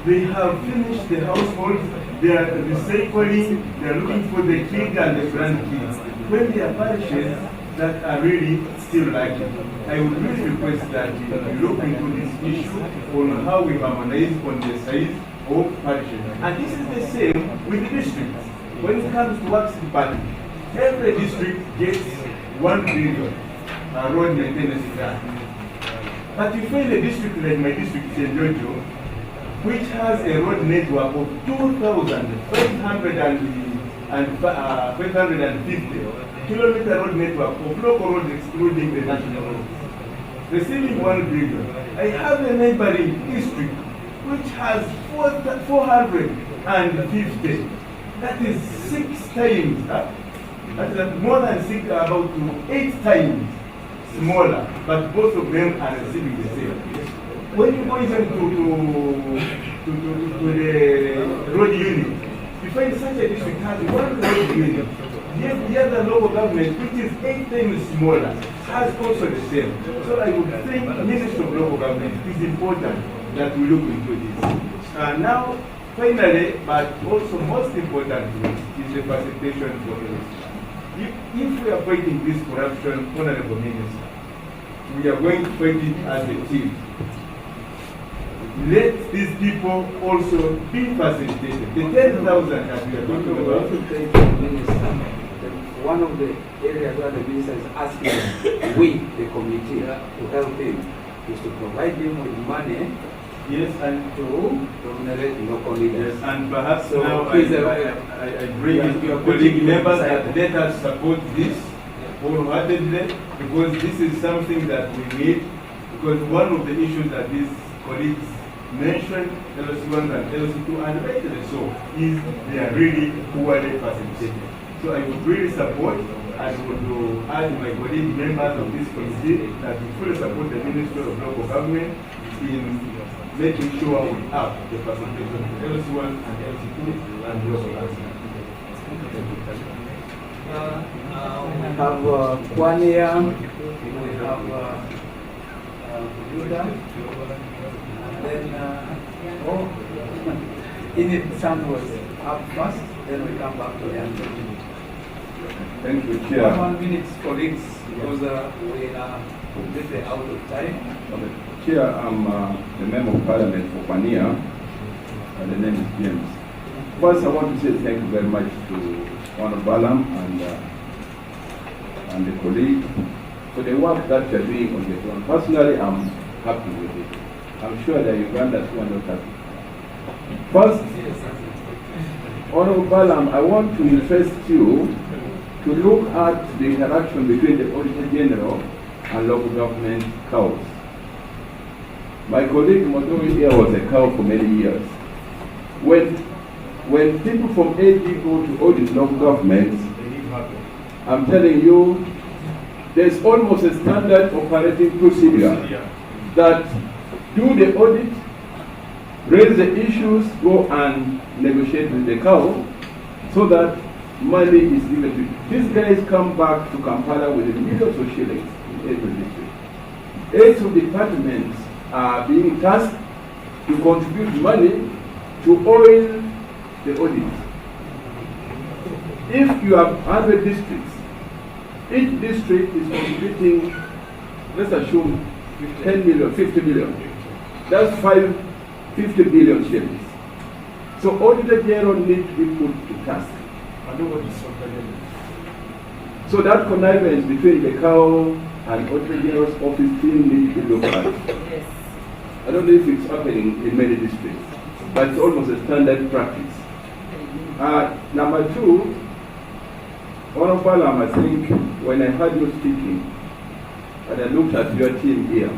they have finished the household, they are recycling, they are looking for the kids and the grandkids. When there are parishes that are really still lacking, I would really request that you look into this issue on how we harmonize on the size of parishes. And this is the same with the districts. When it comes to works department, every district gets 1 billion road maintenance grant. But you find a district like my district, St. Giorgio, which has a road network of 2,550 kilometer road network of local roads excluding the national roads, receiving 1 billion. I have a neighboring district which has 450. That is 6 times, that is more than 6, about 8 times smaller, but both of them are receiving the same. When you go even to the road unit, you find such a district has 1 road unit. Yet the other local government, which is 8 times smaller, has also the same. So I would think Ministry of Local Government is important that we look into this. Now, finally, but also most importantly, is the facilitation for LC. If we are fighting this corruption, Honorable Minister, we are going to fight it as a team. Let these people also be facilitated. The 10,000 that we are talking about. One of the areas where the minister is asking we, the committee, to help him is to provide him with money. Yes, and to remunerate local leaders. Yes, and perhaps so now I bring your colleague members that let us support this wholeheartedly, because this is something that we need. Because one of the issues that these colleagues mentioned, LC1 and LC2, and rightly so, is they are really poorly facilitated. So I would really support and would urge my colleague members of this committee that we fully support the Ministry of Local Government in making sure we have the facilitation of LC1 and LC2 and local government. We have 1 year, we have Buddha, and then in it, Sam was up first, then we come back to the end. Thank you, Chair. 1 minute, colleagues, because we are completely out of time. Okay. Chair, I'm the Member of Parliament for Pania, and the name is James. First, I want to say thank you very much to Honorable Balaam and the colleague for the work that you're doing on the ground. Personally, I'm happy with it. I'm sure that Ugandans who are not happy. First, Honorable Balaam, I want to interest you to look at the interaction between the Auditor General and local government cows. My colleague Modoi here was a cow for many years. When people from AG go to audit local governments, I'm telling you, there's almost a standard operating procedure that do the audit, raise the issues, go and negotiate with the cow so that money is given to you. These guys come back to Kampala with millions of shillings in every district. 8 of departments are being tasked to contribute money to oil the audit. If you have 100 districts, each district is contributing, let's assume 10 million, 50 million. That's 50 billion shillings. So Auditor General needs to be put to task. So that connivance between the cow and Auditor General's office team needs to be looked at. Yes. I don't know if it's happening in many districts, but it's almost a standard practice. Number 2, Honorable Balaam, I think when I heard you speaking and I looked at your team here,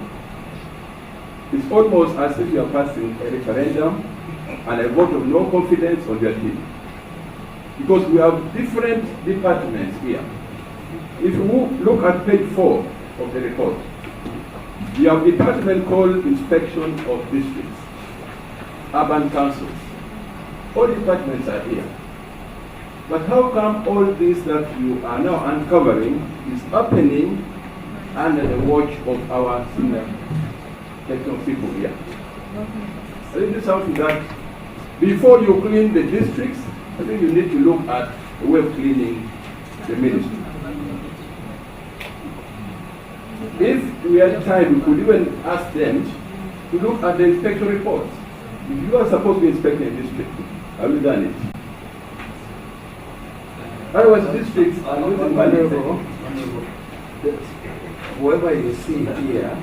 it's almost as if you are passing a referendum and a vote of no confidence on your team. because we have different departments here. If you look at page 4 of the report, you have a department called Inspection of Districts, Urban Councils. All departments are here. But how come all this that you are now uncovering is happening under the watch of our senior technical people here? I think this is something that before you clean the districts, I think you need to look at the way of cleaning the ministry. If we had time, we could even ask them to look at the inspection reports. If you are supposed to be inspecting a district, have you done it? Otherwise, districts are losing money. Whoever you see here,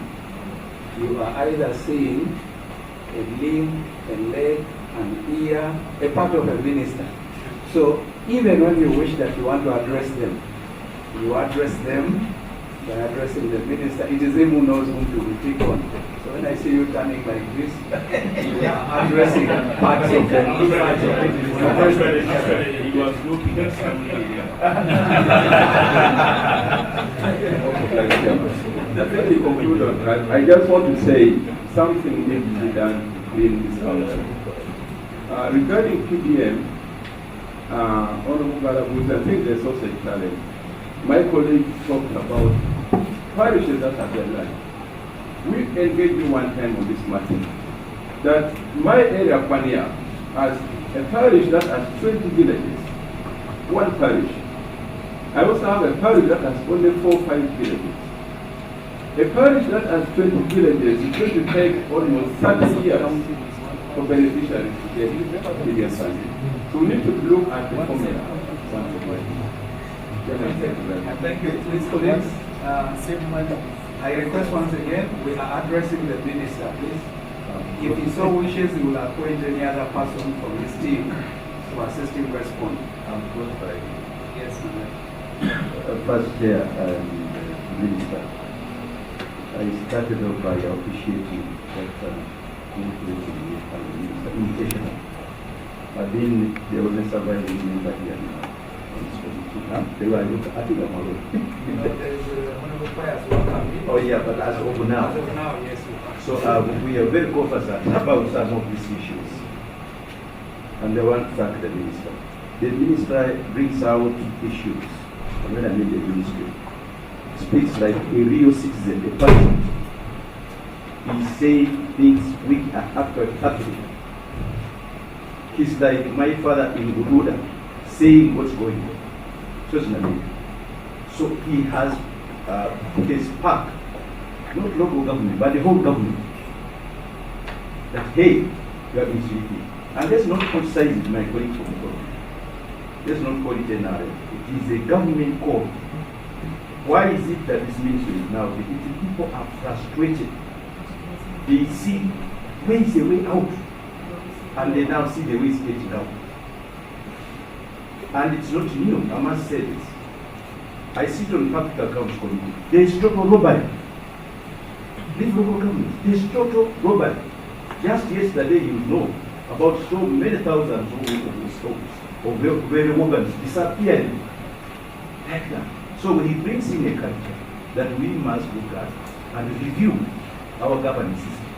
you are either seeing a limb, a leg, an ear, a part of a minister. So even when you wish that you want to address them, you address them by addressing the minister. It is him who knows whom to pick on. So when I see you turning like this, you are addressing parts of the He was looking at something. I just want to say something needs to be done to clean this out. Regarding PDM, Honorable Balaam, I think there's also a challenge. My colleague talked about parishes that have their land. We engaged you one time on this matter, that my area, Pania, has a parish that has 20 villages, one parish. I also have a parish that has only 4 or 5 villages. A parish that has 20 villages is going to take almost 30 years for beneficiaries to get PDM funding. So we need to look at the formula. Thank you. Please, colleagues, I request once again, we are addressing the minister, please. If he so wishes, he will appoint any other person from his team to assist him respond. Yes, First Chair and Minister, I started off by appreciating that invitation. I've been the only surviving member here now. They were, I think I'm alone. Oh yeah, but as of now. Yes. So we are very conversant about some of these issues. And I want to thank the minister. The minister brings out issues. And when I mean the ministry, speaks like a real citizen, a patriot. He says things which are actually happening. He's like my father in Uruda, saying what's going on. So he has his park, not local government, but the whole government. That hey, you have been sleeping. And let's not criticize it, my colleagues from the government. Let's not call it an NRM. It is a government call. Why is it that this ministry is now? Because people are frustrated. They see where is the way out, and they now see the way is getting out. And it's not new, I must say this. I sit on public accounts committee. There is total robbery. Leave local government. There is total robbery. Just yesterday, you know, about so many thousands of stocks of very organs disappearing. Like that. So he brings in a culture that we must look at and review our governance system.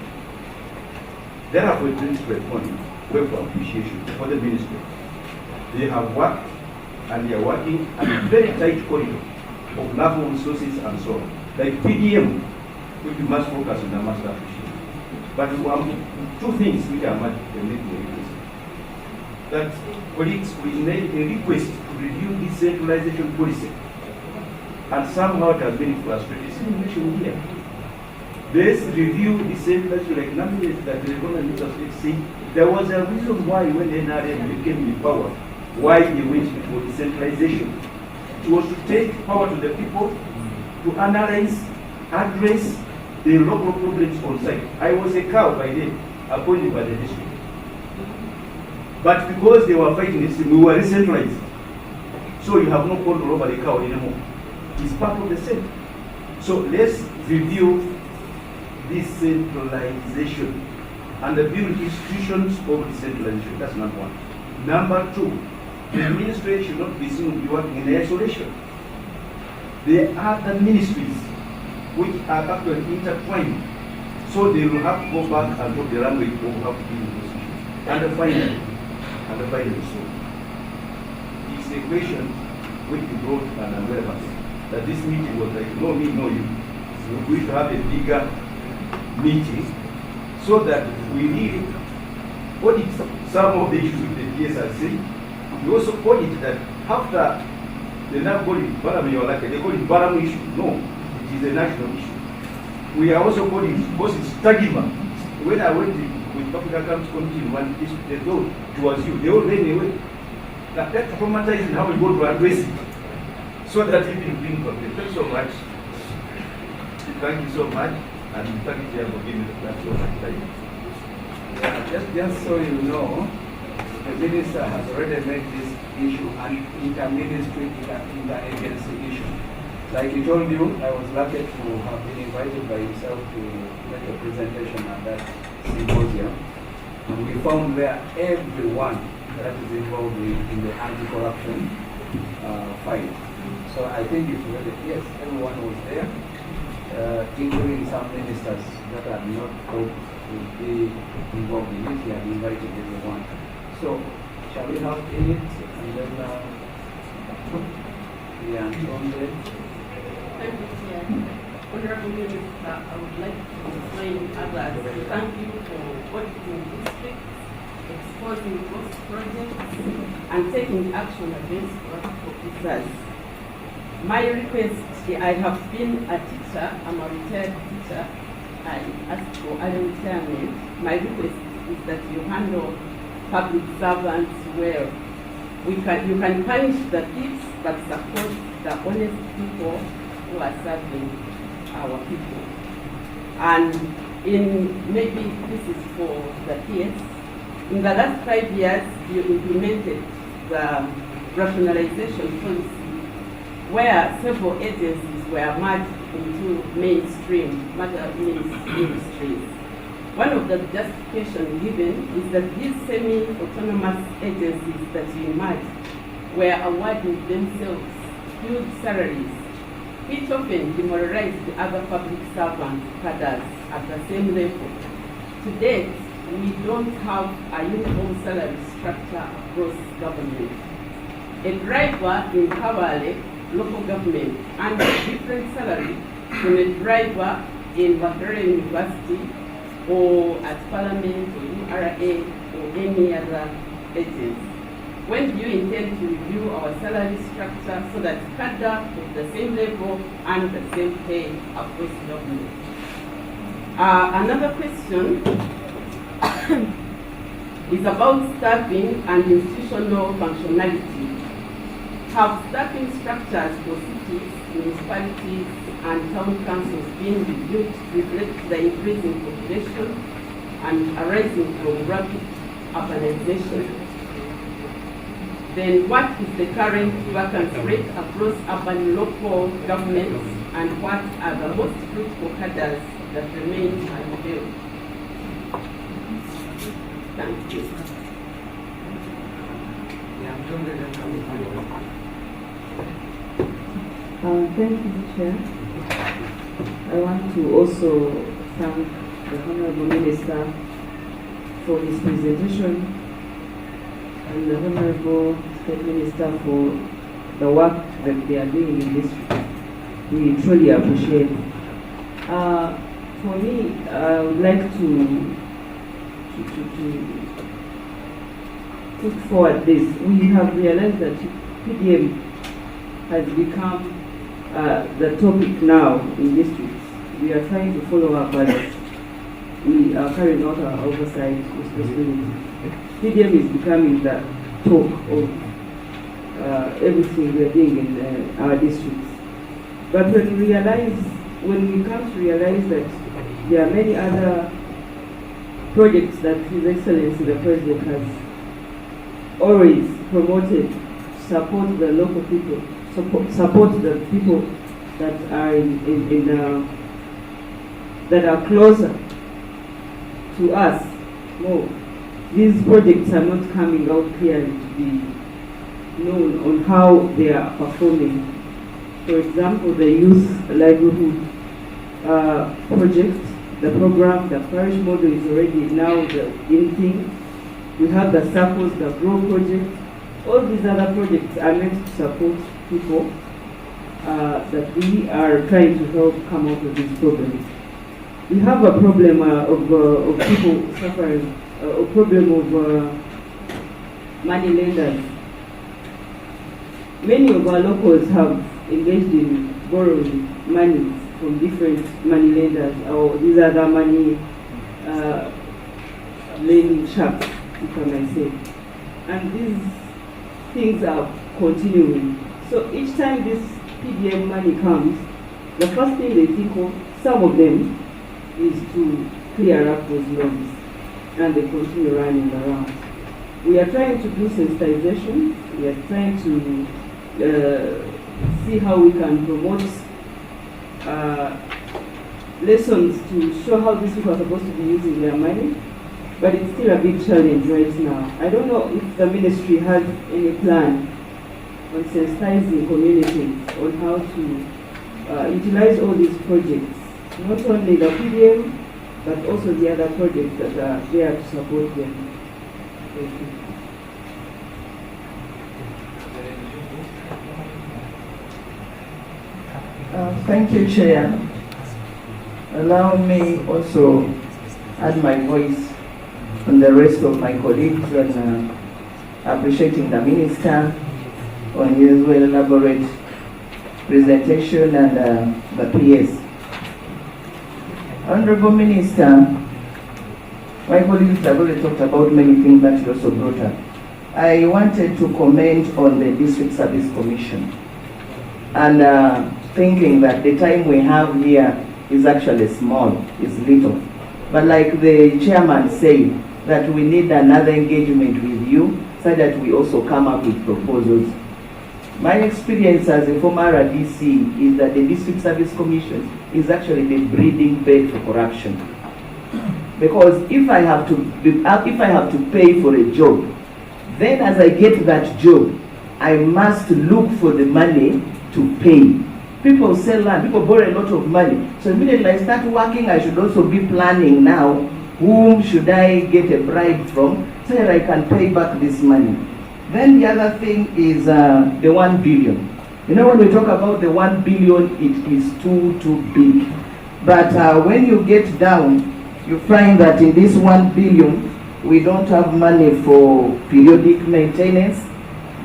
Therefore, it brings to a point where for appreciation for the ministry. They have worked and they are working at a very tight corridor of naval resources and so on. Like PDM, which we must focus on, I must appreciate. But two things which I must make a request. That colleagues, we made a request to review decentralization policy. And somehow it has been frustrated. It's mentioned here. Let's review decentralization, like nothing that the government is saying. There was a reason why when NRM became in power, why they went for decentralization. It was to take power to the people, to analyze, address the local problems on site. I was a cow by then, appointed by the district. But because they were fighting this, we were decentralized. So you have no control over the cow anymore. It's part of the same. So let's review decentralization and build institutions of decentralization. That's number one. Number two, The ministry should not be seen to be working in isolation. There are other ministries which are actually intertwined. So they will have to go back and talk the language of how to deal with those issues. And finally, so it's a question which we brought an awareness that this meeting was like, no me, no you. So we should have a bigger meeting so that we really audit some of the issues with the PSRC. We also audit that after they now call it Balaam, they call it Balaam issue. No, it is a national issue. We are also calling it because it's Tagima. When I went with Africa Camps Committee in one district, they told towards you, they all ran away. That traumatizing how we go to address it. So that it will bring conflict. Thank you so much. Thank you so much. And thank you for giving me that so much time. Yeah, just so you know, the minister has already made this issue an inter-ministry, inter-agency issue. Like he told you, I was lucky to have been invited by himself to make a presentation at that symposium. And we found there everyone that is involved in the anti-corruption fight. So I think it's really, yes, everyone was there, including some ministers that had not thought to be involved in it. He had invited everyone. So shall we have it and then the Antonde? Thank you, Chair. Honorable Minister, I would like to join others to thank you for auditing districts, exposing those projects, and taking action against corrupt officers. My request, I have been a teacher, I'm a retired teacher, I asked for early retirement. My request is that you handle public servants well. You can punish the thieves, but support the honest people who are serving our people. And maybe this is for the PS. In the last 5 years, you implemented the rationalization policy where several agencies were merged into mainstream ministries. One of the justifications given is that these semi-autonomous agencies that you merged were awarding themselves huge salaries, which often demoralized the other public servants cadres at the same level. To date, we don't have a uniform salary structure across government. A driver in Kawale, local government, earns a different salary from a driver in Victoria University or at Parliament or URA or any other agency. When do you intend to review our salary structure so that cadre of the same level and the same pay across government? Another question is about staffing and institutional functionality. Have staffing structures for cities, municipalities, and town councils been reviewed to reflect the increasing population and arising from rapid urbanization? Then what is the current vacancy rate across urban local governments, and what are the most critical cadres that remain unfilled? Thank you. Thank you, Chair. I want to also thank the Honorable Minister for his presentation and the Honorable State Minister for the work that they are doing in this. We truly appreciate it. For me, I would like to put forward this. We have realized that PDM has become the topic now in districts. We are trying to follow up, but we are carrying out our oversight responsibility. PDM is becoming the talk of everything we are doing in our districts. But when we come to realize that there are many other projects that His Excellency the President has always promoted to support the local people, support the people that are that are closer to us more. These projects are not coming out clearly to be known on how they are performing. For example, the youth livelihood project, the program, the parish model is already now the in thing. We have the circles, the grow project. All these other projects are meant to support people that we are trying to help come out of this problem. We have a problem of people suffering, a problem of money lenders. Many of our locals have engaged in borrowing money from different money lenders, or these other money lending shops, if I may say. And these things are continuing. So each time this PDM money comes, the first thing they think of, some of them, is to clear up those loans, and they continue running around. We are trying to do sensitization. We are trying to see how we can promote lessons to show how these people are supposed to be using their money, but it's still a big challenge right now. I don't know if the ministry has any plan on sensitizing communities on how to utilize all these projects, not only the PDM, but also the other projects that are there to support them. Thank you. Thank you, Chair. Allow me also add my voice on the rest of my colleagues on appreciating the Minister on his well elaborate presentation and the PS. Honorable Minister, my colleagues have already talked about many things that you also brought up. I wanted to comment on the District Service Commission and thinking that the time we have here is actually small, is little. But like the chairman said, that we need another engagement with you so that we also come up with proposals. My experience as a former RDC is that the District Service Commission is actually the breeding bed for corruption. Because if I have to pay for a job, then as I get that job, I must look for the money to pay. People sell land, people borrow a lot of money. So immediately I start working, I should also be planning now, whom should I get a bribe from so that I can pay back this money. Then the other thing is the 1 billion. You know, when we talk about the 1 billion, it is too big. But when you get down, you find that in this 1 billion, we don't have money for periodic maintenance.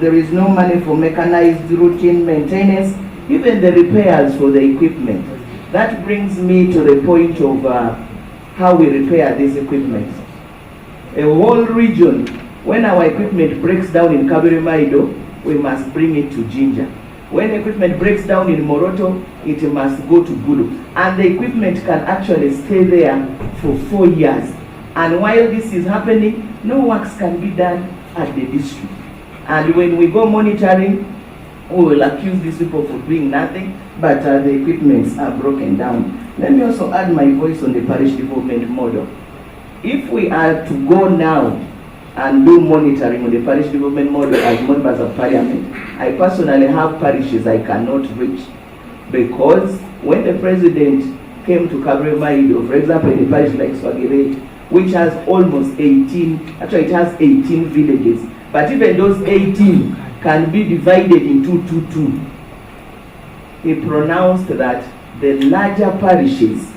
There is no money for mechanized routine maintenance, even the repairs for the equipment. That brings me to the point of how we repair this equipment. A whole region, when our equipment breaks down in Kabirimaido, we must bring it to Jinja. When equipment breaks down in Moroto, it must go to Gulu. And the equipment can actually stay there for 4 years. And while this is happening, no works can be done at the district. And when we go monitoring, we will accuse these people for doing nothing, but the equipments are broken down. Let me also add my voice on the parish development model. If we are to go now and do monitoring on the parish development model as members of parliament, I personally have parishes I cannot reach, because when the president came to Kabirimaido, for example, in a parish like Swagire, which has almost 18, actually it has 18 villages, but even those 18 can be divided into 2. He pronounced that the larger parishes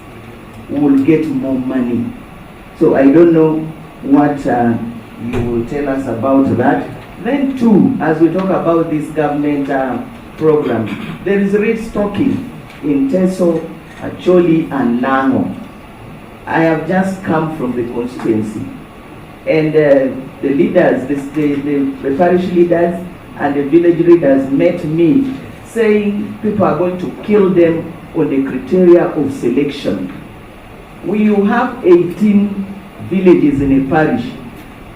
will get more money. So I don't know what you will tell us about that. Then 2, as we talk about this government program, there is restocking in Teso, Acholi and Nango. I have just come from the constituency, and the leaders, the parish leaders and the village leaders met me saying people are going to kill them on the criteria of selection. You have 18 villages in a parish,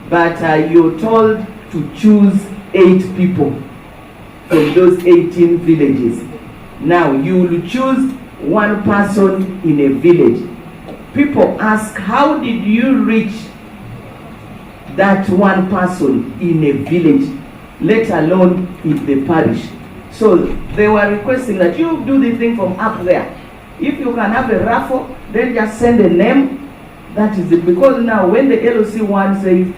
but you're told to choose 8 people from those 18 villages. Now you will choose 1 person in a village. People ask, how did you reach that 1 person in a village? let alone in the parish. So they were requesting that you do the thing from up there. If you can have a raffle, then just send a name. That is it. Because now when the LOC one says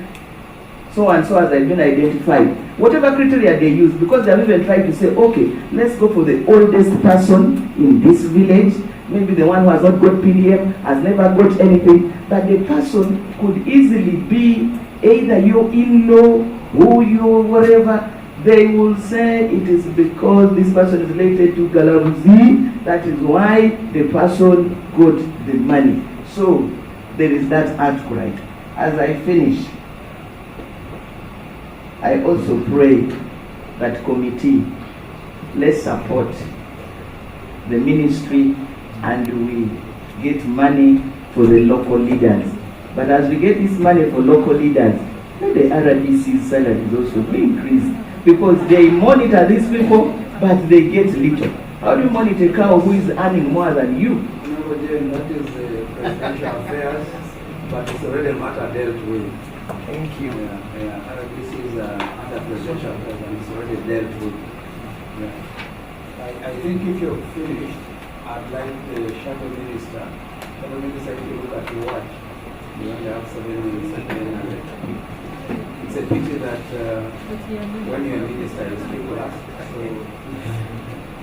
so and so has been identified, whatever criteria they use, because they have even tried to say, okay, let's go for the oldest person in this village, maybe the one who has not got PDM, has never got anything, but the person could easily be either your in-law, who you, whatever. They will say it is because this person is related to Galamzi, that is why the person got the money. So there is that outcry. As I finish, I also pray that committee, let's support the ministry and we get money for the local leaders. But as we get this money for local leaders, let the RDC salaries also be increased, because they monitor these people, but they get little. How do you monitor a cow who is earning more than you? No, Jane, that is presidential affairs, but it's already a matter dealt with. Thank you. RDC is under presidential affairs and it's already dealt with. I think if you're finished, I'd like the shadow minister to look at your watch. You only have 7 minutes again. It's a pity that when you're a minister, you speak last. So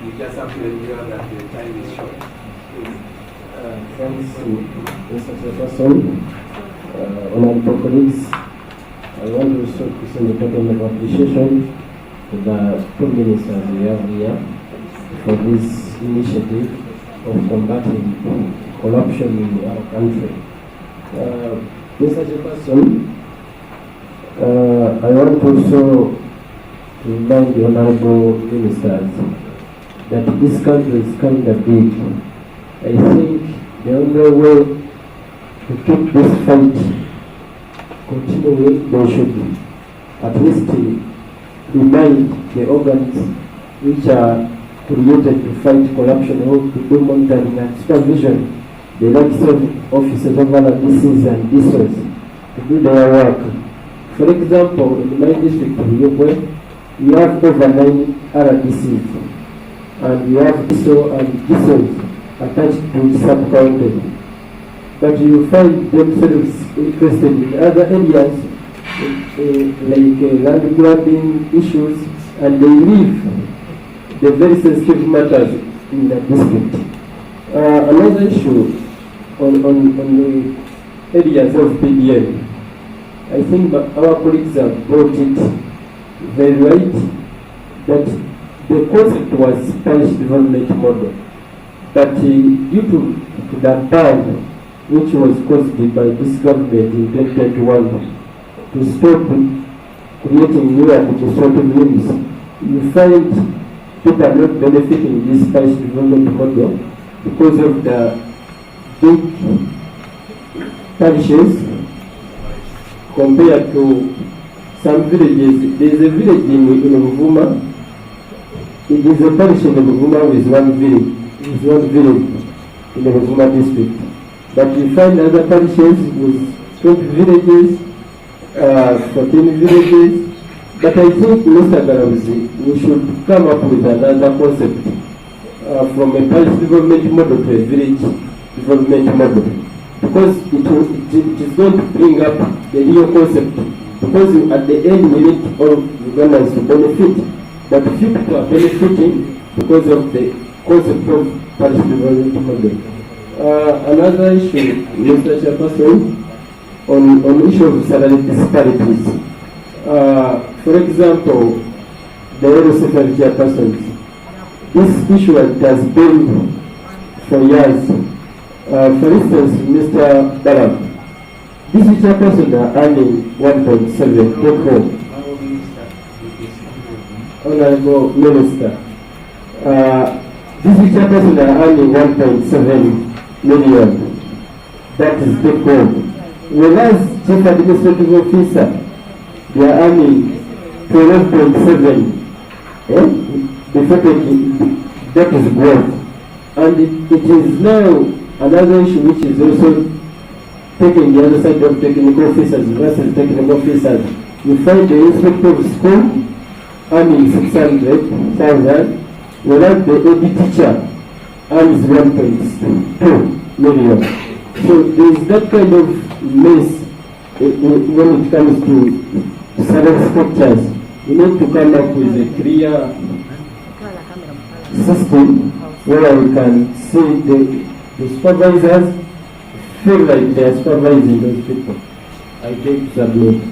you just have to endure that the time is short. Thanks to Mr. Chairperson, honorable colleagues. I want to also to send a token of appreciation to the two ministers we have here for this initiative of combating corruption in our country. Mr. Chairperson, I want also to remind the honorable ministers that this country is kind of big. I think the only way to keep this fight continuing, they should at least remind the organs which are created to fight corruption or to do monitoring and supervision, the likes of officers of RDCs and DSOs to do their work. For example, in my district, we have over 9 RDCs and we have DSO and DSOs attached to sub-counties. But you find themselves interested in other areas like land grabbing issues, and they leave the very sensitive matters in the district. Another issue on the areas of PDM, I think our colleagues have brought it very right, that the concept was parish development model, but due to the ban which was caused by this government in 2021 to stop creating new administrative units, you find people are not benefiting this parish development model because of the big parishes compared to some villages. There is a village in Ruvuma. It is a parish in Ruvuma with one village in the Ruvuma district. But you find other parishes with 20 villages, 14 villages. But I think, Mr. Garamzi, we should come up with another concept from a parish development model to a village development model. Because it is going to bring up the real concept. Because at the end we need all Ugandans to benefit. But few people are benefiting because of the concept of parish development model. Another issue, Mr. Chairperson, on issue of salary disparities. For example, the LCFL chairpersons, this issue has been for years. For instance, Mr. Balaam, this chairperson are earning 1.7 take home. Honorable Minister, this chairperson are earning 1.7 million. That is take home. Whereas chief administrative officer, they are earning 12.7. Before that is growth. And it is now another issue which is also taking the other side of technical officers versus technical officers. You find the inspector of school earning 600,000, whereas the AD teacher earns 1.2 million. So there is that kind of mess when it comes to salary structures. We need to come up with a clear system where we can see the supervisors feel like they are supervising those people. I think submit.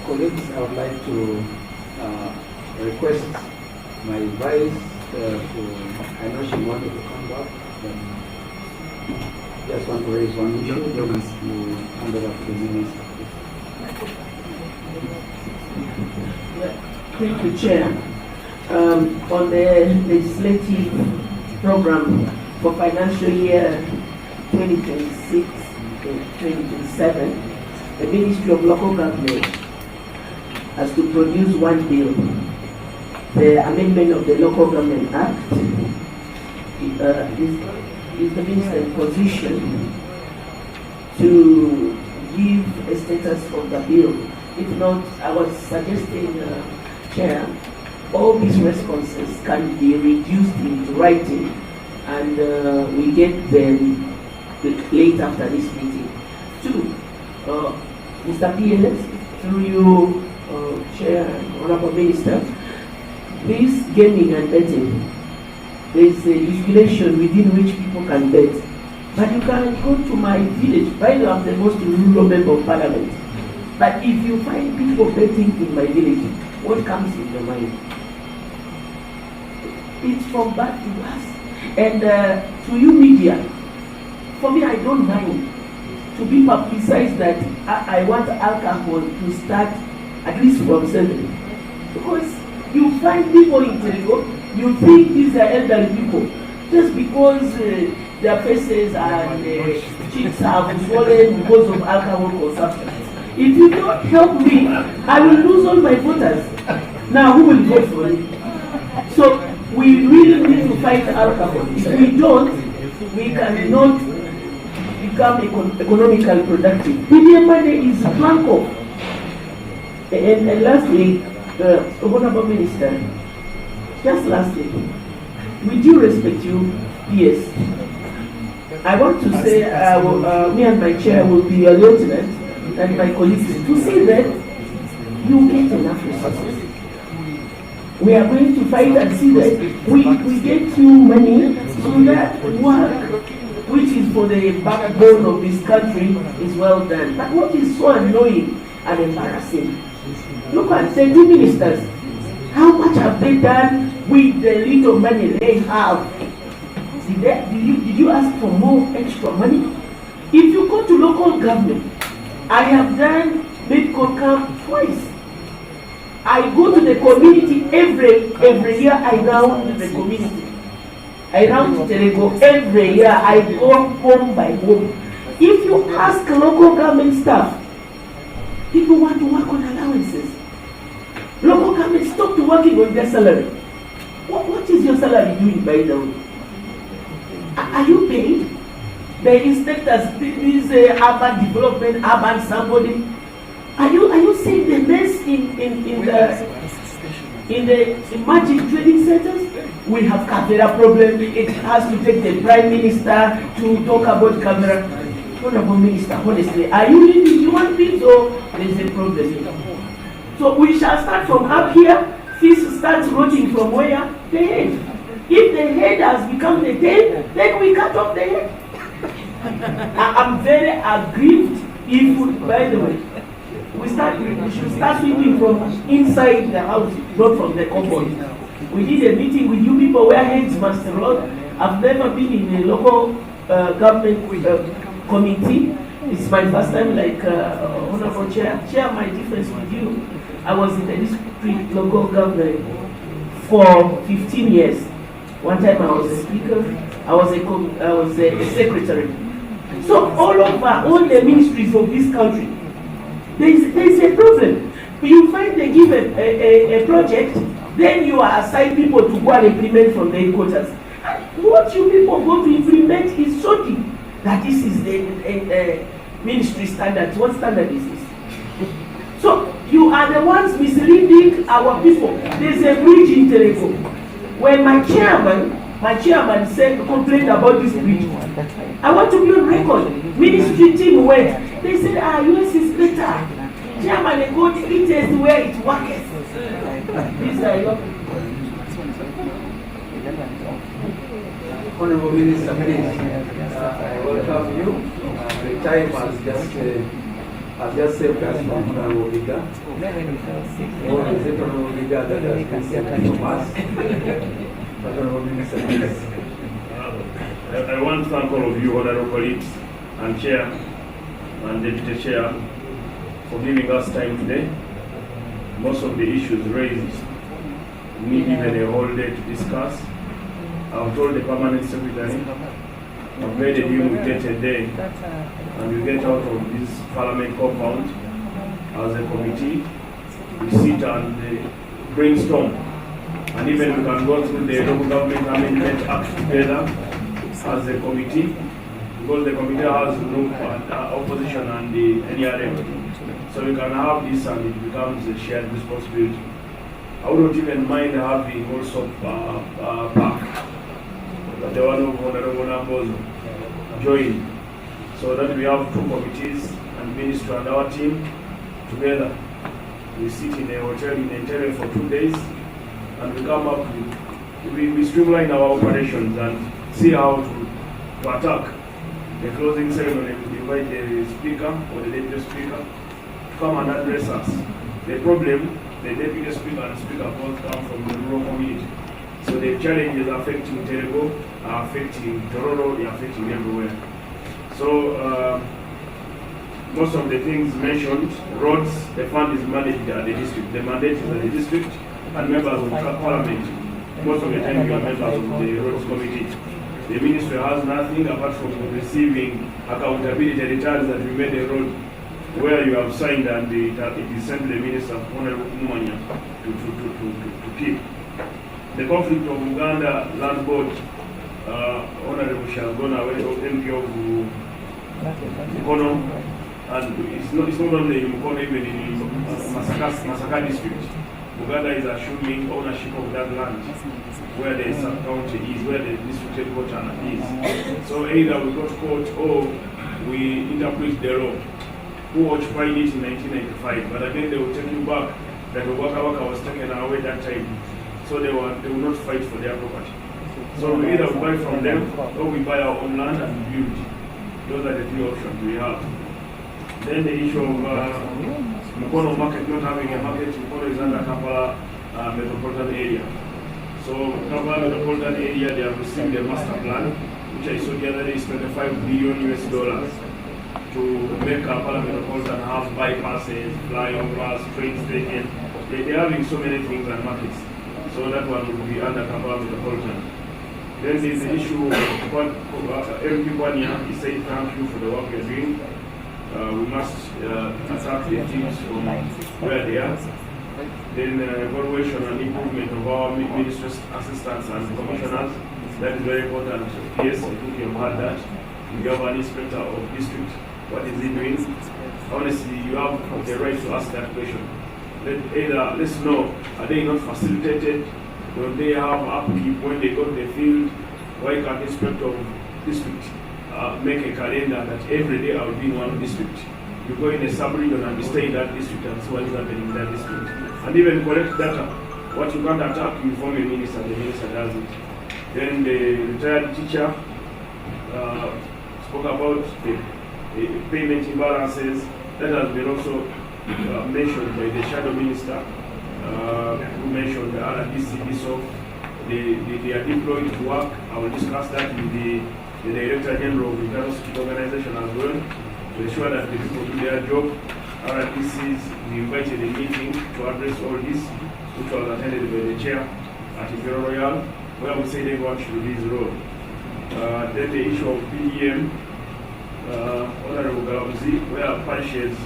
Colleagues, I would like to request my vice I know she wanted to come back, but just want to raise one issue, then you hand it up to the minister. Thank you, Chair. On the legislative program for financial year 2026-2027, the Ministry of Local Government has to produce one bill, the amendment of the Local Government Act. Is the minister in position to give a status of the bill? If not, I was suggesting, Chair, all these responses can be reduced into writing, and we get them late after this meeting. Two, Mr. PLS, through you, Chair and Honorable Minister, this gaming and betting, there is a legislation within which people can bet. But you can go to my village. By the way, I'm the most rural member of parliament. But if you find people betting in my village, what comes in your mind? It's from bad to worse. And to you media, for me, I don't mind to be publicized that I want alcohol to start at least from 7. Because you find people in Telego, you think these are elderly people, just because their faces and cheeks have swollen because of alcohol consumption. If you don't help me, I will lose all my voters. Now, who will vote for me? So, we really need to fight alcohol. If we don't, we cannot become economically productive. PDM money is drunk off. And lastly, Honorable Minister, just lastly, with due respect to you, yes, I want to say me and my chair will be a lieutenant and my colleagues to say that you get enough resources. We are going to fight and see that we get you money so that work, which is for the backbone of this country, is well done. But what is so annoying and embarrassing, look at the two ministers. How much have they done with the little money they have? Did you ask for more extra money? If you go to local government, I have done Midco camp twice. I go to the community every year. I round the community. I round Telego every year. I go home by home. If you ask local government staff, people want to work on allowances. Local government stop to working on their salary. What is your salary doing, by the way? Are you paid? The inspectors, this urban development, urban somebody. Are you seeing the mess in the emerging trading centers? We have Kavera problem. It has to take the Prime Minister to talk about Kavera. Honorable Minister, honestly, are you leading human beings or there is a problem here? So we shall start from up here. Fish starts rotting from where? The head. If the head has become the tail, then we cut off the head. I'm very aggrieved if, by the way, we should start sweeping from inside the house, not from the compound. We did a meeting with you people where heads must rot. I've never been in a local government committee. It's my first time, like Honorable Chair. Share my difference with you. I was in the district local government for 15 years. One time I was a speaker, I was a secretary. So all over, all the ministries of this country, there is a problem. You find they give a project, then you assign people to go and implement from the headquarters. And what you people go to implement is shocking. That this is the ministry standards. What standard is this? You are the ones misleading our people. There's a bridge in Telego. When my chairman said, complained about this bridge, I want to be on record. Ministry team went. They said, yours is better. Chairman, they go to it where it works. These are your Honorable Minister, please, I welcome you. The time has just saved us from Honorable Viga. Or is it Honorable Viga that has been saved from us? Honorable Minister, please. I want to thank all of you, honorable colleagues, and Chair and Deputy Chair, for giving us time today. Most of the issues raised need even a whole day to discuss. I've told the permanent secretary, I've made a deal with Tate Day, and we get out of this parliament compound as a committee. We sit and brainstorm, and even we can go through the local government amendment act together as a committee, because the committee has no opposition and the NRM. So we can have this and it becomes a shared responsibility. I wouldn't even mind having also park, but the one of Honorable Nambozo join, so that we have two committees and minister and our team together. We sit in a hotel in Entere for 2 days and we come up with, we streamline our operations and see how to attack. The closing ceremony, we invite the speaker or the deputy speaker to come and address us. The problem, the deputy speaker and speaker both come from the rural community. So the challenges affecting Telego are affecting Tororo, they are affecting everywhere. So most of the things mentioned, roads, the fund is managed at the district. The mandate is at the district and members of parliament. Most of the time you are members of the roads committee. The ministry has nothing apart from receiving accountability returns that we made a road where you have signed and it is sent to the minister, Honorable Kumanya, to keep. The conflict of Uganda Land Board, Honorable Shalgona, MP of Mukono, and it's not only in Mukono, even in Masaka district. Uganda is assuming ownership of that land where the sub-county is, where the district headquarters is. So either we go to court or we interpret the law. Who occupied it in 1995, but again they will take you back that the Waka Waka was taken away that time. So they will not fight for their property. So we either buy from them or we buy our own land and build. Those are the three options we have. Then the issue of Mukono market not having a market. Mukono is under Kampala metropolitan area. So Kampala metropolitan area, they have received a master plan, which I saw the other day is $25 billion to make Kampala metropolitan have bypasses, flyovers, train stations. They're having so many things and markets. So that one will be under Kampala metropolitan. Then there's the issue of MP Kwanya. He said thank you for the work you're doing. We must attack the thieves from where they are. Then evaluation and improvement of our ministry assistants and commissioners. That is very important. Yes, I think you've heard that. You have an inspector of district. What is he doing? Honestly, you have the right to ask that question. Let's know, are they not facilitated? Don't they have upkeep when they go to the field? Why can't the inspector of district make a calendar that every day I will be in one district? You go in a sub-region and you stay in that district and see what is happening in that district. And even collect data. What you can't attack, you inform a minister, the minister does it. Then the retired teacher spoke about the payment imbalances. That has been also mentioned by the shadow minister, who mentioned the RDC. So they are deployed to work. I will discuss that with the Director General of the Internal Security Organization as well, to ensure that the people do their job. RDCs, we invited a meeting to address all this, which was attended by the chair at Imperial Royal, where we said everyone should release the road. Then the issue of PEM, Honorable Galabuzi, where parishes,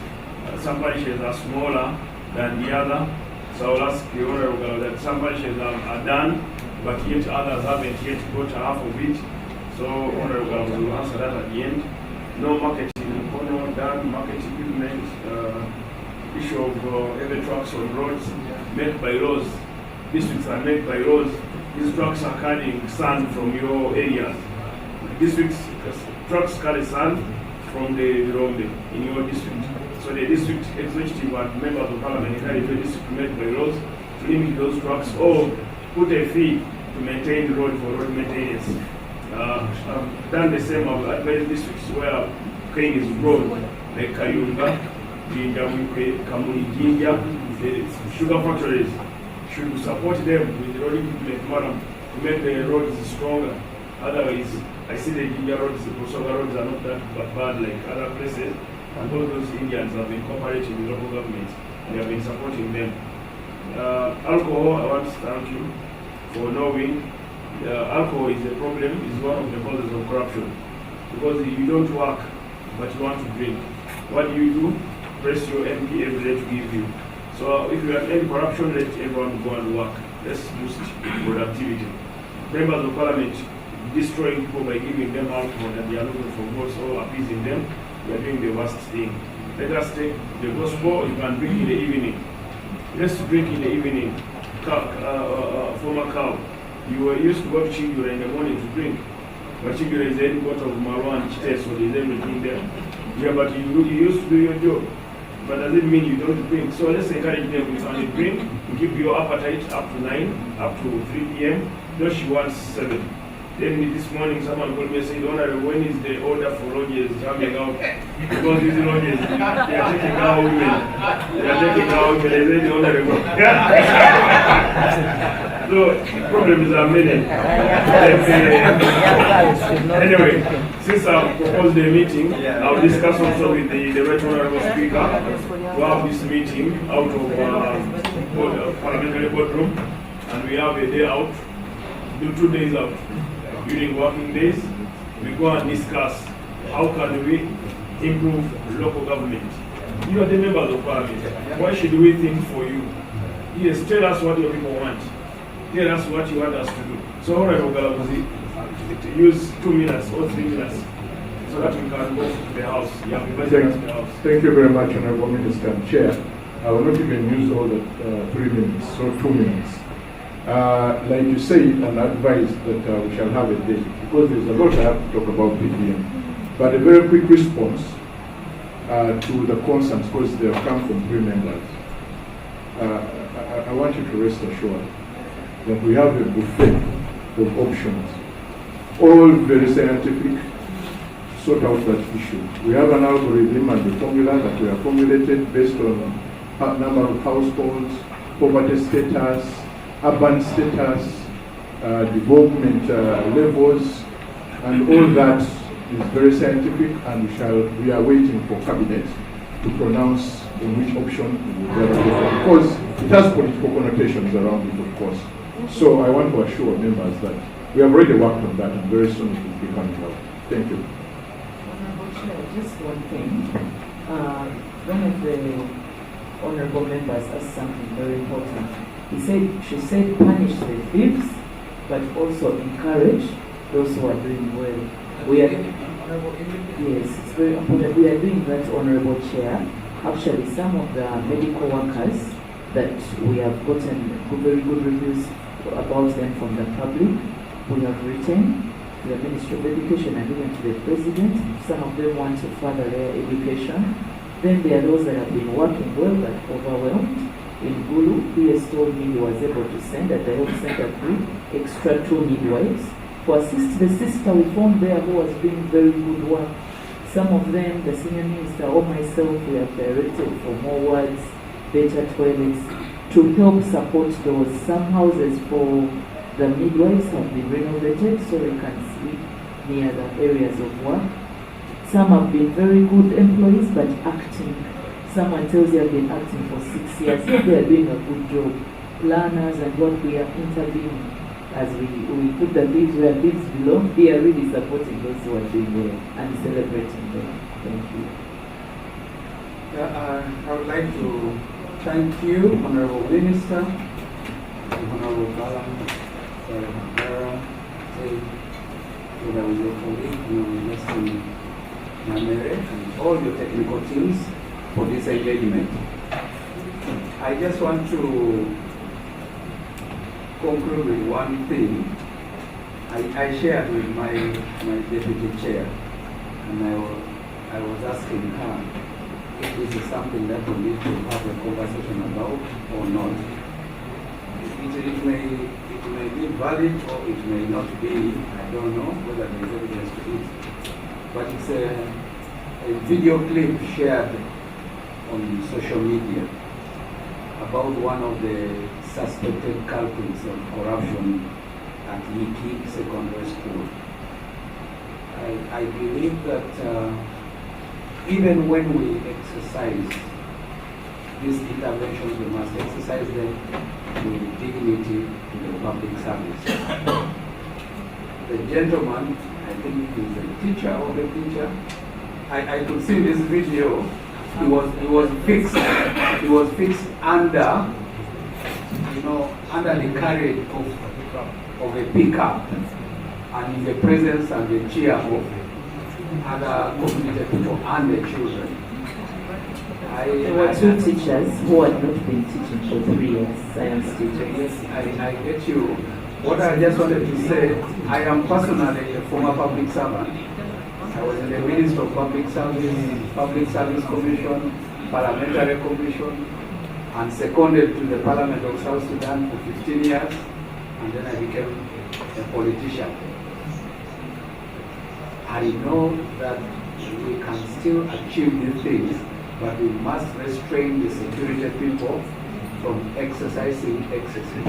some parishes are smaller than the other. So I'll ask the Honorable that some parishes are done, but yet others haven't yet got half of it. So Honorable will answer that at the end. No marketing, done, market equipment, issue of heavy trucks on roads made by laws. Districts are made by laws. These trucks are carrying sand from your areas. Districts, trucks carry sand from the Rombe in your district. So the district executive and members of parliament encourage the district to make by laws to limit those trucks or put a fee to maintain the road for road maintenance. I've done the same. I've advised districts where cane is grown, like Kayunga, Jinja, Kamuni, Jinja, the sugar factories should support them with road equipment, madam, to make the roads stronger. Otherwise, I see the Jinja roads, the Kosoga roads are not that bad like other places. And all those Indians have been cooperating with local governments and have been supporting them. Alcohol, I want to thank you for knowing alcohol is a problem, is one of the causes of corruption. Because you don't work, but you want to drink. What do? Press your MP every day to give you. So if you have any corruption, let everyone go and work. Let's boost productivity. Members of parliament destroying people by giving them alcohol and they are looking for votes or appeasing them, we are doing the worst thing. Let us take the gospel, you can drink in the evening. Let's drink in the evening. Former cow. You were used to go to Chigura in the morning to drink. But Chigura is the headquarters of Marwa and Chite, so there's everything there. Yeah, but you used to do your job. But does it mean you don't drink? So let's encourage them to only drink, keep your appetite up to 9, up to 3 p.m. Though she wants 7. Then this morning someone called me and said, Honorable, when is the order for lodges coming out? Because these lodges, they are taking our women. They are taking our women. They said, Honorable. So problems are many. Anyway, since I've proposed the meeting, I'll discuss also with the Right Honorable Speaker to have this meeting out of parliamentary boardroom, and we have a day out, do 2 days out. During working days, we go and discuss how can we improve local government. You are the members of parliament. Why should we think for you? Yes, tell us what your people want. Tell us what you want us to do. So, Honorable Galabuzi, use 2 minutes or 3 minutes so that we can go to the house. You have invited us to the house. Thank you very much, Honorable Minister and Chair. I will not even use all the 3 minutes, so 2 minutes. Like you said and advised that we shall have a day, because there's a lot I have to talk about PPM. But a very quick response to the concerns, because they have come from 3 members. I want you to rest assured that we have a buffet of options, all very scientific, to sort out that issue. We have an algorithm and a formula that we have formulated based on number of households, poverty status, urban status, development levels, and all that is very scientific, and we are waiting for cabinet to pronounce on which option we will go, because it has political connotations around it, of course. So I want to assure members that we have already worked on that, and very soon it will be coming out. Thank you. Honorable Chair, just one thing. One of the honorable members asked something very important. She said punish the thieves, but also encourage those who are doing well. We are, yes, it's very important. We are doing that, Honorable Chair. Actually, some of the medical workers that we have gotten very good reviews about them from the public, we have written to the Ministry of Education and even to the President. Some of them want to further their education. Then there are those that have been working well but overwhelmed. In Gulu, he has told me he was able to send at the health center extra 2 midwives to assist the sister we found there who was doing very good work. Some of them, the senior minister or myself, we have directed for more wards, better toilets, to help support those. Some houses for the midwives have been renovated so they can sleep near the areas of work. Some have been very good employees but acting. Someone tells you I've been acting for 6 years. If they are doing a good job, planners and what we are intervening as we put the things where things belong, we are really supporting those who are doing well and celebrating them. Thank you. I would like to thank you, Honorable Minister, Honorable Balaam, together with your colleague, Honorable Nelson Namere, and all your technical teams for this engagement. I just want to conclude with one thing. I shared with my deputy chair, and I was asking her if this is something that we need to have a conversation about or not. It may be valid or it may not be. I don't know whether there is evidence to it. But it's a video clip shared on social media about one of the suspected culprits of corruption at Yiki Secondary School. I believe that even when we exercise these interventions, we must exercise them with dignity in the public service. The gentleman, I think he's a teacher or a teacher, I could see this video. He was fixed under, under the carriage of a pickup, and in the presence and the cheer of other community people and the children. There were two teachers who had not been teaching for 3 years, science teachers. Yes, I get you. What I just wanted to say, I am personally a former public servant. I was in the Ministry of Public Service Commission, Parliamentary Commission, and seconded to the Parliament of South Sudan for 15 years, and then I became a politician. I know that we can still achieve these things, but we must restrain the security people from exercising excesses.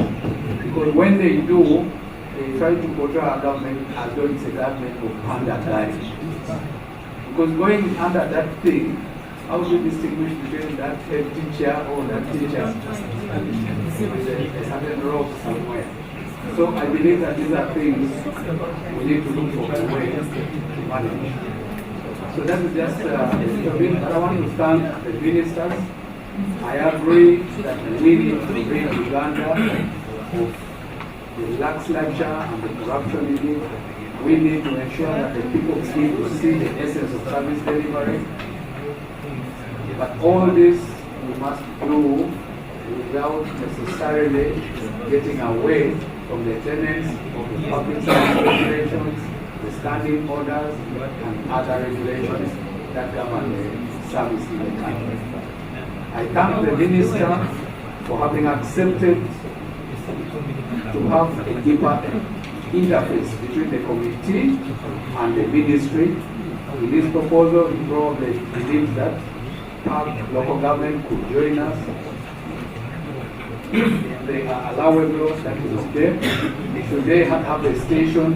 Because when they do, they try to portray our government as though it's a government of underguidance. Because going under that thing, how do you distinguish between that head teacher or that teacher with a certain rope somewhere? So I believe that these are things we need to look for a way to manage. So that is just a bit. I want to thank the ministers. I agree that we need to rid Uganda of the lax lecture and the corruption in it. We need to ensure that the people begin to see the essence of service delivery. But all this we must do without necessarily getting away from the tenets of the public service regulations, the standing orders, and other regulations that govern the service in the country. I thank the minister for having accepted to have a deeper interface between the committee and the ministry. In this proposal, he probably believes that local government could join us. If they are allowable, that is okay. Should they have a station,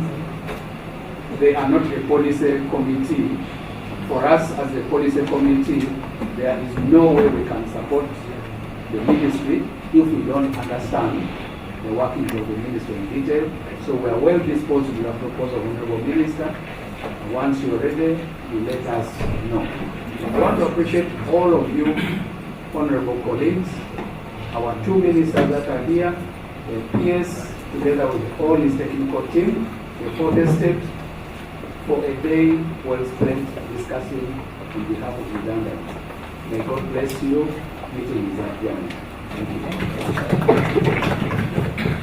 they are not a policy committee. For us as a policy committee, there is no way we can support the ministry if we don't understand the workings of the ministry in detail. So we are well disposed to your proposal, Honorable Minister. Once you're ready, you let us know. I want to appreciate all of you, honorable colleagues, our 2 ministers that are here, the PS, together with all his technical team, the 4th estate, for a day well spent discussing on behalf of Uganda. May God bless you. Meeting is adjourned. Thank you.